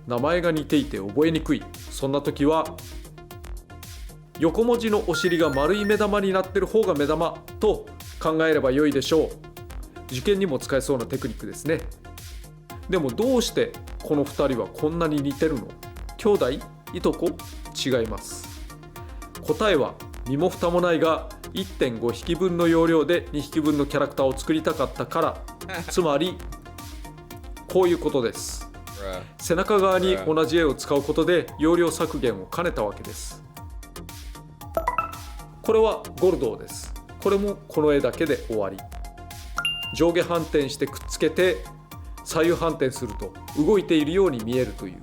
名前が似ていて覚えにくい。そんな時は横文字のお尻が丸い目玉になってる方が目玉と考えれば良いでしょう。受験にも使えそうなテクニックですね。でもどうしてこの2人はこんなに似てるの？兄弟？いとこ？違います。答えは身も蓋もないが 1.5 匹分の容量で2匹分のキャラクターを作りたかったからつまりこういうことです。背中側に同じ絵を使うことで容量削減を兼ねたわけです。これはゴルドーです。これもこの絵だけで終わり。上下反転してくっつけて左右反転すると動いているように見えるという。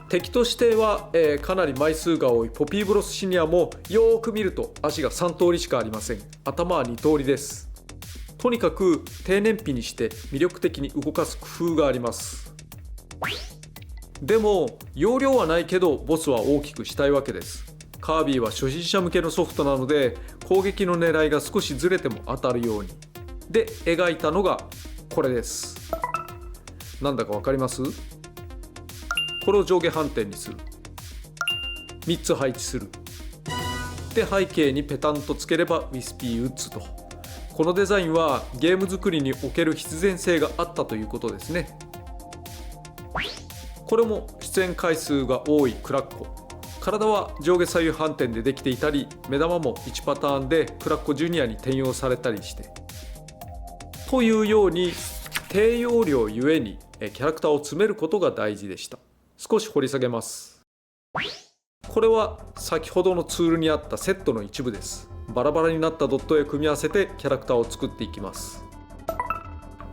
敵としては、かなり枚数が多いポピーブロスシニアもよーく見ると足が3通りしかありません。頭は2通りです。とにかく低燃費にして魅力的に動かす工夫があります。でも容量はないけどボスは大きくしたいわけです。カービィは初心者向けのソフトなので攻撃の狙いが少しずれても当たるようにで描いたのがこれです。なんだかわかります？これを上下反転にする。3つ配置する。で背景にペタンとつければウィスピーウッズと。このデザインはゲーム作りにおける必然性があったということですね。これも出演回数が多いクラッコ。体は上下左右反転でできていたり、目玉も1パターンでクラッコジュニアに転用されたりして。というように低容量ゆえにキャラクターを詰めることが大事でした。少し掘り下げます。これは先ほどのツールにあったセットの一部です。バラバラになったドットへ組み合わせてキャラクターを作っていきます。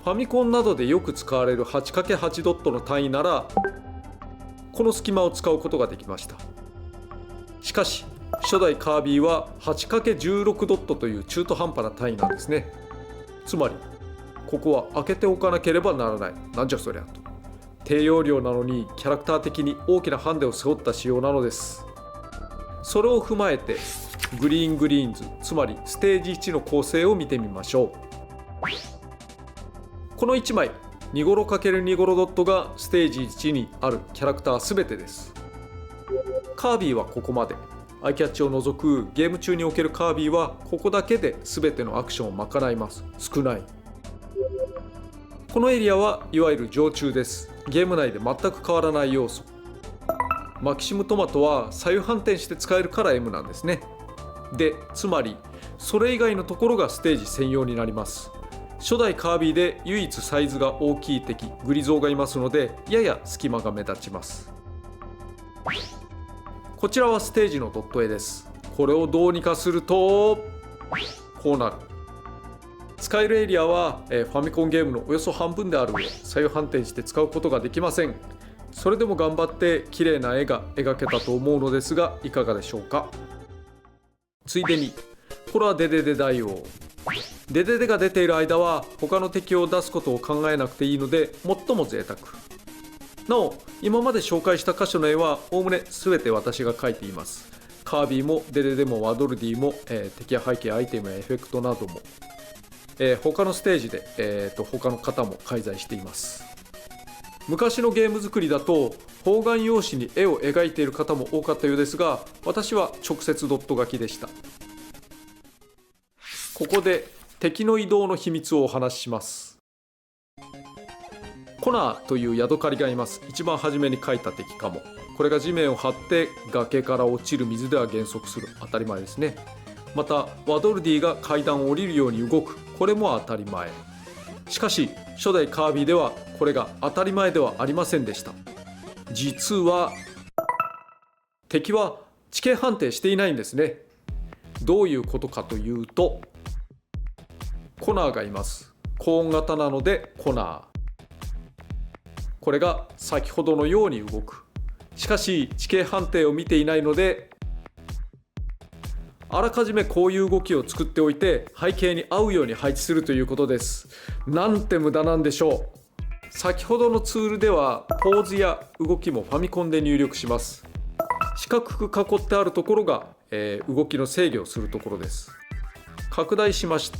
ファミコンなどでよく使われる 8×8 ドットの単位ならこの隙間を使うことができました。しかし初代カービィは 8×16 ドットという中途半端な単位なんですね。つまりここは開けておかなければならない。なんじゃそりゃと。低容量なのにキャラクター的に大きなハンデを背負った仕様なのです。それを踏まえてグリーンズ、つまりステージ1の構成を見てみましょう。この1枚2ゴロ ×2 ゴロドットがステージ1にあるキャラクターすべてです。カービィはここまで。アイキャッチを除くゲーム中におけるカービィはここだけで全てのアクションを賄います。少ない。このエリアはいわゆる常駐です。ゲーム内で全く変わらない要素。マキシムトマトは左右反転して使えるから M なんですね。で、つまりそれ以外のところがステージ専用になります。初代カービィで唯一サイズが大きい敵グリゾーがいますのでやや隙間が目立ちます。こちらはステージのドット絵です。これをどうにかするとこうなる。使えるエリアはファミコンゲームのおよそ半分である上左右反転して使うことができません。それでも頑張って綺麗な絵が描けたと思うのですがいかがでしょうか。ついでにこれはデデデ大王。デデデが出ている間は他の敵を出すことを考えなくていいので最も贅沢。なお今まで紹介した箇所の絵はおおむね全て私が描いています。カービィもデデデもワドルディも、敵や背景アイテムやエフェクトなども、他のステージで、他の方も介在しています。昔のゲーム作りだと方眼用紙に絵を描いている方も多かったようですが私は直接ドット書きでした。ここで敵の移動の秘密をお話しします。コナーというヤドカリがいます。一番初めに描いた敵かも。これが地面を張って崖から落ちる水では減速する。当たり前ですね。またワドルディが階段を降りるように動く。これも当たり前。しかし初代カービィではこれが当たり前ではありませんでした。実は敵は地形判定していないんですね。どういうことかというとコナーがいます。コーン型なのでコナー。これが先ほどのように動く。しかし地形判定を見ていないのであらかじめこういう動きを作っておいて背景に合うように配置するということです。なんて無駄なんでしょう。先ほどのツールではポーズや動きもファミコンで入力します。四角く囲ってあるところが、動きの制御をするところです。拡大しまして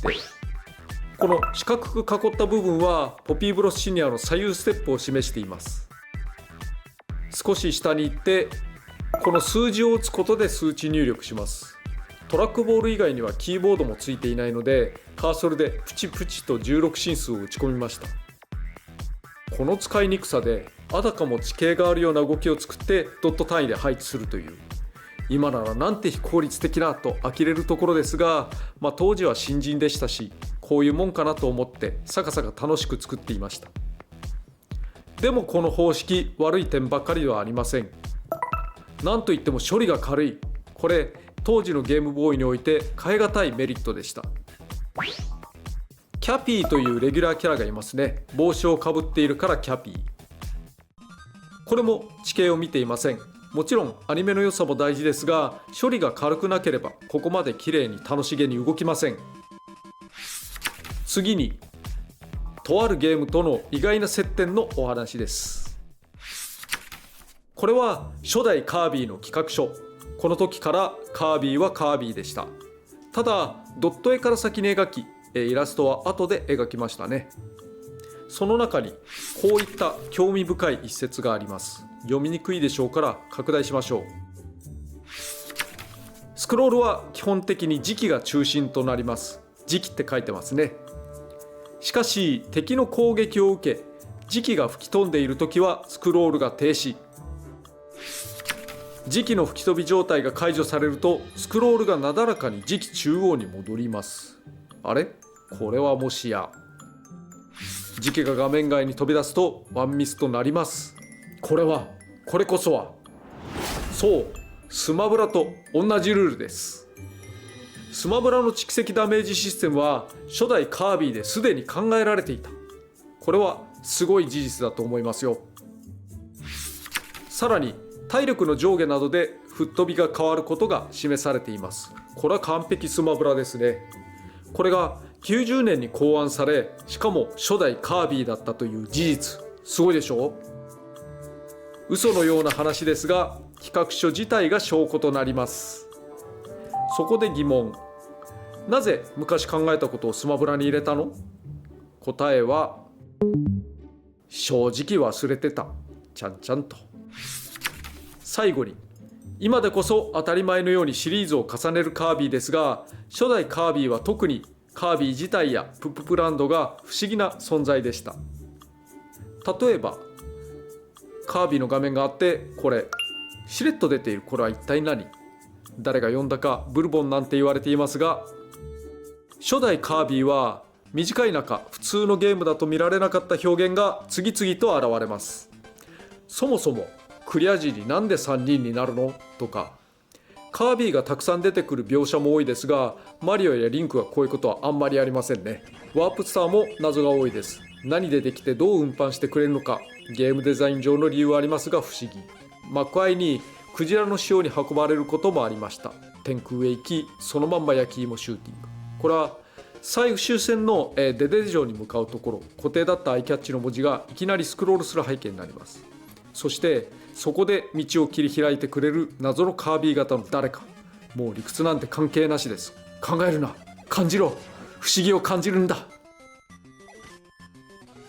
この四角く囲った部分はポピーブロスシニアの左右ステップを示しています。少し下に行ってこの数字を打つことで数値入力します。トラックボール以外にはキーボードもついていないのでカーソルでプチプチと16進数を打ち込みました。この使いにくさであたかも地形があるような動きを作ってドット単位で配置するという今ならなんて非効率的なと呆れるところですが、当時は新人でしたし、こういうもんかなと思ってさかさか楽しく作っていました。でもこの方式、悪い点ばかりではありません。なんといっても処理が軽い。これ当時のゲームボーイにおいて代え難いメリットでした。キャピーというレギュラーキャラがいますね。帽子をかぶっているからキャピー。これも地形を見ていません。もちろんアニメの良さも大事ですが、処理が軽くなければここまで綺麗に楽しげに動きません。次に、とあるゲームとの意外な接点のお話です。これは初代カービィの企画書。この時からカービィはカービィでした。ただドット絵から先に描き、イラストは後で描きましたね。その中にこういった興味深い一節があります。読みにくいでしょうから拡大しましょう。スクロールは基本的に磁気が中心となります。磁気って書いてますね。しかし敵の攻撃を受け、磁気が吹き飛んでいるときはスクロールが停止。磁気の吹き飛び状態が解除されるとスクロールがなだらかに磁気中央に戻ります。あれ？これはもしや磁気が画面外に飛び出すとワンミスとなります。これこそはそうスマブラと同じルールです。スマブラの蓄積ダメージシステムは初代カービィですでに考えられていた。これはすごい事実だと思いますよ。さらに体力の上下などで吹っ飛びが変わることが示されています。これは完璧スマブラですね。これが90年に考案され、しかも初代カービィだったという事実、すごいでしょう。嘘のような話ですが、企画書自体が証拠となります。そこで疑問。なぜ昔考えたことをスマブラに入れたの？答えは、正直忘れてた。ちゃんちゃんと。最後に、今でこそ当たり前のようにシリーズを重ねるカービィですが、初代カービィは特にカービィ自体やプッププランドが不思議な存在でした。例えばカービィの画面があって、これしれっと出ているこれは一体何？誰が読んだかブルボンなんて言われていますが、初代カービィは短い中普通のゲームだと見られなかった表現が次々と現れます。そもそもクリア時になんで3人になるの？とか、カービィがたくさん出てくる描写も多いですが、マリオやリンクはこういうことはあんまりありませんね。ワープスターも謎が多いです。何でできてどう運搬してくれるのか、ゲームデザイン上の理由はありますが不思議。幕間にクジラの塩に運ばれることもありました。天空へ行き、そのまんま焼き芋シューティング。これは最終戦のデデ城に向かうところ、固定だったアイキャッチの文字がいきなりスクロールする背景になります。そしてそこで道を切り開いてくれる謎のカービィ型の誰か。もう理屈なんて関係なしです。考えるな、感じろ、不思議を感じるんだ。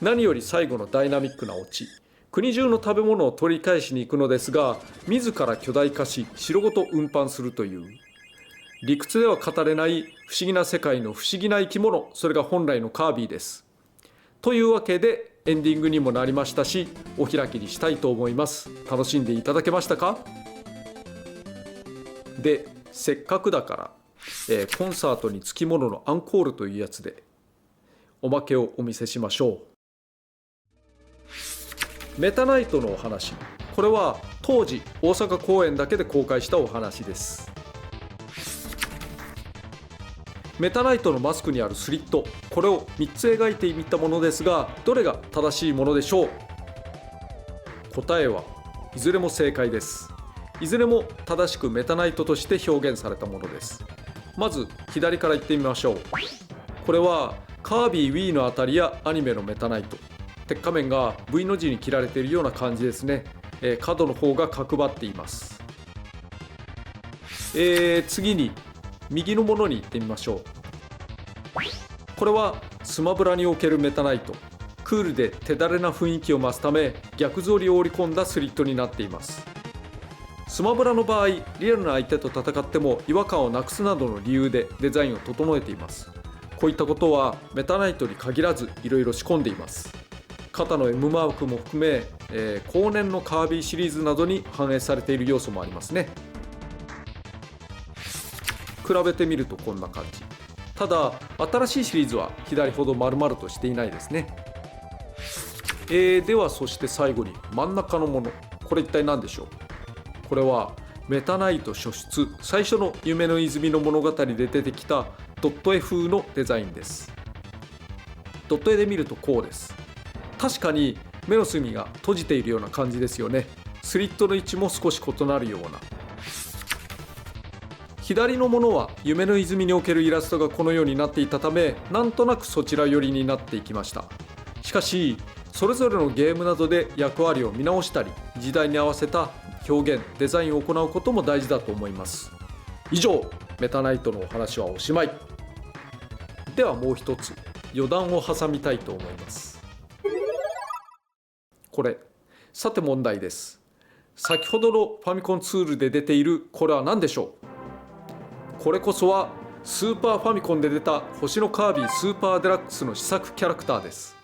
何より最後のダイナミックなオチ。国中の食べ物を取り返しに行くのですが、自ら巨大化し城ごと運搬するという理屈では語れない不思議な世界の不思議な生き物、それが本来のカービィです。というわけでエンディングにもなりましたし、お開きにしたいと思います。楽しんでいただけましたか？で、せっかくだから、コンサートにつきもののアンコールというやつでおまけをお見せしましょう。メタナイトのお話。これは当時大阪公演だけで公開したお話です。メタナイトのマスクにあるスリット、これを3つ描いてみたものですが、どれが正しいものでしょう？答えはいずれも正解です。いずれも正しくメタナイトとして表現されたものです。まず左から言ってみましょう。これはカービィ Wii のあたりやアニメのメタナイト。鉄仮面が V の字に切られているような感じですね。角の方が角張っています。次に右のものに行ってみましょう。これはスマブラにおけるメタナイト。クールで手だれな雰囲気を増すため逆反りを織り込んだスリットになっています。スマブラの場合、リアルな相手と戦っても違和感をなくすなどの理由でデザインを整えています。こういったことはメタナイトに限らずいろいろ仕込んでいます。肩の M マークも含め、後年のカービィシリーズなどに反映されている要素もありますね。比べてみるとこんな感じ。ただ新しいシリーズは左ほど丸々としていないですね。ではそして最後に真ん中のもの、これ一体何でしょう。これはメタナイト初出最初の夢の泉の物語で出てきたドット絵風のデザインです。ドット絵で見るとこうです。確かに目の隅が閉じているような感じですよね。スリットの位置も少し異なるような。左のものは夢の泉におけるイラストがこのようになっていたため、なんとなくそちら寄りになっていきました。しかしそれぞれのゲームなどで役割を見直したり、時代に合わせた表現デザインを行うことも大事だと思います。以上、メタナイトのお話はおしまい。ではもう一つ余談を挟みたいと思います。これ、さて問題です。先ほどのファミコンツールで出ているこれは何でしょう。これこそはスーパーファミコンで出た星のカービィスーパーデラックスの試作キャラクターです。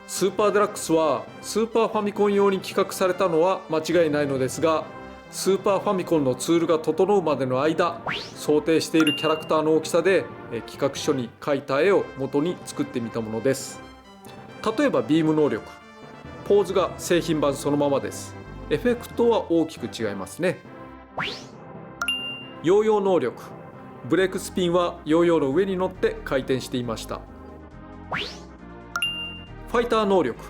スーパーデラックスはスーパーファミコン用に企画されたのは間違いないのですが、スーパーファミコンのツールが整うまでの間、想定しているキャラクターの大きさで企画書に描いた絵を元に作ってみたものです。例えばビーム能力、ポーズが製品版そのままです。エフェクトは大きく違いますね。ヨーヨー能力、ブレイクスピンはヨーヨーの上に乗って回転していました。ファイター能力、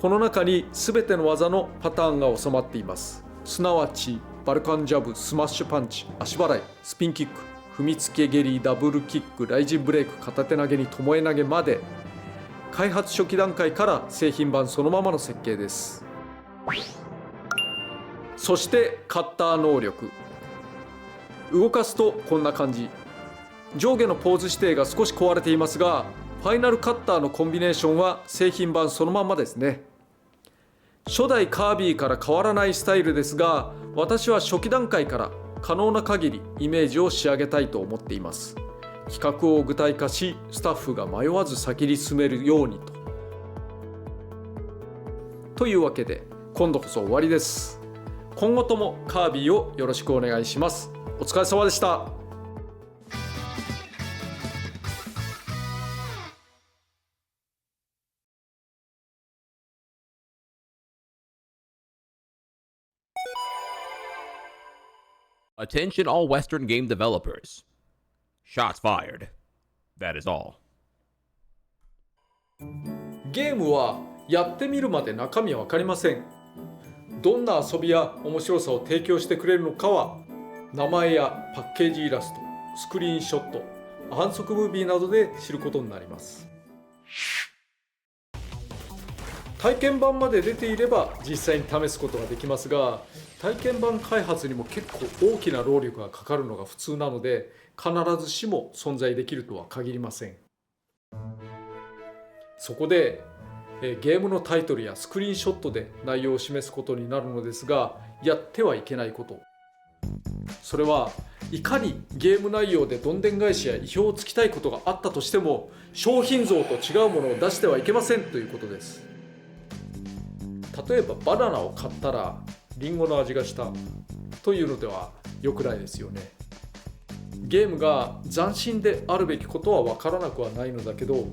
この中に全ての技のパターンが収まっています。すなわちバルカンジャブ、スマッシュパンチ、足払い、スピンキック、踏みつけ蹴り、ダブルキック、ライジンブレイク、片手投げに巴投げまで、開発初期段階から製品版そのままの設計です。そしてカッター能力、動かすとこんな感じ。上下のポーズ指定が少し壊れていますが、ファイナルカッターのコンビネーションは製品版そのままですね。初代カービィから変わらないスタイルですが、私は初期段階から可能な限りイメージを仕上げたいと思っています。企画を具体化し、スタッフが迷わず先に進めるようにと。というわけで今度こそ終わりです。今後ともカービィをよろしくお願いします。お疲れ様でした。Attention all Western game developers. Shots fired. That is all. ゲームはやってみるまで中身は分かりません。どんな遊びや面白さを提供してくれるのかは、名前やパッケージイラスト、スクリーンショット、反則ムービーなどで知ることになります。体験版まで出ていれば実際に試すことができますが、体験版開発にも結構大きな労力がかかるのが普通なので、必ずしも存在できるとは限りません。そこでゲームのタイトルやスクリーンショットで内容を示すことになるのですが、やってはいけないこと、それはいかにゲーム内容でどんでん返しや意表をつきたいことがあったとしても、商品像と違うものを出してはいけませんということです。例えばバナナを買ったらリンゴの味がしたというのでは良くないですよね。ゲームが斬新であるべきことは分からなくはないのだけど、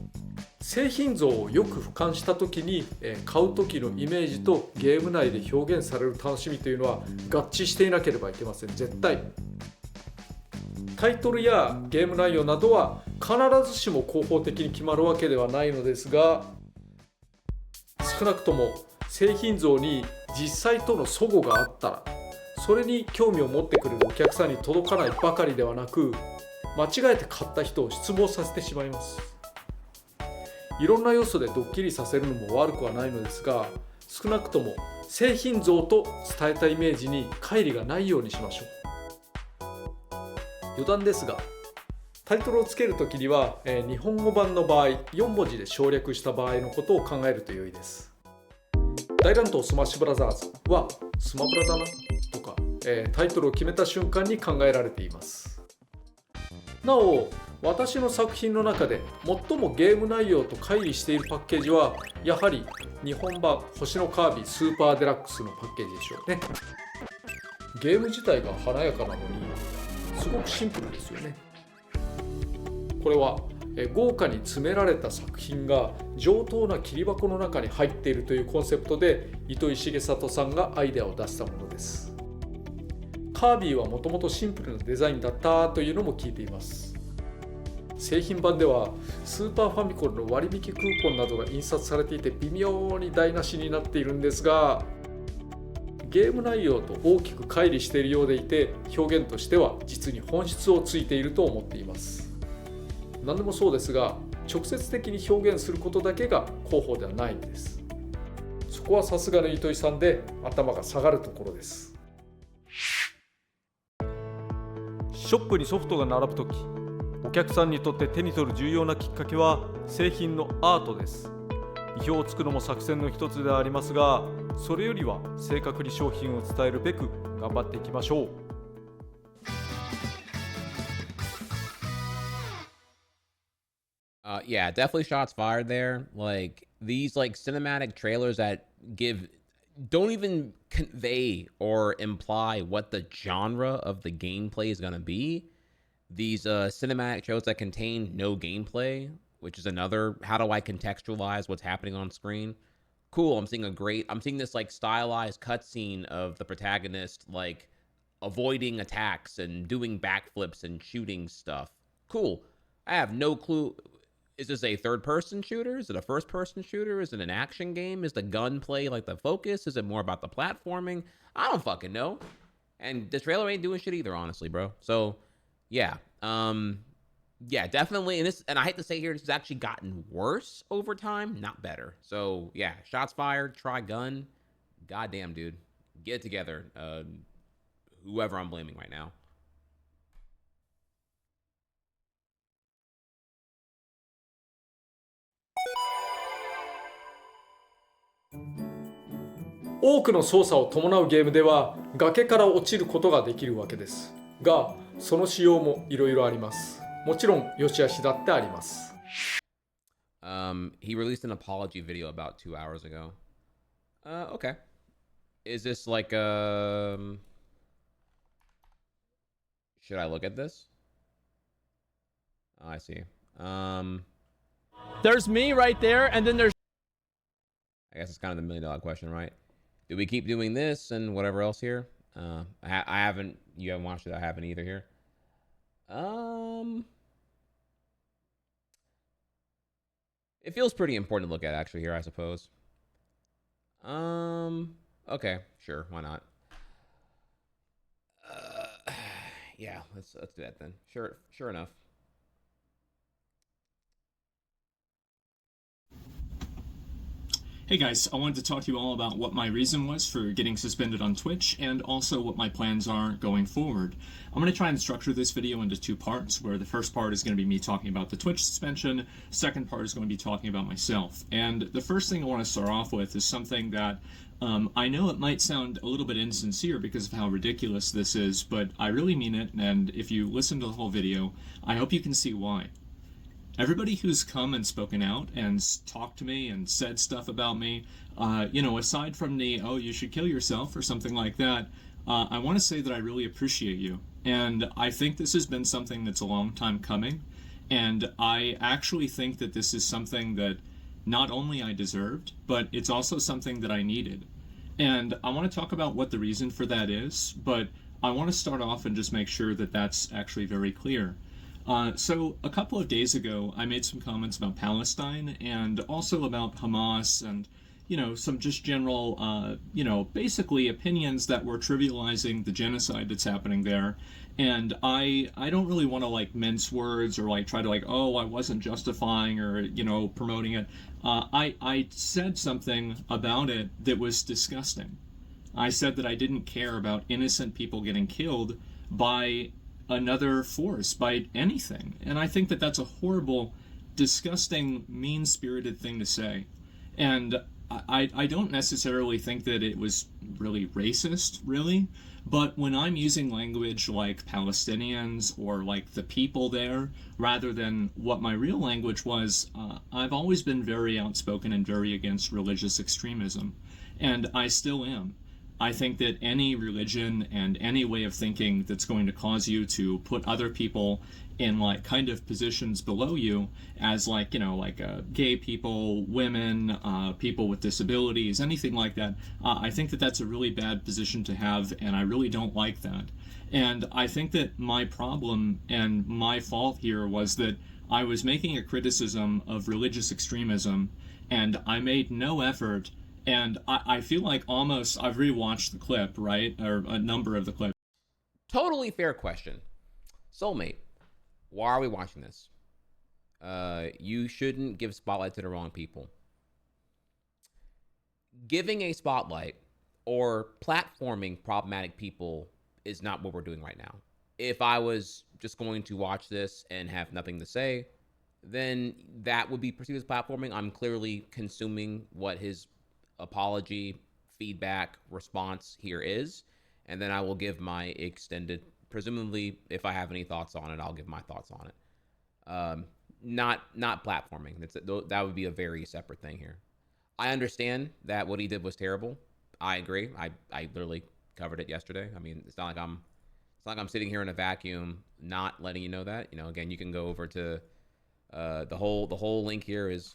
製品像をよく俯瞰した時に買う時のイメージとゲーム内で表現される楽しみというのは合致していなければいけません。絶対タイトルやゲーム内容などは必ずしも広報的に決まるわけではないのですが、少なくとも製品像に実際との齟齬があったら、それに興味を持ってくれるお客さんに届かないばかりではなく、間違えて買った人を失望させてしまいます。いろんな要素でドッキリさせるのも悪くはないのですが、少なくとも製品像と伝えたイメージに乖離がないようにしましょう。余談ですが、タイトルをつけるときには日本語版の場合4文字で省略した場合のことを考えると良いです。大乱闘スマッシュブラザーズはスマブラだなとか、タイトルを決めた瞬間に考えられています。なお、私の作品の中で最もゲーム内容と乖離しているパッケージはやはり日本版星のカービィスーパーデラックスのパッケージでしょうね。ゲーム自体が華やかなのに、そすごくシンプルですよね。これは豪華に詰められた作品が上等な切り箱の中に入っているというコンセプトで糸井重里さんがアイデアを出したものです。カービィはもともとシンプルなデザインだったというのも聞いています。製品版ではスーパーファミコンの割引クーポンなどが印刷されていて微妙に台無しになっているんですが、ゲーム内容と大きく乖離しているようでいて、表現としては実に本質をついていると思っています。何でもそうですが、直接的に表現することだけが広報ではないんです。そこはさすがの糸井さんで頭が下がるところです。ショップにソフトが並ぶとき、お客さんにとって手に取る重要なきっかけは製品のアートです。意表をつくのも作戦の一つではありますが、それよりは正確に商品を伝えるべく頑張っていきましょう。Yeah, definitely shots fired there. Like these like cinematic trailers that don't even convey or imply what the genre of the gameplay is going to be. These cinematic trailers that contain no gameplay, which is another, how do I contextualize what's happening on screen? Cool, I'm seeing this like stylized cutscene of the protagonist like avoiding attacks and doing backflips and shooting stuff. Cool. I have no clue. Is this a third-person shooter? Is it a first-person shooter? Is it an action game? Is the gunplay like the focus? Is it more about the platforming? I don't fucking know. And the trailer ain't doing shit either, honestly, bro. So, yeah. Yeah, definitely. And I hate to say here, this has actually gotten worse over time, not better. So, yeah, shots fired, try gun. Goddamn, dude. Get it together. Whoever I'm blaming right now. 多くの操作を伴うゲームでは崖から落ちることができるわけですが、その仕様もいろいろあります。もちろん良し悪しだってあります。He released an apology video about 2 hours ago. Okay. Is this like should I look at this? Oh, I see. There's me right there, and then there's I guess it's kind of the $1 million question, right? Do we keep doing this and whatever else here? I haven't. You haven't watched it. I haven't either here. It feels pretty important to look at actually here, I suppose. Okay, sure, why not? Yeah, let's do that then. Sure enough. Hey guys, I wanted to talk to you all about what my reason was for getting suspended on Twitch and also what my plans are going forward. I'm going to try and structure this video into 2 parts, where the first part is going to be me talking about the Twitch suspension, second part is going to be talking about myself. And the first thing I want to start off with is something that I know it might sound a little bit insincere because of how ridiculous this is, but I really mean it, and if you listen to the whole video, I hope you can see why. Everybody who's come and spoken out and talked to me and said stuff about me, aside from the, oh, you should kill yourself or something like that, I want to say that I really appreciate you. And I think this has been something that's a long time coming. And I actually think that this is something that not only I deserved, but it's also something that I needed. And I want to talk about what the reason for that is, but I want to start off and just make sure that that's actually very clear. So a couple of days ago, I made some comments about Palestine and also about Hamas and, some just general, basically opinions that were trivializing the genocide that's happening there. And I don't really want to mince words or try to oh, I wasn't justifying or, promoting it. I said something about it that was disgusting. I said that I didn't care about innocent people getting killed by another force, by anything. And I think that that's a horrible, disgusting, mean-spirited thing to say. And I don't necessarily think that it was really racist, really. But when I'm using language like Palestinians or the people there, rather than what my real language was, I've always been very outspoken and very against religious extremism. And I still am. I think that any religion and any way of thinking that's going to cause you to put other people in like kind of positions below you as like, you know, like gay people, women, people with disabilities, anything like that, I think that that's a really bad position to have, and I really don't like that. And I think that my problem and my fault here was that I was making a criticism of religious extremism, and I made no effort. And I feel like almost I've rewatched the clip, right? Or a number of the clips. Totally fair question. Soulmate, why are we watching this? You shouldn't give spotlight to the wrong people. Giving a spotlight or platforming problematic people is not what we're doing right now. If I was just going to watch this and have nothing to say, then that would be perceived as platforming. I'm clearly consuming what his apology, feedback, response here is, and then I will give my extended, presumably if I have any thoughts on it, I'll give my thoughts on it. Not platforming. That would be a very separate thing here. I understand that what he did was terrible. I agree. I literally covered it yesterday. I mean, it's not like I'm sitting here in a vacuum not letting you know that. You know, again, you can go over to the whole link here is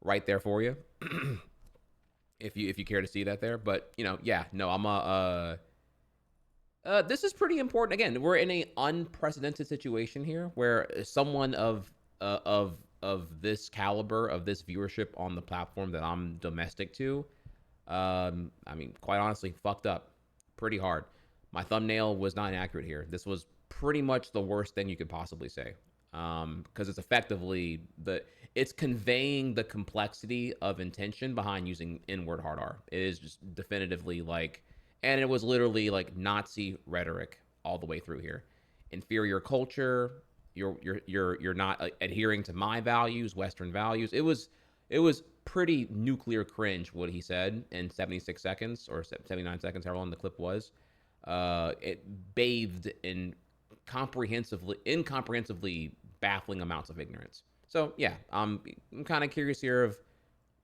right there for you. if you care to see that there. But, you know, yeah, no, I'm this is pretty important. Again, we're in a unprecedented situation here where someone of this caliber, of this viewership on the platform that I'm domestic to, I mean, quite honestly, fucked up pretty hard. My thumbnail was not inaccurate here. This was pretty much the worst thing you could possibly say. Because it's effectively it's conveying the complexity of intention behind using N-word hard R. It is just definitively like, and it was literally like Nazi rhetoric all the way through here. Inferior culture. You're not adhering to my values, Western values. It was pretty nuclear cringe what he said in 76 seconds or 79 seconds, however long the clip was. It bathed in incomprehensibly baffling amounts of ignorance. So yeah, I'm kind of curious here of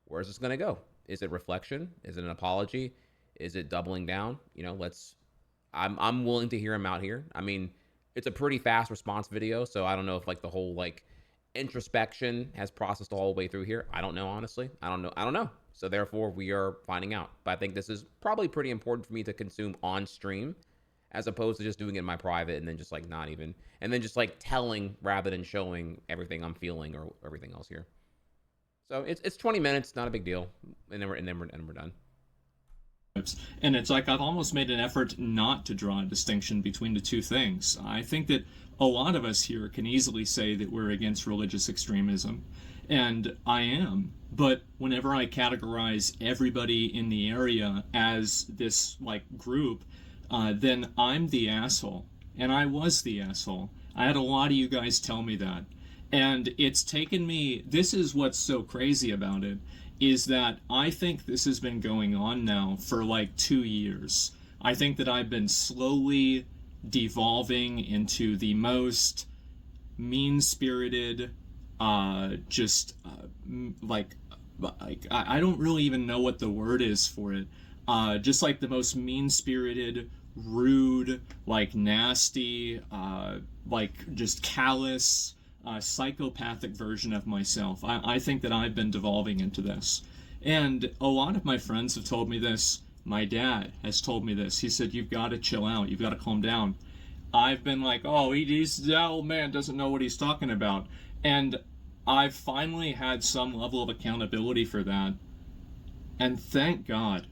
where's this gonna go? Is it reflection? Is it an apology? Is it doubling down? You know, I'm willing to hear him out here. I mean, it's a pretty fast response video, so I don't know if like the whole like introspection has processed all the way through here. I don't know, honestly. I don't know. So therefore we are finding out. But I think this is probably pretty important for me to consume on stream, as opposed to just doing it in my private and then just like not even, and then just like telling rather than showing everything I'm feeling or everything else here. So it's 20 minutes, not a big deal, and then we're done. And it's like I've almost made an effort not to draw a distinction between the two things. I think that a lot of us here can easily say that we're against religious extremism, and I am. But whenever I categorize everybody in the area as this like group, then I'm the asshole. And I was the asshole. I had a lot of you guys tell me that. And it's taken me, this is what's so crazy about it, is that I think this has been going on now for like 2 years. I think that I've been slowly devolving into the most mean-spirited, I don't really even know what the word is for it. Just like the most mean-spirited, rude, like nasty, like just callous, psychopathic version of myself. I think that I've been devolving into this. And a lot of my friends have told me this. My dad has told me this. He said, you've got to chill out. You've got to calm down. I've been like, oh, that old man doesn't know what he's talking about. And I've finally had some level of accountability for that. And thank God.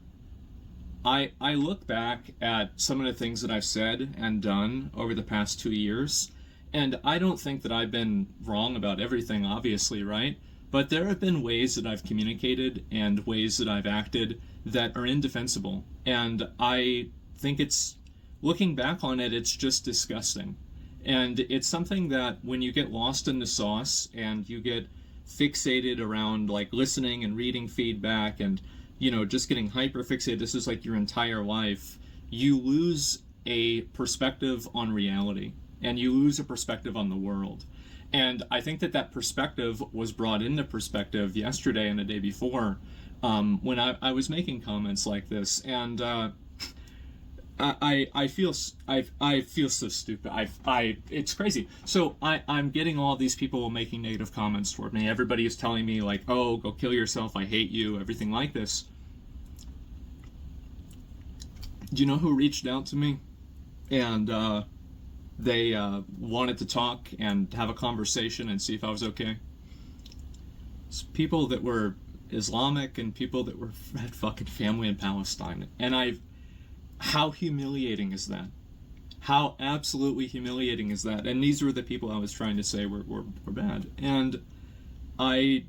I look back at some of the things that I've said and done over the past 2 years, and I don't think that I've been wrong about everything, obviously, right? But there have been ways that I've communicated and ways that I've acted that are indefensible. And I think it's, looking back on it, it's just disgusting. And it's something that when you get lost in the sauce and you get fixated around like listening and reading feedback and, you know, just getting hyper fixated, this is like your entire life, you lose a perspective on reality and you lose a perspective on the world. And I think that that perspective was brought into perspective yesterday and the day before when I was making comments like this, and I feel so stupid. It's crazy. So I'm getting all these people making negative comments toward me. Everybody is telling me like, oh, go kill yourself, I hate you, everything like this. Do you know who reached out to me? And they wanted to talk and have a conversation and see if I was okay. It's people that were Islamic and people that had fucking family in Palestine. And how humiliating is that? How absolutely humiliating is that? And these were the people I was trying to say were bad. And I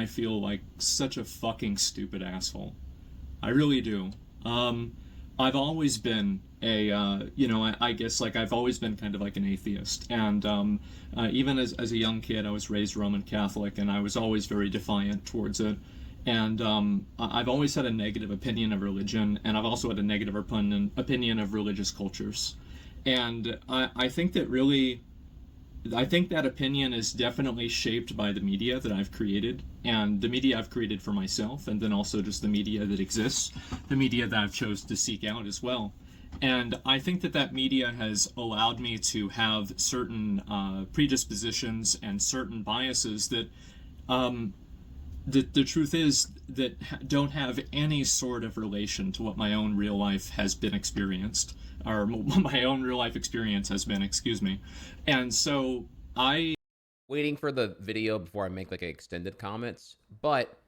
feel like such a fucking stupid asshole. I really do. I've always been I guess like I've always been kind of like an atheist, and even as a young kid I was raised Roman Catholic, and I was always very defiant towards it, and I've always had a negative opinion of religion, and I've also had a negative opinion of religious cultures, and I think that that opinion is definitely shaped by the media that I've created, and the media I've created for myself, and then also just the media that exists, the media that I've chose to seek out as well. And I think that media has allowed me to have certain predispositions and certain biases that the truth is that don't have any sort of relation to what my own real life has been experienced, or my own real life experience has been, excuse me. And so waiting for the video before I make like extended comments, but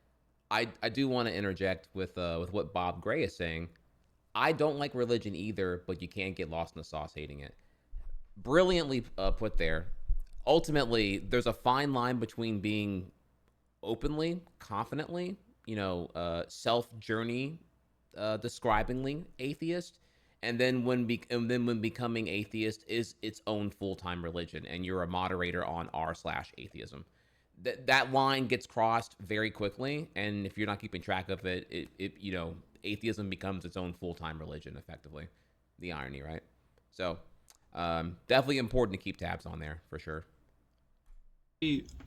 I do want to interject with what Bob Gray is saying. I don't like religion either, but you can't get lost in the sauce hating it. Brilliantly put there. Ultimately, there's a fine line between being openly, confidently, self-journey describingly atheist, and then when becoming atheist is its own full-time religion, and you're a moderator on r/atheism. That line gets crossed very quickly, and if you're not keeping track of it, atheism becomes its own full-time religion, effectively. The irony, right? So, definitely important to keep tabs on there, for sure.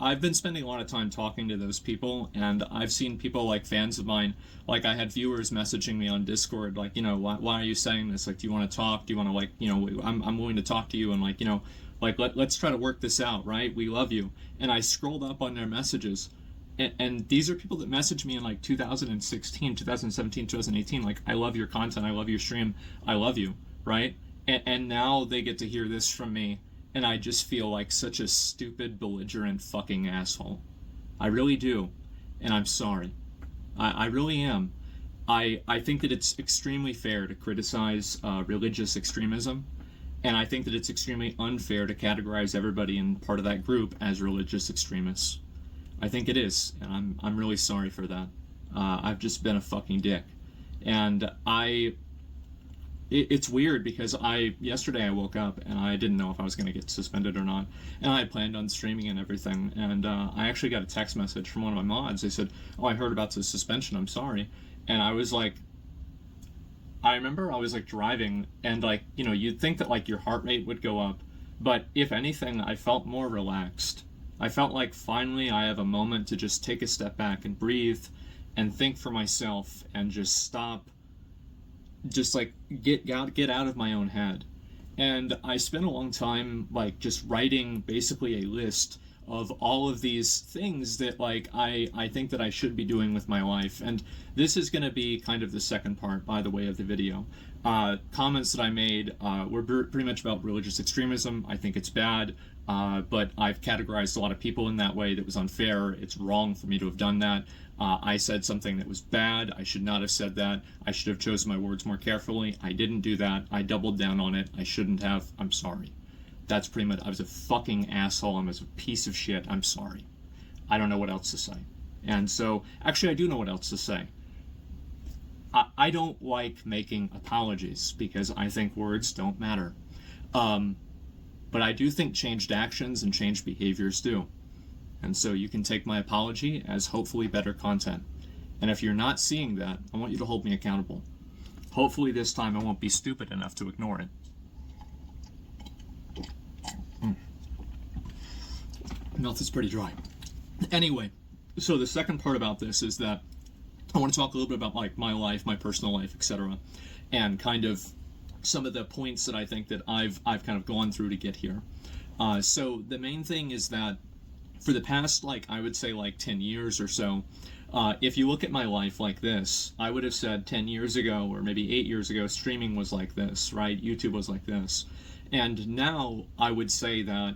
I've been spending a lot of time talking to those people, and I've seen people like fans of mine, like I had viewers messaging me on Discord, like, why are you saying this? Like, do you want to talk? Do you want to, I'm willing to talk to you, and let's try to work this out, right? We love you. And I scrolled up on their messages, and these are people that messaged me in like 2016, 2017, 2018, like, I love your content, I love your stream, I love you, right? And now they get to hear this from me, and I just feel like such a stupid, belligerent fucking asshole. I really do, and I'm sorry. I really am. I think that it's extremely fair to criticize religious extremism, and I think that it's extremely unfair to categorize everybody in part of that group as religious extremists. I think it is, and I'm really sorry for that. I've just been a fucking dick. And it's weird because yesterday I woke up and I didn't know if I was going to get suspended or not, and I had planned on streaming and everything, and I actually got a text message from one of my mods. They said, oh, I heard about the suspension, I'm sorry. And I was like, I remember I was like driving, and like, you'd think that like your heart rate would go up, but if anything, I felt more relaxed. I felt like finally I have a moment to just take a step back and breathe and think for myself and just stop, just like get out of my own head. And I spent a long time like just writing basically a list of all of these things that like I think that I should be doing with my life. And this is going to be kind of the second part, by the way, of the video. Comments that I made were pretty much about religious extremism. I think it's bad, but I've categorized a lot of people in that way that was unfair. It's wrong for me to have done that. I said something that was bad. I should not have said that. I should have chosen my words more carefully. I didn't do that. I doubled down on it. I shouldn't have. I'm sorry. That's pretty much, I was a fucking asshole. I was a piece of shit. I'm sorry. I don't know what else to say. And so, actually, I do know what else to say. I don't like making apologies because I think words don't matter. But I do think changed actions and changed behaviors do. And so you can take my apology as hopefully better content. And if you're not seeing that, I want you to hold me accountable. Hopefully this time I won't be stupid enough to ignore it. Mouth is pretty dry. Anyway, so the second part about this is that I want to talk a little bit about like my life, my personal life, etc., and kind of some of the points that I think that I've kind of gone through to get here. So the main thing is that for the past, like, I would say like 10 years or so, if you look at my life like this, I would have said 10 years ago or maybe 8 years ago, streaming was like this, right? YouTube was like this. And now I would say that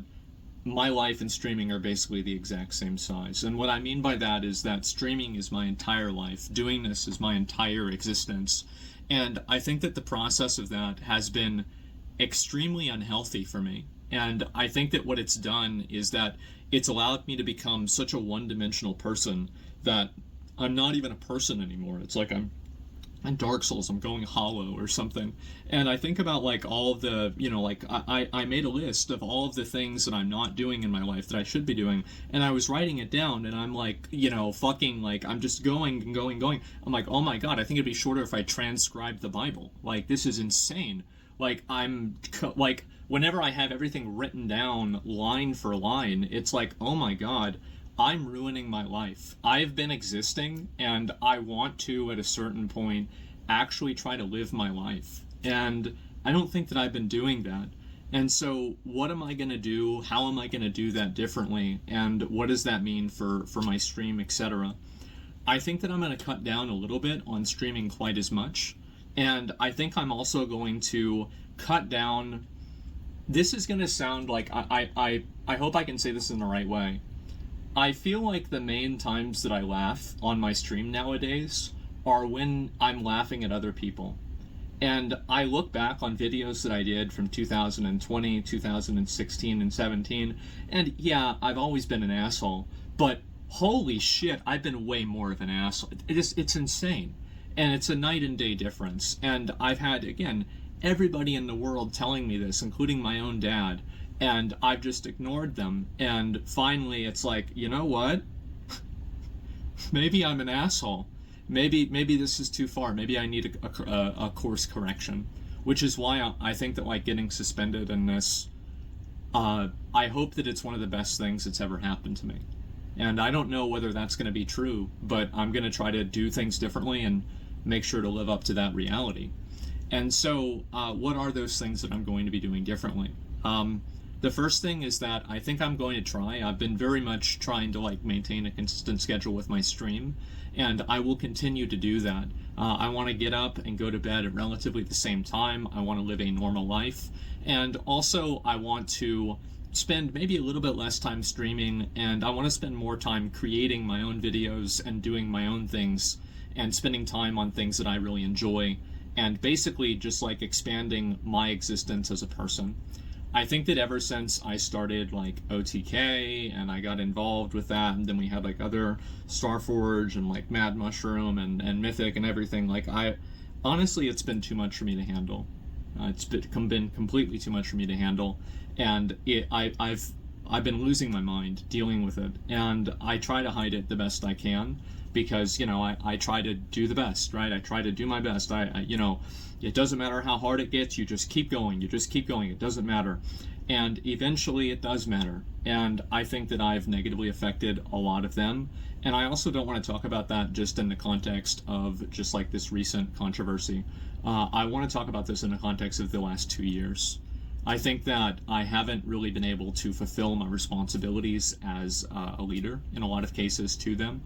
my life and streaming are basically the exact same size. And what I mean by that is that streaming is my entire life. Doing this is my entire existence. And I think that the process of that has been extremely unhealthy for me. And I think that what it's done is that it's allowed me to become such a one-dimensional person that I'm not even a person anymore. It's like I'm in Dark Souls, I'm going hollow or something. And I think about like all of the, you know, like I made a list of all of the things that I'm not doing in my life that I should be doing. And I was writing it down and I'm like, you know, fucking like, I'm just going and going and going. I'm like, oh my God, I think it'd be shorter if I transcribed the Bible. Like, this is insane. Like, like, whenever I have everything written down line for line, it's like, oh my God, I'm ruining my life. I've been existing and I want to, at a certain point, actually try to live my life. And I don't think that I've been doing that. And so what am I going to do? How am I going to do that differently? And what does that mean for my stream, etc.? I think that I'm going to cut down a little bit on streaming quite as much. And I think I'm also going to cut down. This is going to sound like, I hope I can say this in the right way. I feel like the main times that I laugh on my stream nowadays are when I'm laughing at other people. And I look back on videos that I did from 2020, 2016, and 17, and yeah, I've always been an asshole, but holy shit, I've been way more of an asshole. It's insane. And it's a night and day difference. And I've had, again, everybody in the world telling me this, including my own dad, and I've just ignored them. And finally, it's like, you know what? Maybe I'm an asshole. Maybe this is too far. Maybe I need a course correction, which is why I think that like getting suspended in this, I hope that it's one of the best things that's ever happened to me. And I don't know whether that's going to be true, but I'm going to try to do things differently and make sure to live up to that reality. And so what are those things that I'm going to be doing differently? The first thing is that I think I'm going to try. I've been very much trying to like maintain a consistent schedule with my stream, and I will continue to do that. I want to get up and go to bed at relatively the same time. I want to live a normal life, and also I want to spend maybe a little bit less time streaming, and I want to spend more time creating my own videos and doing my own things and spending time on things that I really enjoy, and basically just like expanding my existence as a person. I think that ever since I started like OTK and I got involved with that, and then we had like other Starforge and like Mad Mushroom and Mythic and everything, like honestly, it's been too much for me to handle. It's been completely too much for me to handle, and I've been losing my mind dealing with it, and I try to hide it the best I can, because, you know, I try to do the best, right? I try to do my best. You know, it doesn't matter how hard it gets, you just keep going, it doesn't matter. And eventually it does matter. And I think that I've negatively affected a lot of them. And I also don't want to talk about that just in the context of just like this recent controversy. I want to talk about this in the context of the last 2 years. I think that I haven't really been able to fulfill my responsibilities as a leader in a lot of cases to them.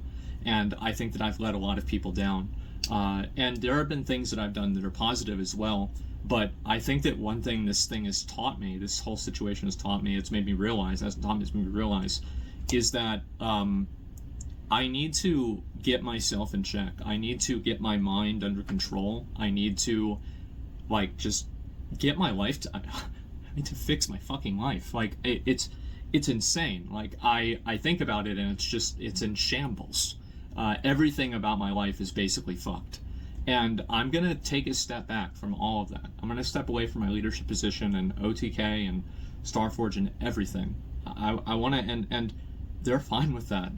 And I think that I've let a lot of people down. And there have been things that I've done that are positive as well. But I think that one thing this thing has taught me, this whole situation has taught me, it's made me realize, is that I need to get myself in check. I need to get my mind under control. I need to, like, just get my life I need to fix my fucking life. Like, it's insane. Like, I think about it and it's in shambles. Everything about my life is basically fucked. And I'm going to take a step back from all of that. I'm going to step away from my leadership position and OTK and Starforge and everything. I want to, and they're fine with that.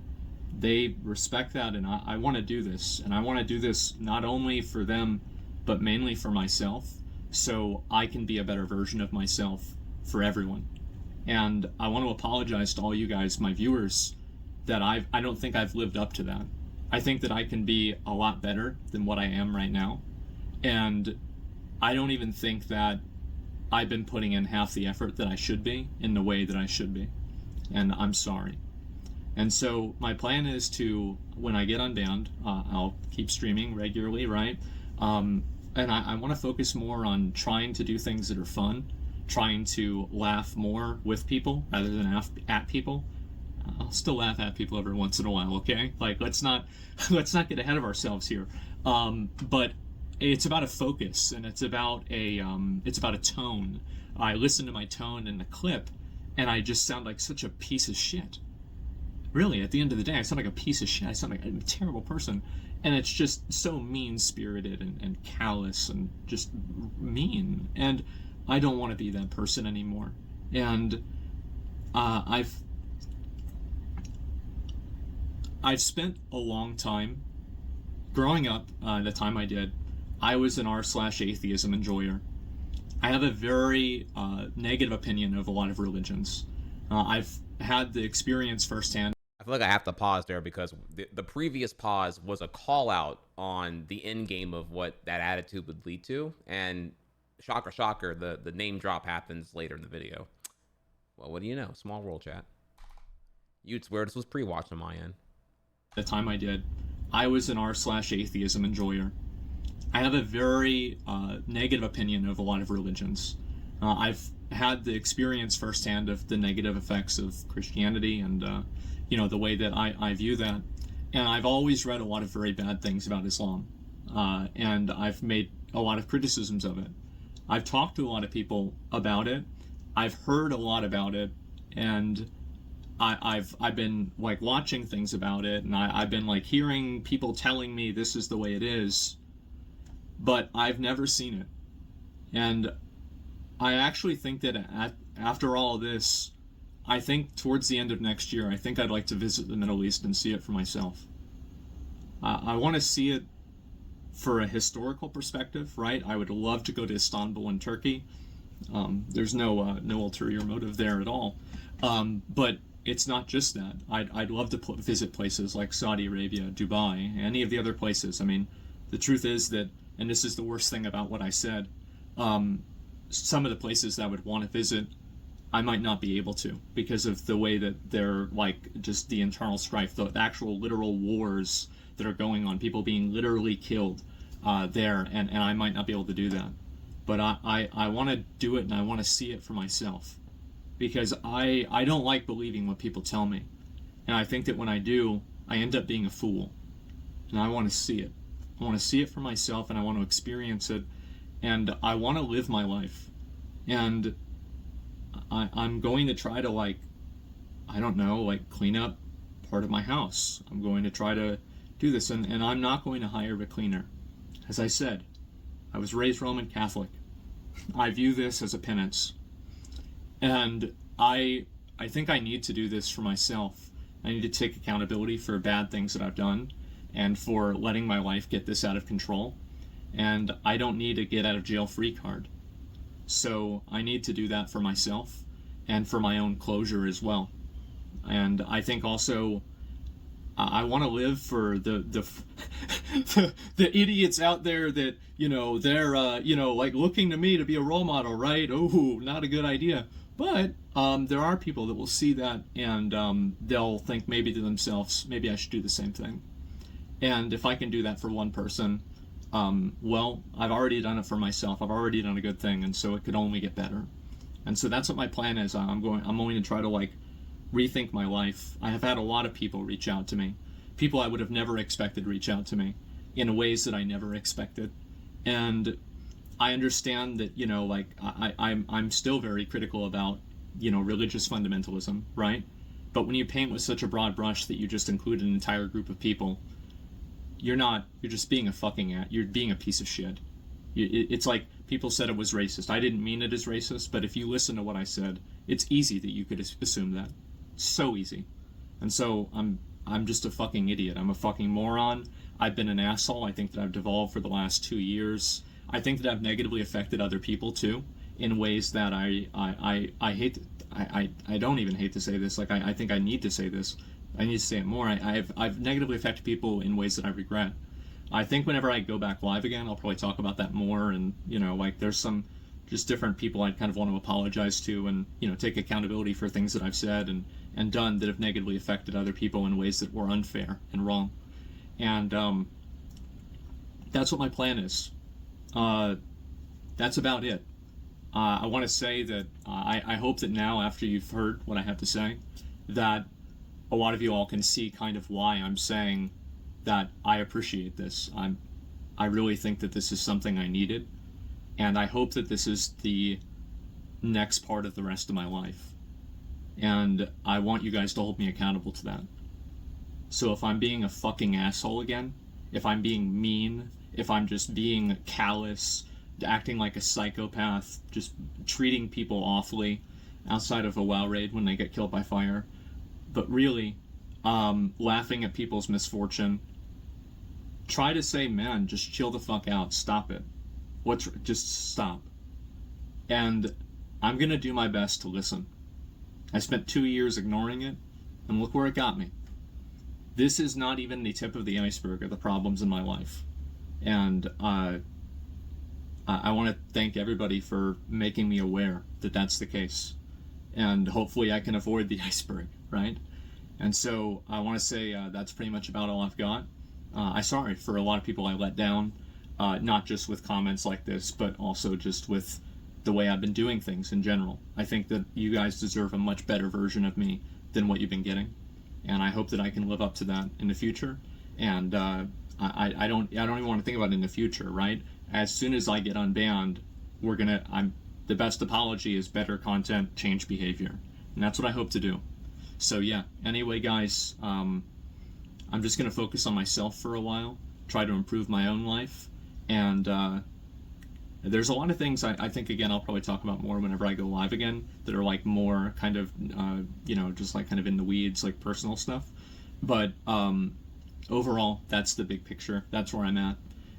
They respect that, and I want to do this. And I want to do this not only for them, but mainly for myself, so I can be a better version of myself for everyone. And I want to apologize to all you guys, my viewers, that I don't think I've lived up to that. I think that I can be a lot better than what I am right now. And I don't even think that I've been putting in half the effort that I should be in the way that I should be. And I'm sorry. And so my plan is to, when I get unbanned, I'll keep streaming regularly, right? And I want to focus more on trying to do things that are fun, trying to laugh more with people rather than at people. I'll still laugh at people every once in a while, okay? Like, let's not get ahead of ourselves here. But it's about a focus, and it's about a tone. I listen to my tone in the clip, and I just sound like such a piece of shit. Really, at the end of the day, I sound like a piece of shit. I sound like a terrible person. And it's just so mean-spirited and callous and just mean. And I don't want to be that person anymore. And I've spent a long time growing up. The time I did, I was an r/atheism enjoyer. I have a very negative opinion of a lot of religions. I've had the experience firsthand. I feel like I have to pause there because the previous pause was a call out on the end game of what that attitude would lead to. And shocker, shocker, the name drop happens later in the video. Well, what do you know? Small world, chat. You'd swear this was pre-watched on my end. The time I did, I was an r/atheism enjoyer. I have a very negative opinion of a lot of religions. I've had the experience firsthand of the negative effects of Christianity and the way that I view that. And I've always read a lot of very bad things about Islam. And I've made a lot of criticisms of it. I've talked to a lot of people about it. I've heard a lot about it. And I've been like watching things about it. And I've been like hearing people telling me this is the way it is. But I've never seen it. And I actually think that after all this, I think towards the end of next year, I think I'd like to visit the Middle East and see it for myself. I want to see it for a historical perspective, right? I would love to go to Istanbul in Turkey. There's no ulterior motive there at all. But it's not just that. I'd love to visit places like Saudi Arabia, Dubai, any of the other places. I mean, the truth is that, and this is the worst thing about what I said, some of the places that I would want to visit, I might not be able to because of the way that they're like just the internal strife, the actual literal wars that are going on, people being literally killed there, and I might not be able to do that. But I want to do it, and I want to see it for myself because I don't like believing what people tell me. And I think that when I do, I end up being a fool. And I want to see it. I want to see it for myself, and I want to experience it, and I want to live my life. And I'm going to try to, like, I don't know, like clean up part of my house. I'm going to try to do this, and I'm not going to hire a cleaner. As I said, I was raised Roman Catholic. I view this as a penance. And I think I need to do this for myself. I need to take accountability for bad things that I've done and for letting my life get this out of control. And I don't need a get out of jail free card. So I need to do that for myself and for my own closure as well. And I think also I want to live for the idiots out there that, they're, like looking to me to be a role model, right? Oh, not a good idea. But there are people that will see that and they'll think maybe to themselves, maybe I should do the same thing. And if I can do that for one person, well, I've already done it for myself. I've already done a good thing, and so it could only get better. And so that's what my plan is. I'm going to try to like rethink my life. I have had a lot of people reach out to me, people I would have never expected reach out to me in ways that I never expected. And I understand that, like I'm still very critical about, religious fundamentalism, right? But when you paint with such a broad brush that you just include an entire group of people, you're just being you're being a piece of shit. It's like people said it was racist. I didn't mean it as racist, but if you listen to what I said, it's easy that you could assume that. So easy. And so I'm just a fucking idiot. I'm a fucking moron. I've been an asshole. I think that I've devolved for the last 2 years. I think that I've negatively affected other people too, in ways that I hate. I don't even hate to say this. Like I think I need to say this, I need to say it more. I've negatively affected people in ways that I regret. I think whenever I go back live again, I'll probably talk about that more. And, you know, like there's some just different people I'd kind of want to apologize to and, you know, take accountability for things that I've said and done that have negatively affected other people in ways that were unfair and wrong. And that's what my plan is. That's about it. I want to say that I hope that now, after you've heard what I have to say, that a lot of you all can see kind of why I'm saying that I appreciate this. I really think that this is something I needed, and I hope that this is the next part of the rest of my life. And I want you guys to hold me accountable to that. So if I'm being a fucking asshole again, if I'm being mean, if I'm just being callous, acting like a psychopath, just treating people awfully outside of a WoW raid when they get killed by fire, but really laughing at people's misfortune, try to say, man, just chill the fuck out, stop it. Just stop. And I'm gonna do my best to listen. I spent 2 years ignoring it, and look where it got me. This is not even the tip of the iceberg of the problems in my life. And I want to thank everybody for making me aware that that's the case. And hopefully I can avoid the iceberg, right? And so I want to say that's pretty much about all I've got. I'm sorry for a lot of people I let down, not just with comments like this, but also just with the way I've been doing things in general. I think that you guys deserve a much better version of me than what you've been getting. And I hope that I can live up to that in the future. And I don't even want to think about it in the future, right? As soon as I get unbanned, the best apology is better content, change behavior. And that's what I hope to do. So yeah, anyway guys, I'm just going to focus on myself for a while, try to improve my own life. And there's a lot of things I think, again, I'll probably talk about more whenever I go live again that are like more kind of, just like kind of in the weeds, like personal stuff. But overall, that's the big picture. That's where I'm at.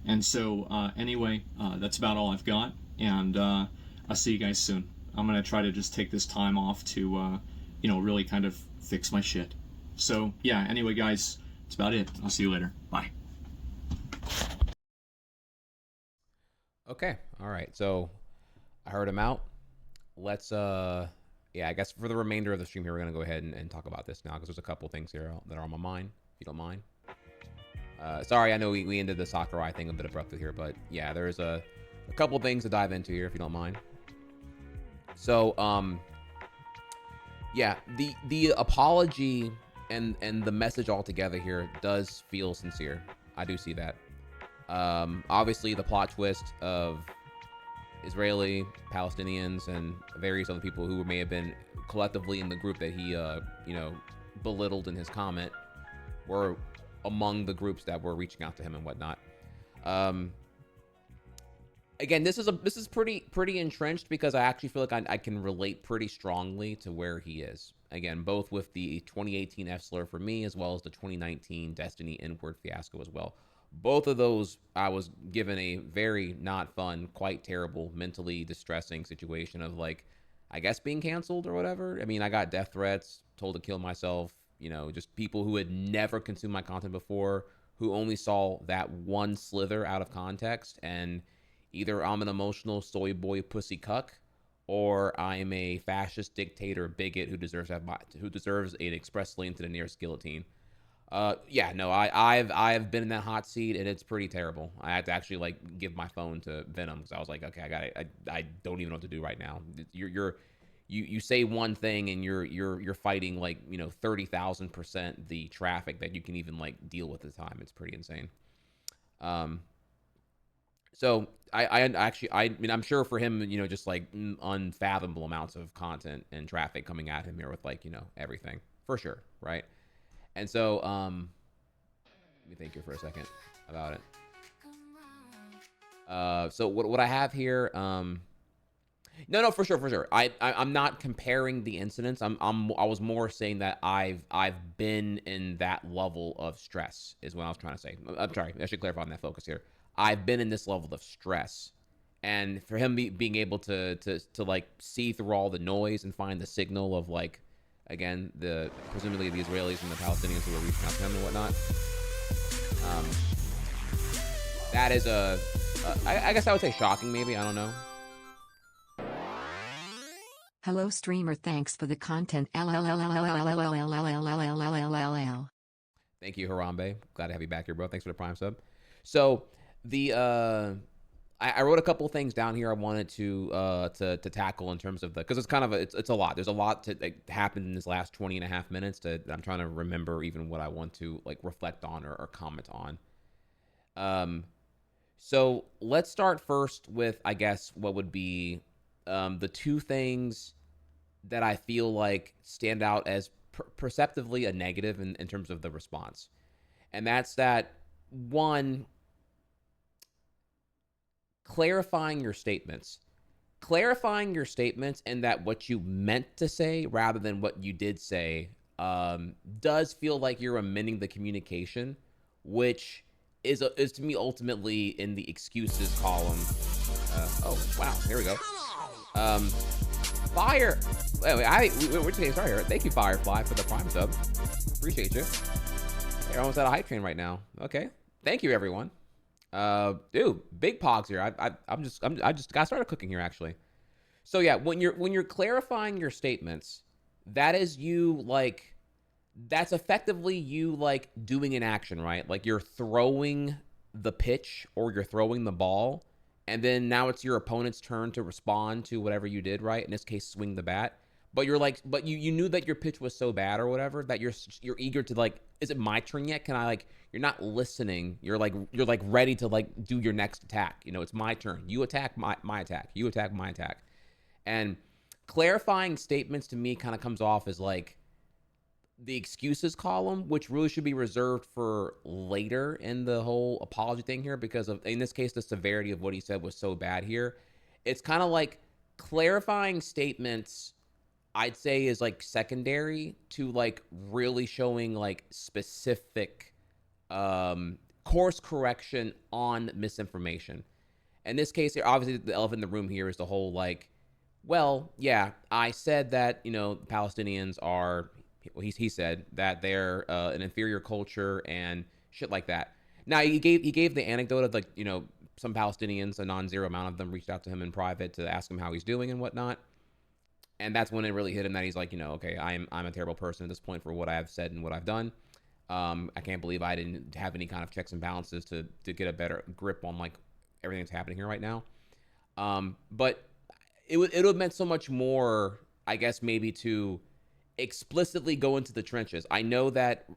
And so anyway, that's about all I've got. And I'll see you guys soon. I'm going to try to just take this time off to, really kind of fix my shit. So yeah, anyway, guys, that's about it. I'll see you later. Bye. Okay, all right. So I heard him out. Let's I guess for the remainder of the stream here, we're gonna go ahead and talk about this now because there's a couple things here that are on my mind, if you don't mind. Sorry, I know we ended the Sakurai thing a bit abruptly here, but yeah, there's a couple things to dive into here, if you don't mind. So the apology and the message altogether here does feel sincere. I do see that. Obviously the plot twist of Israeli, Palestinians, and various other people who may have been collectively in the group that he, belittled in his comment were among the groups that were reaching out to him and whatnot. Again, this is pretty entrenched because I actually feel like I can relate pretty strongly to where he is. Again, both with the 2018 F-Slur for me, as well as the 2019 Destiny N-word fiasco as well. Both of those, I was given a very not fun, quite terrible, mentally distressing situation of, like, I guess being canceled or whatever. I mean, I got death threats, told to kill myself, just people who had never consumed my content before, who only saw that one slither out of context, and either I'm an emotional soy boy pussy cuck, or I'm a fascist dictator bigot who deserves an express lane to the nearest guillotine. I've been in that hot seat, and it's pretty terrible. I had to actually like give my phone to Venom because I was like, okay, I don't even know what to do right now. You say one thing and you're fighting like 30,000% the traffic that you can even like deal with at the time. It's pretty insane. So I'm sure for him, just like unfathomable amounts of content and traffic coming at him here with like everything for sure, right? And so, let me think here for a second about it. So what I have here, no, for sure. I'm not comparing the incidents. I was more saying that I've been in that level of stress is what I was trying to say. I'm sorry, I should clarify on that focus here. I've been in this level of stress, and for him being able to like see through all the noise and find the signal of like again, presumably the Israelis and the Palestinians who were reaching out to him and whatnot. That is I guess I would say shocking, maybe. I don't know. Hello streamer, thanks for the content. Thank you, Harambe. Glad to have you back here, bro. Thanks for the Prime sub. So I wrote a couple things down here I wanted to tackle in terms of because it's kind of it's a lot. There's a lot to happen in this last 20 and a half minutes that I'm trying to remember even what I want to reflect on or comment on. So let's start first with, I guess, what would be the two things that I feel like stand out as perceptively a negative in terms of the response. And that's that, one, clarifying your statements and that what you meant to say rather than what you did say does feel like you're amending the communication, which is to me ultimately in the excuses column. Oh wow, here we go. Fire. Anyway, we're just getting started here. Thank you, Firefly, for the Prime sub. Appreciate you. You're almost at a hype train right now. Okay, thank you, everyone. Dude, big pogs here. I just got started cooking here actually. So yeah, when you're clarifying your statements, that is you that's effectively you doing an action, right? Like you're throwing the pitch or you're throwing the ball, and then now it's your opponent's turn to respond to whatever you did, right? In this case, swing the bat. But you're but you knew that your pitch was so bad or whatever that you're eager to is it my turn yet? Can I you're not listening. You're ready to do your next attack. You know, it's my turn. You attack my attack. You attack my attack. And clarifying statements to me kind of comes off as the excuses column, which really should be reserved for later in the whole apology thing here, because of, in this case, the severity of what he said was so bad here. It's kind of clarifying statements, I'd say, is secondary to really showing specific course correction on misinformation. In this case, obviously the elephant in the room here is the whole well, yeah, I said that, the Palestinians are, he said that they're an inferior culture and shit like that. Now he gave the anecdote of some Palestinians, a non-zero amount of them, reached out to him in private to ask him how he's doing and whatnot. And that's when it really hit him that he's okay, I'm a terrible person at this point for what I have said and what I've done. I can't believe I didn't have any kind of checks and balances to get a better grip on everything that's happening here right now. But it would have meant so much more, I guess, maybe to explicitly go into the trenches. I know that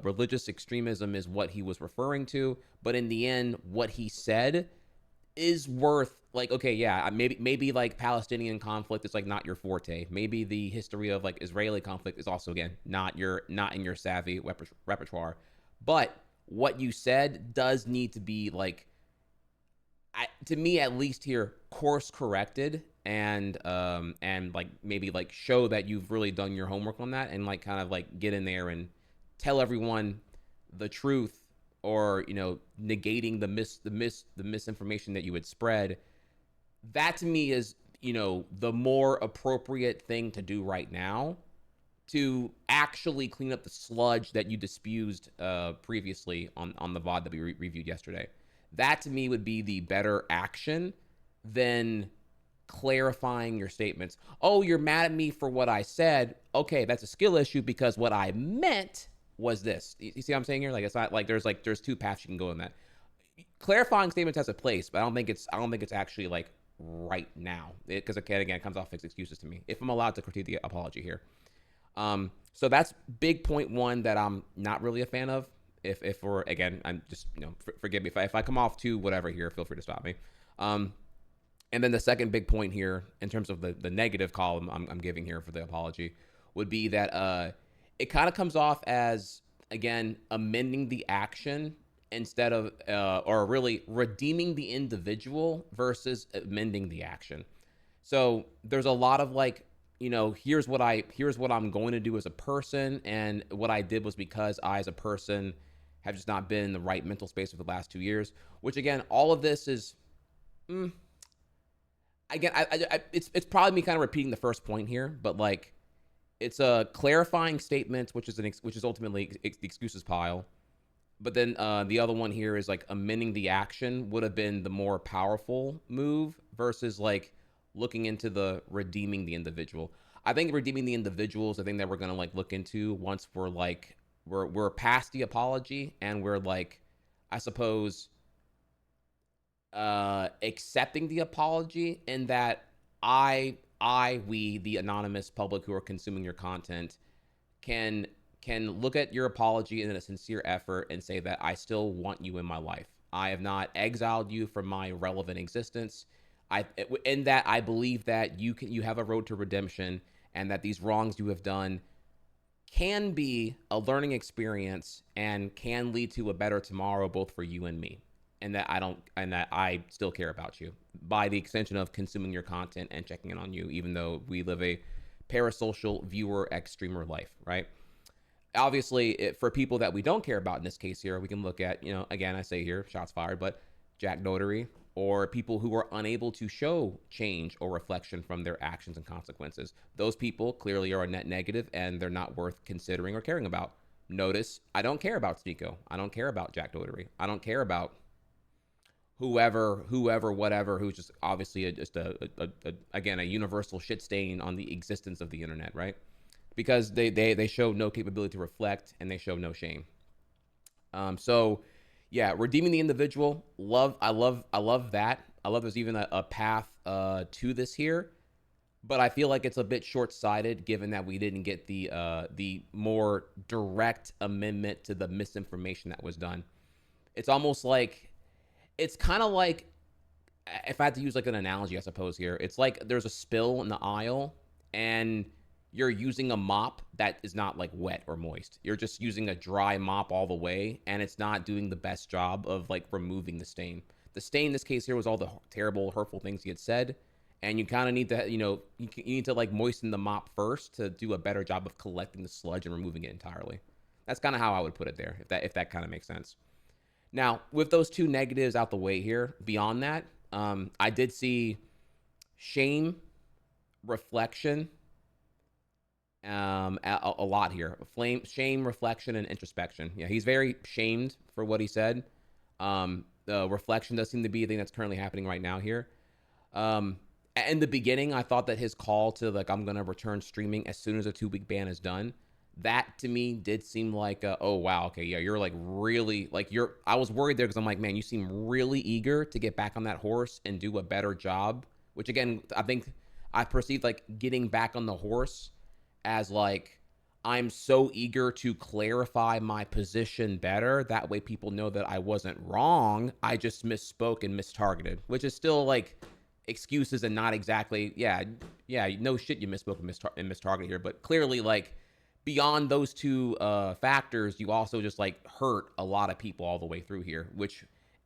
religious extremism is what he was referring to, but in the end, what he said is worth okay, yeah, maybe Palestinian conflict is not your forte. Maybe the history of Israeli conflict is also, again, not in your savvy repertoire. But what you said does need to be to me at least here, course corrected and maybe show that you've really done your homework on that and kind of get in there and tell everyone the truth, or negating the misinformation that you had spread. That to me is the more appropriate thing to do right now to actually clean up the sludge that you disputed previously on the VOD that we reviewed yesterday. That to me would be the better action than clarifying your statements. Oh, you're mad at me for what I said. Okay, that's a skill issue because what I meant was this. You see what I'm saying here? It's not there's two paths you can go in that. Clarifying statements has a place, but I don't think it's actually right now, because again it comes off as excuses to me, if I'm allowed to critique the apology here. So that's big point one that I'm not really a fan of. If we're, again, I'm just, forgive me if I come off too whatever here, feel free to stop me. And then the second big point here in terms of the negative column I'm giving here for the apology would be that it kind of comes off as, again, amending the action instead of or really redeeming the individual versus amending the action. So there's a lot of here's what I'm going to do as a person, and what I did was because I as a person have just not been in the right mental space for the last 2 years, which again, all of this is again, it's probably me kind of repeating the first point here, but it's a clarifying statement, which is ultimately the excuses pile. But then the other one here is like amending the action would have been the more powerful move versus like looking into the redeeming the individual. I think redeeming the individual is the thing that we're gonna like look into once we're like we're past the apology and we're like, I suppose, accepting the apology, in that we, the anonymous public who are consuming your content, can look at your apology in a sincere effort and say that I still want you in my life. I have not exiled you from my relevant existence. In that I believe that you have a road to redemption, and that these wrongs you have done can be a learning experience and can lead to a better tomorrow, both for you and me. And that I still care about you by the extension of consuming your content and checking in on you, even though we live a parasocial viewer x streamer life, right? Obviously, for people that we don't care about in this case here, we can look at, again, I say here, shots fired, but Jack Notary, or people who are unable to show change or reflection from their actions and consequences. Those people clearly are a net negative, and they're not worth considering or caring about. Notice, I don't care about Sneeko. I don't care about Jack Notary. I don't care about whoever, whatever, who's just obviously again, a universal shit stain on the existence of the internet, right? Because they show no capability to reflect, and they show no shame. So yeah, redeeming the individual. I love that. I love there's even a path to this here, but I feel like it's a bit short-sighted given that we didn't get the more direct amendment to the misinformation that was done. It's almost like, it's kind of like, if I had to use like an analogy, I suppose here, it's like there's a spill in the aisle and you're using a mop that is not like wet or moist. You're just using a dry mop all the way, and it's not doing the best job of like removing the stain. The stain in this case here was all the terrible, hurtful things he had said, and you kind of need to, you need to like moisten the mop first to do a better job of collecting the sludge and removing it entirely. That's kind of how I would put it there, if that kind of makes sense. Now, with those two negatives out the way here, beyond that, I did see shame, reflection, a lot here. Shame, reflection, and introspection. Yeah, he's very shamed for what he said. The reflection does seem to be a thing that's currently happening right now here. In the beginning, I thought that his call to like, I'm gonna return streaming as soon as a 2-week ban is done, that to me did seem like, oh wow, okay, yeah, you're like really like I was worried there because I'm like, man, you seem really eager to get back on that horse and do a better job. Which again, I think I perceived like getting back on the horse as like, I'm so eager to clarify my position better. That way people know that I wasn't wrong. I just misspoke and mistargeted, which is still like excuses and not exactly, yeah, no shit, you misspoke and mistargeted here. But clearly, like, beyond those two factors, you also just like hurt a lot of people all the way through here,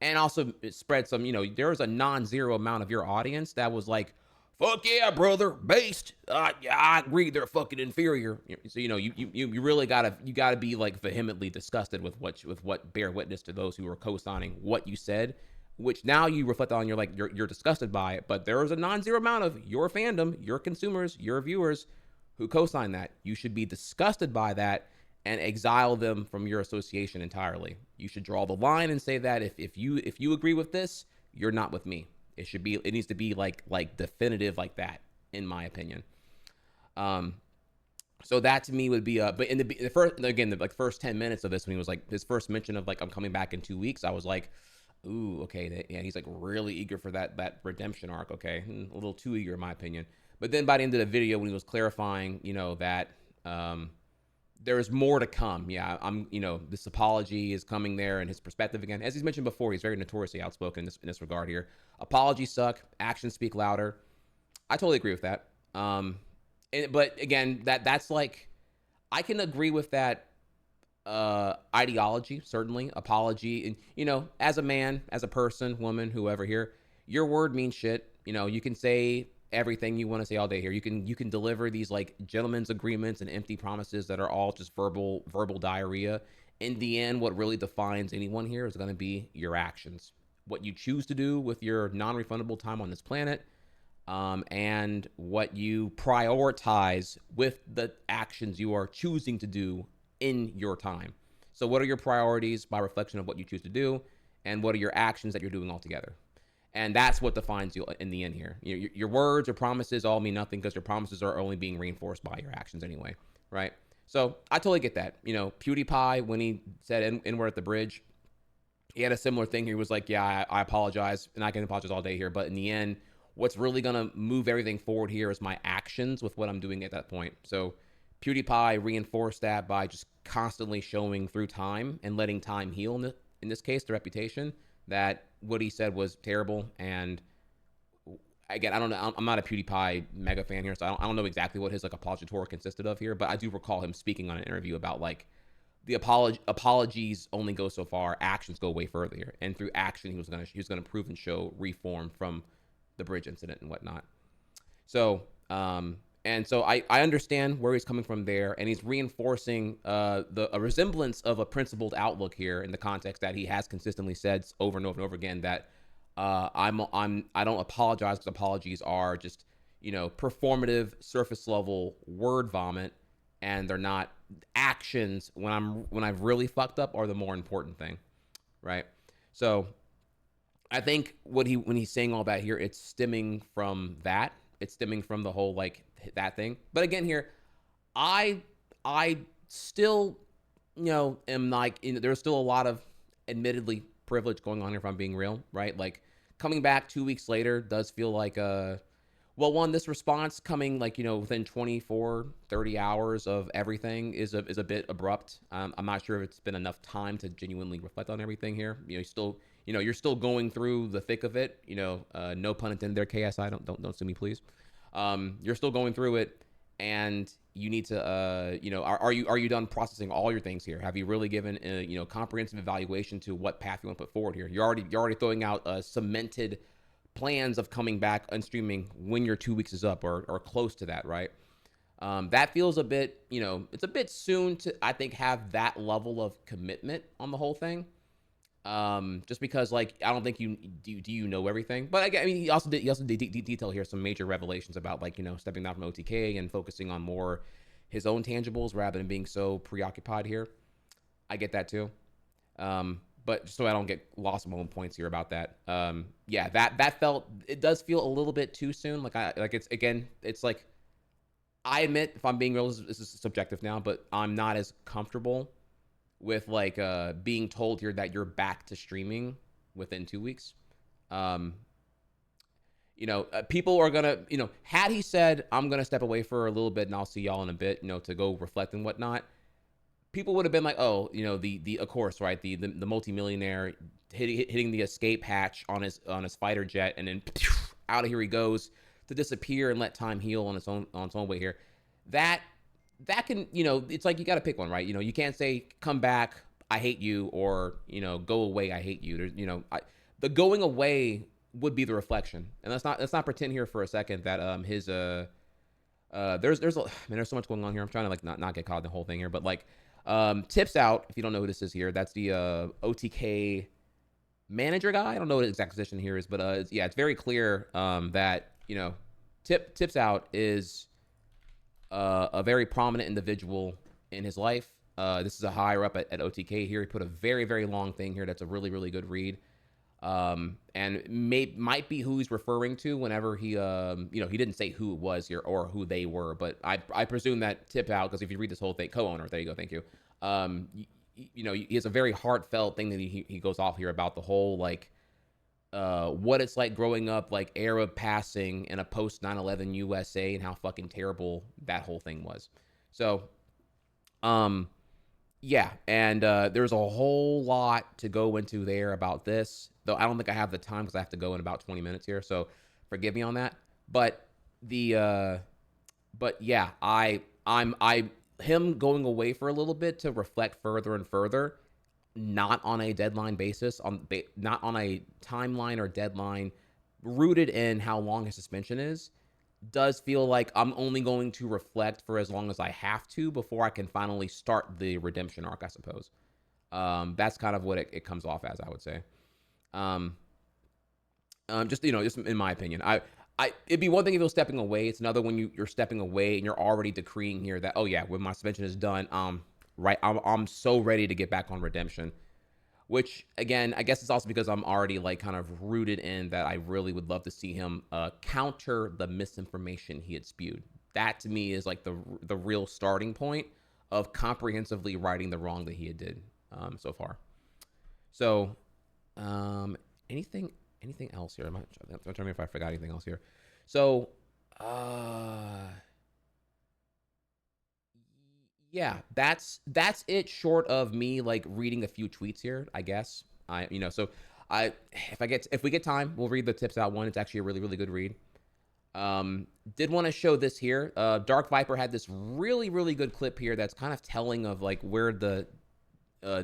and also it spread some, there was a non-zero amount of your audience that was like, fuck yeah, brother, based. I agree, they're fucking inferior. So you really gotta be like vehemently disgusted with what bear witness to those who are co-signing what you said, which now you reflect on. You're disgusted by it, but there is a non-zero amount of your fandom, your consumers, your viewers who co-sign that. You should be disgusted by that and exile them from your association entirely. You should draw the line and say that if you agree with this, you're not with me. It needs to be like definitive like that, in my opinion. So that to me would be but in the first 10 minutes of this, when he was like, his first mention of like, I'm coming back in 2 weeks, I was like, ooh, okay, yeah, he's like really eager for that redemption arc. Okay, a little too eager in my opinion. But then by the end of the video, when he was clarifying, that there's more to come. Yeah, this apology is coming there, and his perspective again, as he's mentioned before, he's very notoriously outspoken in this regard here. Apologies suck, actions speak louder. I totally agree with that. But again, that's like, I can agree with that ideology, certainly. Apology, and as a man, as a person, woman, whoever here, your word means shit. You can say everything you want to say all day here. You can deliver these like gentlemen's agreements and empty promises that are all just verbal diarrhea. In the end, what really defines anyone here is going to be your actions, what you choose to do with your non-refundable time on this planet. and what you prioritize with the actions you are choosing to do in your time. So what are your priorities by reflection of what you choose to do, and what are your actions that you're doing altogether? And that's what defines you in the end here. Your words or promises all mean nothing because your promises are only being reinforced by your actions anyway, right? So I totally get that. PewDiePie, when he said N-word at the bridge, he had a similar thing. He was like, yeah, I apologize, and I can apologize all day here, but in the end, what's really going to move everything forward here is my actions with what I'm doing at that point. So PewDiePie reinforced that by just constantly showing through time and letting time heal, in this case, the reputation, that what he said was terrible. And again, I don't know, I'm not a PewDiePie mega fan here, so I don't know exactly what his like apology tour consisted of here, but I do recall him speaking on an interview about like the apologies only go so far, actions go way further here. And through action, he was gonna prove and show reform from the bridge incident and whatnot. So and so I understand where he's coming from there, and he's reinforcing a resemblance of a principled outlook here in the context that he has consistently said over and over and over again that I don't apologize because apologies are just performative surface level word vomit, and they're not. Actions when I've really fucked up are the more important thing, right? So I think when he's saying all that here, it's stemming from that. It's stemming from the whole like that thing. But again, here, I still am like there's still a lot of admittedly privilege going on here if I'm being real, right? Like coming back 2 weeks later does feel like this response coming like within 24 30 hours of everything is a bit abrupt. I'm not sure if it's been enough time to genuinely reflect on everything here. You're still going through the thick of it. No pun intended there, KSI. Don't sue me, please. You're still going through it, and you need to are you done processing all your things here? Have you really given a comprehensive evaluation to what path you want to put forward here? You're already throwing out cemented plans of coming back and streaming when your 2 weeks is up or close to that, right? That feels a bit, it's a bit soon to, I think, have that level of commitment on the whole thing. Just because, like, I don't think do you know everything? But I mean, he also did detail here some major revelations about, like, stepping down from OTK and focusing on more his own tangibles rather than being so preoccupied here. I get that too. But just so I don't get lost in my own points here about that. Yeah, it does feel a little bit too soon. It's like, I admit, if I'm being real, this is subjective now, but I'm not as comfortable with like being told here that you're back to streaming within 2 weeks. People are gonna, had he said, I'm gonna step away for a little bit and I'll see y'all in a bit, to go reflect and whatnot, people would have been like, oh, the of course, right, the multimillionaire hitting the escape hatch on his fighter jet, and then out of here he goes to disappear and let time heal on its own way here. That can, it's like you got to pick one, right? You can't say come back, I hate you, or go away, I hate you. There's, the going away would be the reflection, and let's not pretend here for a second that his there's so much going on here. I'm trying to like not get caught in the whole thing here, but like. Tips out, if you don't know who this is here, that's the OTK manager guy. I don't know what his exact position here is, but it's very clear that tips out is a very prominent individual in his life. This is a higher up at OTK here. He put a very, very long thing here that's a really, really good read. And might be who he's referring to whenever he he didn't say who it was here or who they were, but I presume that tip out, because if you read this whole thing, co-owner, there you go, thank you. He has a very heartfelt thing that he goes off here about the whole like what it's like growing up like Arab passing in a post 9/11 USA and how fucking terrible that whole thing was. So yeah, and there's a whole lot to go into there about this, though I don't think I have the time because I have to go in about 20 minutes here, so forgive me on that. But yeah, him going away for a little bit to reflect further and further, not on a deadline basis, not on a timeline or deadline rooted in how long his suspension is, does feel like I'm only going to reflect for as long as I have to before I can finally start the redemption arc, I suppose. That's kind of what it comes off as, I would say. Just in my opinion, it'd be one thing if you're stepping away. It's another when you're stepping away and you're already decreeing here that, oh yeah, when my suspension is done, right, I'm so ready to get back on redemption. Which again, I guess it's also because I'm already like kind of rooted in that I really would love to see him counter the misinformation he had spewed. That to me is like the real starting point of comprehensively righting the wrong that he had did so far. So, anything else here? I'm trying to remember if I forgot anything else here. So, yeah, that's it. Short of me like reading a few tweets here, I guess. If we get time, we'll read the tips out one. It's actually a really, really good read. Did want to show this here. Dark Viper had this really, really good clip here that's kind of telling of like where the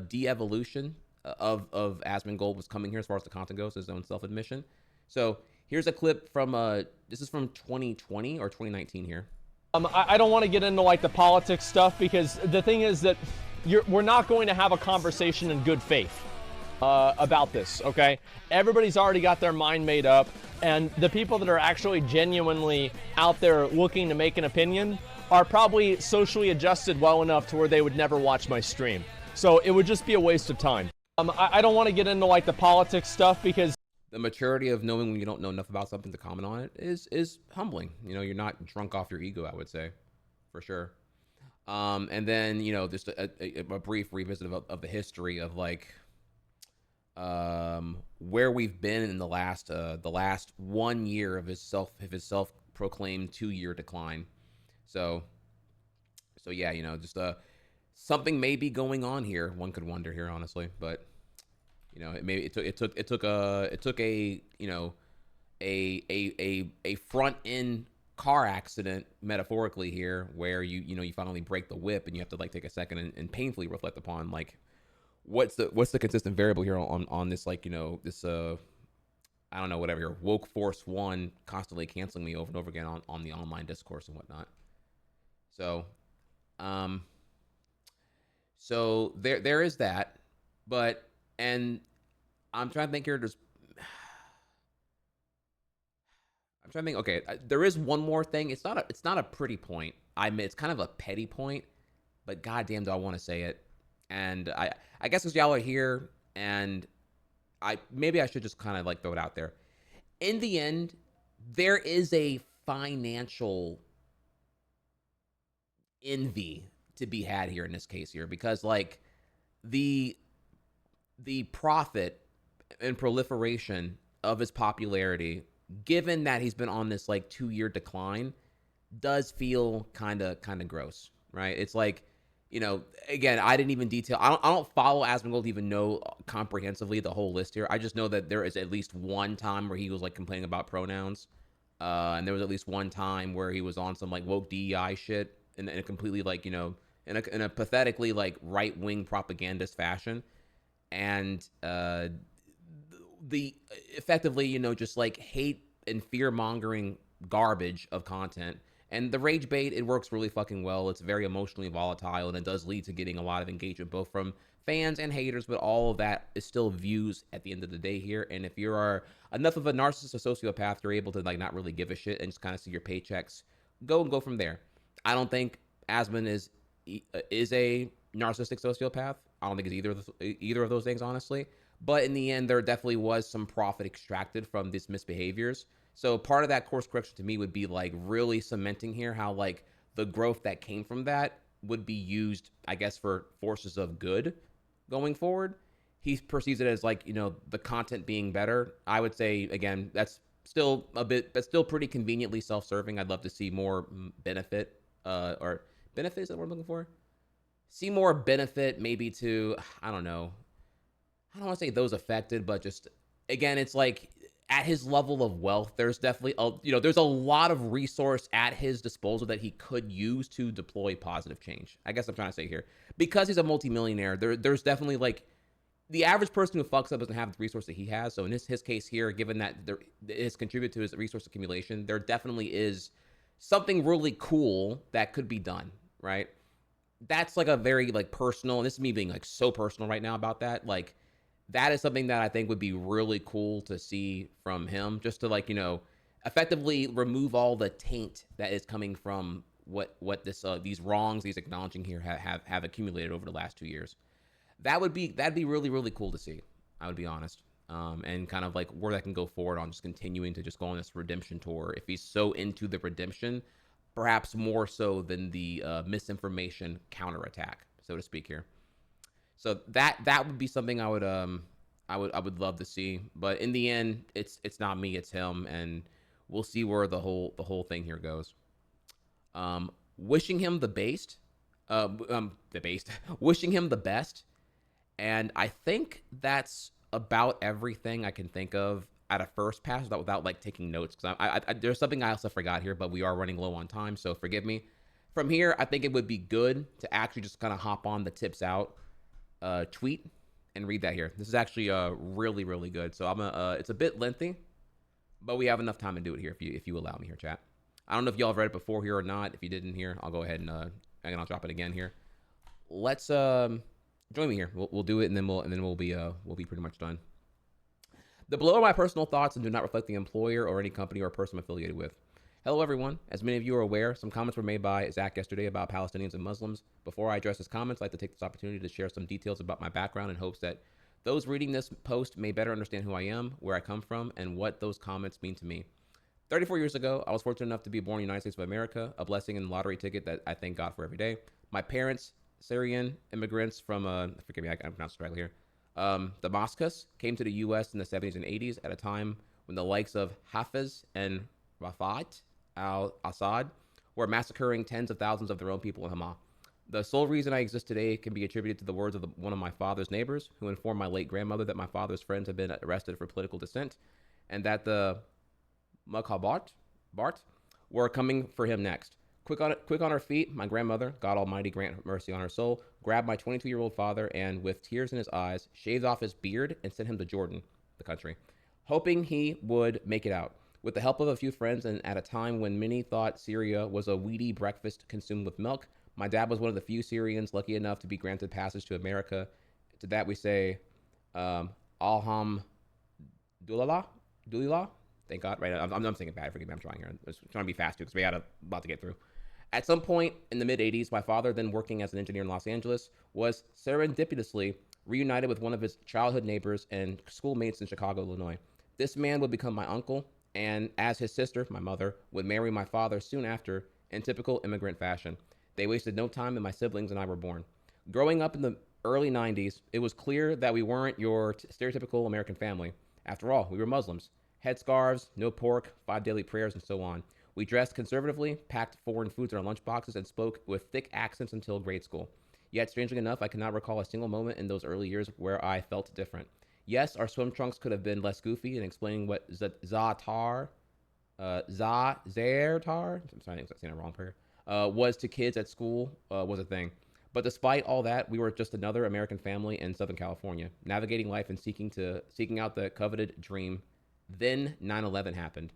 de-evolution of Asmongold was coming here as far as the content goes, his own self-admission. So here's a clip from this is from 2020 or 2019 here. I don't want to get into like the politics stuff because the thing is that we're not going to have a conversation in good faith about this, okay? Everybody's already got their mind made up, and the people that are actually genuinely out there looking to make an opinion are probably socially adjusted well enough to where they would never watch my stream. So it would just be a waste of time. I don't want to get into like the politics stuff because the maturity of knowing when you don't know enough about something to comment on it is humbling. You know, you're not drunk off your ego, I would say, for sure. And then, you know, just a brief revisit of the history of like where we've been in the last 1 year of his self-proclaimed 2-year decline. So yeah, you know, just something may be going on here. One could wonder here, honestly, but you know, it took a you know a front end car accident metaphorically here, where you finally break the whip and you have to like take a second and painfully reflect upon like what's the consistent variable here on this, like, you know, this I don't know, whatever here, woke force one constantly canceling me over and over again on the online discourse and whatnot. So so there is that, but and I'm trying to think here. I'm trying to think. Okay, there is one more thing. It's not a pretty point. I admit it's kind of a petty point, but goddamn, do I want to say it? And I guess because y'all are here, and maybe I should just kind of like throw it out there. In the end, there is a financial envy to be had here in this case here, because like the profit and proliferation of his popularity, given that he's been on this like 2-year decline, does feel kind of gross, right? It's like, you know, again, I didn't even detail. I don't follow Asmongold to even know comprehensively the whole list here. I just know that there is at least one time where he was like complaining about pronouns, and there was at least one time where he was on some like woke DEI shit in a completely like, you know, in a pathetically like right-wing propagandist fashion, and the effectively, you know, just like hate and fear-mongering garbage of content. And the rage bait, it works really fucking well. It's very emotionally volatile, and it does lead to getting a lot of engagement, both from fans and haters, but all of that is still views at the end of the day here. And if you are enough of a narcissist or sociopath, you're able to like not really give a shit and just kind of see your paychecks go from there. I don't think Asmon is a narcissistic sociopath. I don't think it's either of those things, honestly. But in the end, there definitely was some profit extracted from these misbehaviors. So part of that course correction to me would be like really cementing here how like the growth that came from that would be used, I guess, for forces of good going forward. He perceives it as like, you know, the content being better. I would say, again, that's still pretty conveniently self-serving. I'd love to see more benefit, or benefit is that what I'm looking for? See more benefit maybe to, I don't know. I don't want to say those affected, but just, again, it's like at his level of wealth, there's definitely, there's a lot of resource at his disposal that he could use to deploy positive change. I guess I'm trying to say here. Because he's a multimillionaire, there's definitely like, the average person who fucks up doesn't have the resource that he has. So in his case here, given that it has contributed to his resource accumulation, there definitely is something really cool that could be done, right? That's like a very like personal, and this is me being like so personal right now about that, like, that is something that I think would be really cool to see from him, just to like, you know, effectively remove all the taint that is coming from what these wrongs these acknowledging here have accumulated over the last 2 years. That'd be really, really cool to see. I would be honest. And kind of like where that can go forward on just continuing to just go on this redemption tour. If he's so into the redemption, perhaps more so than the misinformation counterattack, so to speak here. So that would be something I would love to see. But in the end, it's not me, it's him, and we'll see where the whole thing here goes. Wishing him the best. Wishing him the best. And I think that's about everything I can think of at a first pass without like taking notes, because I there's something I also forgot here, but we are running low on time, so forgive me. From here, I think it would be good to actually just kind of hop on the tips out tweet and read that here. This is actually really, really good. So it's a bit lengthy, but we have enough time to do it here if you allow me here, chat. I don't know if y'all have read it before here or not. If you didn't hear, I'll go ahead and I'll drop it again here. Let's join me here. We'll do it, and then we'll be pretty much done. The below are my personal thoughts and do not reflect the employer or any company or person I'm affiliated with. Hello, everyone. As many of you are aware, some comments were made by Zach yesterday about Palestinians and Muslims. Before I address his comments, I'd like to take this opportunity to share some details about my background in hopes that those reading this post may better understand who I am, where I come from, and what those comments mean to me. 34 years ago, I was fortunate enough to be born in the United States of America, a blessing and lottery ticket that I thank God for every day. My parents, Syrian immigrants from, forgive me, I pronounced it correctly here, Damascus, came to the U.S. in the 70s and 80s at a time when the likes of Hafez and Rafat al-Assad were massacring tens of thousands of their own people in Hama. The sole reason I exist today can be attributed to the words of one of my father's neighbors, who informed my late grandmother that my father's friends had been arrested for political dissent, and that the Bart were coming for him next. Quick on her feet, my grandmother, God Almighty grant mercy on her soul, grabbed my 22-year-old father and, with tears in his eyes, shaved off his beard and sent him to Jordan, the country, hoping he would make it out. With the help of a few friends, and at a time when many thought Syria was a weedy breakfast consumed with milk, my dad was one of the few Syrians lucky enough to be granted passage to America. To that we say, Alhamdulillah. Thank God. Right, I'm saying it bad. Forgive me. I'm trying here. I'm trying to be fast too, because we had a lot to get through. At some point in the mid-'80s, my father, then working as an engineer in Los Angeles, was serendipitously reunited with one of his childhood neighbors and schoolmates in Chicago, Illinois. This man would become my uncle, and as his sister, my mother, would marry my father soon after in typical immigrant fashion. They wasted no time, and my siblings and I were born. Growing up in the early 90s, it was clear that we weren't your stereotypical American family. After all, we were Muslims. Headscarves, no pork, 5 daily prayers, and so on. We dressed conservatively, packed foreign foods in our lunchboxes, and spoke with thick accents until grade school. Yet, strangely enough, I cannot recall a single moment in those early years where I felt different. Yes, our swim trunks could have been less goofy in explaining what Za'tar, I'm sorry, I think I'm saying it wrong here, was to kids at school was a thing. But despite all that, we were just another American family in Southern California, navigating life and seeking out the coveted dream. Then 9/11 happened.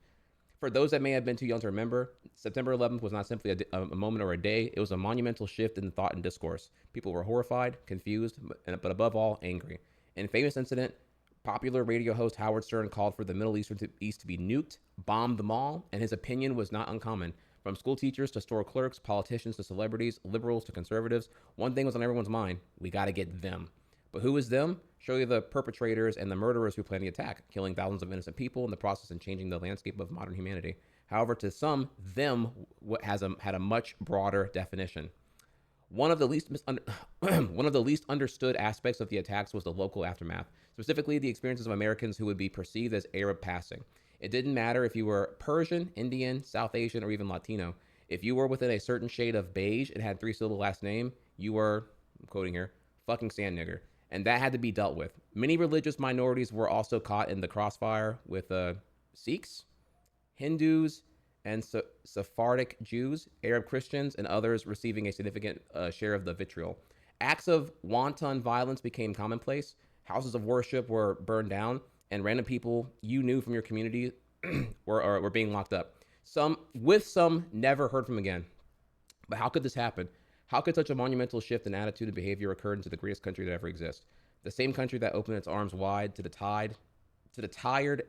For those that may have been too young to remember, September 11th was not simply a moment or a day. It was a monumental shift in thought and discourse. People were horrified, confused, but above all, angry. In a famous incident, popular radio host Howard Stern called for the Middle East to be nuked, bombed the mall, and his opinion was not uncommon. From school teachers to store clerks, politicians to celebrities, liberals to conservatives, one thing was on everyone's mind: we got to get them. But who is them? Surely the perpetrators and the murderers who planned the attack, killing thousands of innocent people in the process and changing the landscape of modern humanity. However, to some, them had a much broader definition. One of the least understood aspects of the attacks was the local aftermath, specifically the experiences of Americans who would be perceived as Arab passing. It didn't matter if you were Persian, Indian, South Asian, or even Latino. If you were within a certain shade of beige and had 3-syllable last name, you were, I'm quoting here, fucking sand nigger. And that had to be dealt with. Many religious minorities were also caught in the crossfire with Sikhs, Hindus, and Sephardic Jews, Arab Christians, and others receiving a significant share of the vitriol. Acts of wanton violence became commonplace. Houses of worship were burned down, and random people you knew from your community were being locked up. Some never heard from again. But how could this happen? How could such a monumental shift in attitude and behavior occur into the greatest country that ever exists? The same country that opened its arms wide to the tired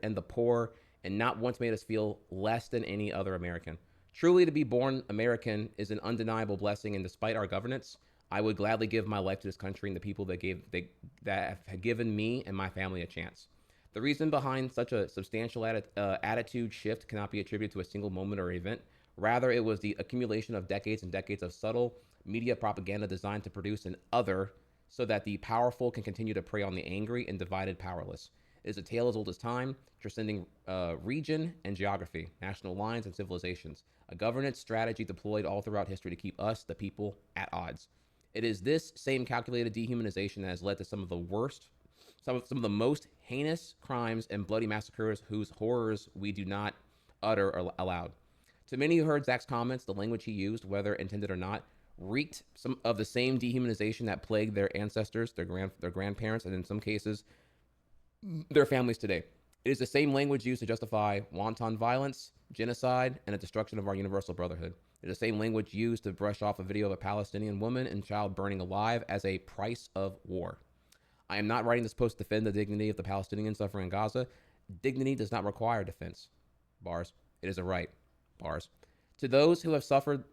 and the poor and not once made us feel less than any other American. Truly, to be born American is an undeniable blessing, and despite our governance, I would gladly give my life to this country and the people that have given me and my family a chance. The reason behind such a substantial attitude shift cannot be attributed to a single moment or event. Rather, it was the accumulation of decades and decades of subtle media propaganda designed to produce an other so that the powerful can continue to prey on the angry and divided powerless. It is a tale as old as time, transcending region and geography, national lines and civilizations. A governance strategy deployed all throughout history to keep us, the people, at odds. It is this same calculated dehumanization that has led to some of the most heinous crimes and bloody massacres whose horrors we do not utter aloud. To many who heard Zach's comments, the language he used, whether intended or not, reeked some of the same dehumanization that plagued their ancestors, their grandparents, and in some cases, their families today. It is the same language used to justify wanton violence, genocide, and the destruction of our universal brotherhood. It is the same language used to brush off a video of a Palestinian woman and child burning alive as a price of war. I am not writing this post to defend the dignity of the Palestinians suffering in Gaza. Dignity does not require defense. Bars. It is a right. Bars. To those who have supported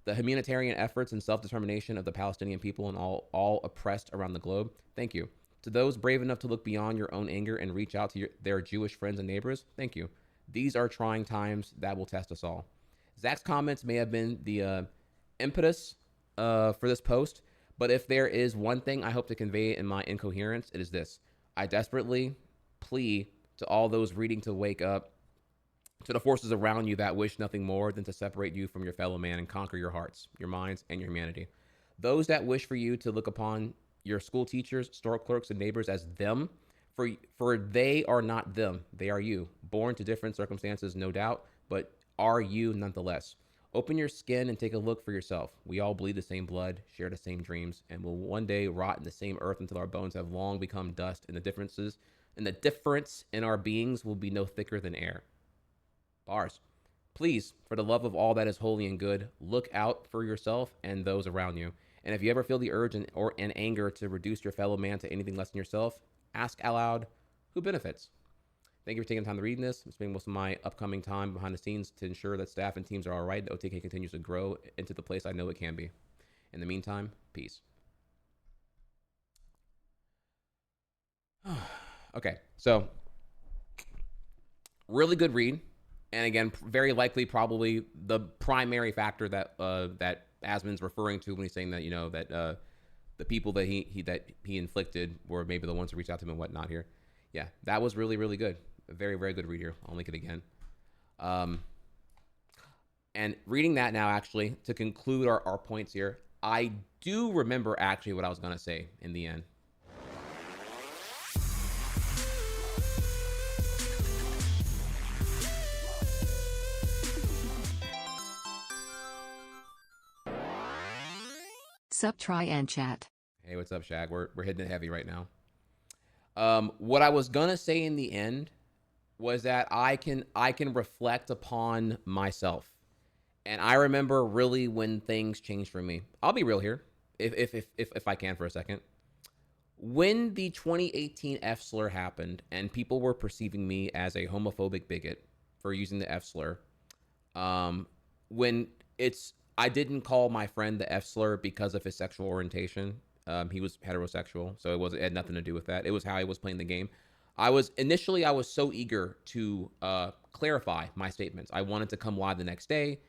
the humanitarian efforts and self-determination of the Palestinian people and all oppressed around the globe, thank you. To those brave enough to look beyond your own anger and reach out to their Jewish friends and neighbors, thank you. These are trying times that will test us all. Zach's comments may have been the impetus for this post, but if there is one thing I hope to convey in my incoherence, it is this. I desperately plea to all those reading to wake up, to the forces around you that wish nothing more than to separate you from your fellow man and conquer your hearts, your minds, and your humanity. Those that wish for you to look upon your school teachers, store clerks, and neighbors as them, for they are not them, they are you, born to different circumstances, no doubt, but are you nonetheless. Open your skin and take a look for yourself. We all bleed the same blood, share the same dreams, and will one day rot in the same earth until our bones have long become dust, and the difference in our beings will be no thicker than air. Bars. Please, for the love of all that is holy and good, look out for yourself and those around you. And if you ever feel the urge and anger to reduce your fellow man to anything less than yourself, ask aloud, who benefits? Thank you for taking the time to read this. I'm spending most of my upcoming time behind the scenes to ensure that staff and teams are all right. The OTK continues to grow into the place I know it can be. In the meantime, peace. Okay, so really good read. And again, very likely, probably the primary factor that that Asmon's referring to when he's saying that, you know, that the people that he inflicted were maybe the ones who reached out to him and whatnot here. Yeah, that was really, really good. A very, very good read here. I'll link it again. And reading that now, actually, to conclude our points here, I do remember actually what I was going to say in the end. Sup, try and chat. Hey, what's up, Shag? We're hitting it heavy right now. What I was gonna say in the end was that I can reflect upon myself, and I remember really when things changed for me. I'll be real here, if I can for a second. When the 2018 F slur happened, and people were perceiving me as a homophobic bigot for using the F slur, I didn't call my friend the F slur because of his sexual orientation. He was heterosexual, so it had nothing to do with that. It was how he was playing the game. I was so eager to clarify my statements. I wanted to come live the next day.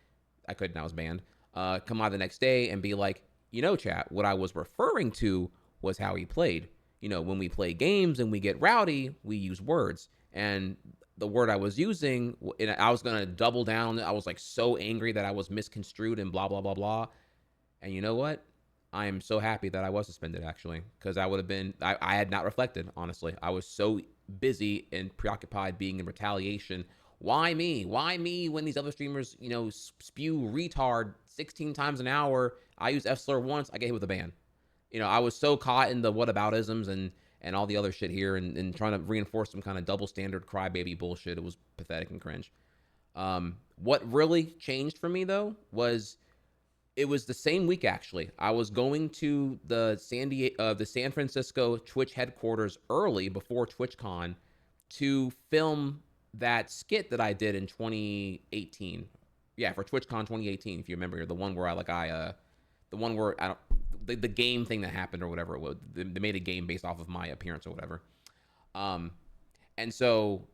I couldn't, I was banned. Come live the next day and be like, you know, chat, what I was referring to was how he played. You know, when we play games and we get rowdy, we use words. And the word I was using, and I was going to double down. I was like so angry that I was misconstrued and blah, blah, blah, blah. And you know what? I am so happy that I was suspended, actually, because I would have been, I had not reflected, honestly. I was so busy and preoccupied being in retaliation. Why me? Why me when these other streamers, you know, spew retard 16 times an hour? I use F slur once, I get hit with a ban. You know, I was so caught in the whataboutisms and all the other shit here and trying to reinforce some kind of double standard crybaby bullshit. It was pathetic and cringe. What really changed for me, though, was it was the same week, actually. I was going to the San Francisco Twitch headquarters early before TwitchCon to film that skit that I did in 2018. Yeah, for TwitchCon 2018, if you remember, the one where the one where I don't, the game thing that happened or whatever it was. They made a game based off of my appearance or whatever. And so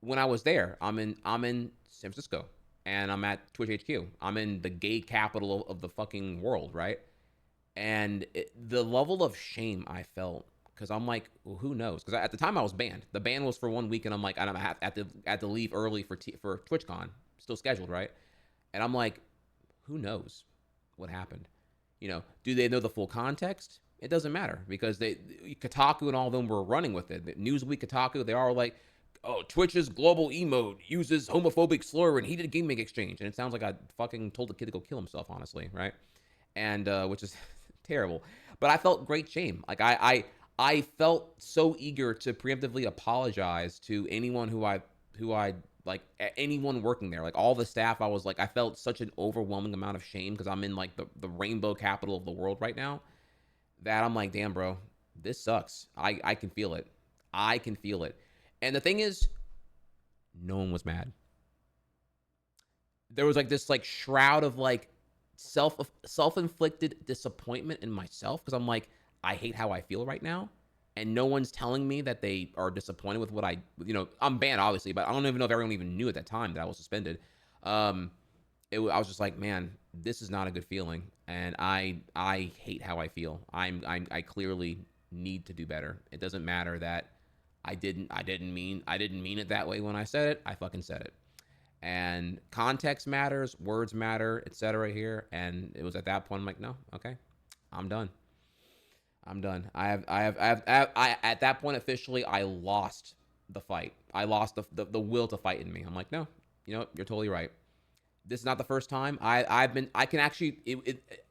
when I was there, I'm in San Francisco, and I'm at Twitch HQ. I'm in the gay capital of the fucking world, right? And the level of shame I felt, because I'm like, well, who knows? Because at the time I was banned. The ban was for 1 week, and I'm like, I have to leave early for TwitchCon, still scheduled, right? And I'm like, who knows what happened? You know, do they know the full context? It doesn't matter, because Kotaku and all of them were running with it. Newsweek, Kotaku, they are like, oh, Twitch's global emote uses homophobic slur in heated gaming exchange. And it sounds like I fucking told the kid to go kill himself, honestly, right? And which is terrible. But I felt great shame. Like I felt so eager to preemptively apologize to anyone who I like, anyone working there, like all the staff. I was like, I felt such an overwhelming amount of shame, because I'm in like the rainbow capital of the world right now, that I'm like, damn, bro, this sucks. I can feel it. I can feel it. And the thing is, no one was mad. There was like this like shroud of like self-inflicted disappointment in myself, because I'm like, I hate how I feel right now, and no one's telling me that they are disappointed with what I'm banned, obviously, but I don't even know if everyone even knew at that time that I was suspended. I was just like, man, this is not a good feeling, and I hate how I feel. I clearly need to do better. It doesn't matter that I didn't mean it that way when I said it. I fucking said it. And context matters, words matter, etc. here. And it was at that point I'm like, no, okay, I'm done. At that point officially, I lost the fight. I lost the will to fight in me. I'm like, no, you know what? You're totally right. This is not the first time. I can actually,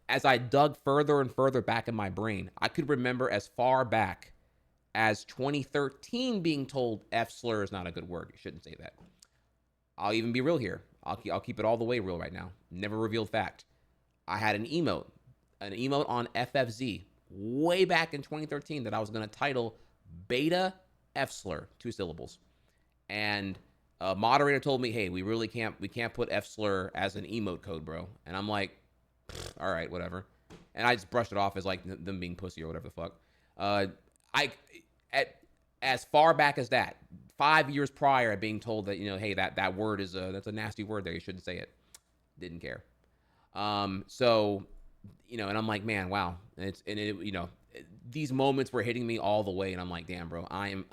as I dug further and further back in my brain, I could remember as far back as 2013 being told F slur is not a good word. You shouldn't say that. I'll even be real here. I'll keep it all the way real right now. Never revealed fact. I had an emote on FFZ way back in 2013 that I was going to title Beta F slur, 2 syllables. And a moderator told me, hey, we can't put F slur as an emote code, bro. And I'm like, all right, whatever. And I just brushed it off as like them being pussy or whatever the fuck. As far back as that, 5 years prior, being told that, hey, that word is that's a nasty word there. You shouldn't say it. Didn't care. So, and I'm like, man, wow. These moments were hitting me all the way, and I'm like, damn, bro, I'm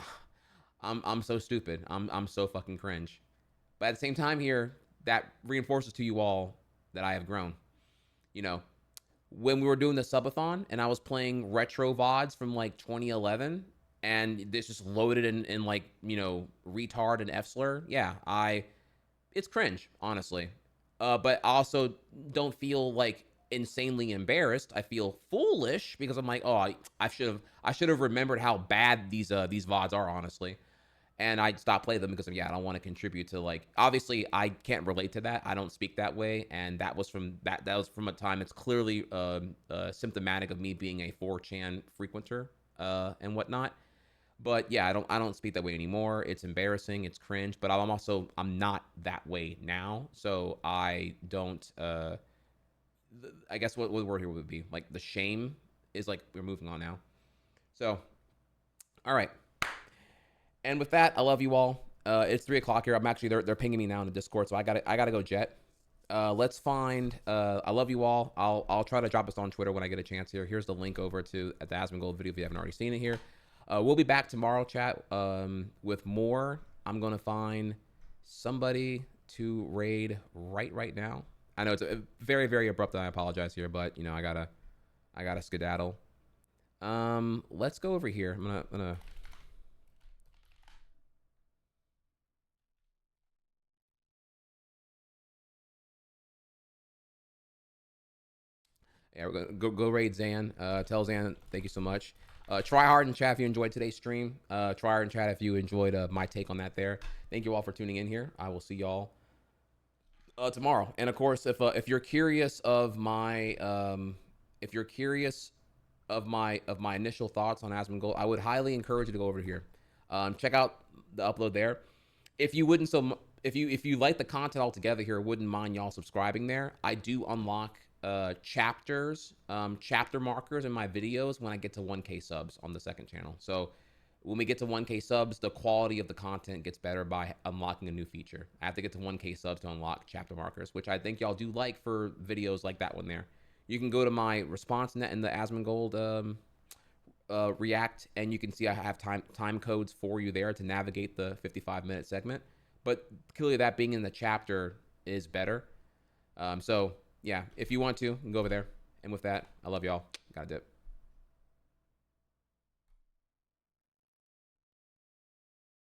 so stupid. I'm so fucking cringe. But at the same time here, that reinforces to you all that I have grown. When we were doing the subathon and I was playing retro VODs from like 2011, and this just loaded in like, retard and F slur. Yeah, it's cringe, honestly. But I also don't feel like insanely embarrassed. I feel foolish, because I'm like, oh, I should have remembered how bad these VODs are, honestly. And I stopped playing them because I don't want to contribute to, like, obviously I can't relate to that. I don't speak that way, and that was from a time that's clearly symptomatic of me being a 4chan frequenter and whatnot. But yeah, I don't speak that way anymore. It's embarrassing, it's cringe, but I'm not that way now. So I don't I guess what word here would be, like, the shame is like, we're moving on now. So all right. And with that, I love you all. It's 3 o'clock here. I'm actually, they're pinging me now in the Discord, so I gotta go jet. Let's find. I love you all. I'll try to drop this on Twitter when I get a chance here. Here's the link over to the Asmongold video if you haven't already seen it here. We'll be back tomorrow, chat, with more. I'm gonna find somebody to raid right now. I know it's a very, very abrupt, and I apologize here, but I gotta skedaddle. Let's go over here. I'm gonna. Yeah, we're gonna go raid Zan. Tell Zan thank you so much. Try hard in chat if you enjoyed today's stream. Try hard in chat if you enjoyed my take on that there. Thank you all for tuning in here. I will see y'all tomorrow. And of course, if you're curious of my initial thoughts on Asmongold, I would highly encourage you to go over here. Check out the upload there. If you wouldn't if you like the content altogether here, wouldn't mind y'all subscribing there. I do unlock chapters, chapter markers in my videos when I get to 1K subs on the second channel. So when we get to 1K subs, the quality of the content gets better by unlocking a new feature. I have to get to 1K subs to unlock chapter markers, which I think y'all do like for videos like that one there. You can go to my response net in the Asmongold React, and you can see I have time codes for you there to navigate the 55-minute segment. But clearly that being in the chapter is better. So yeah, if you want to, you can go over there. And with that, I love y'all. Gotta dip.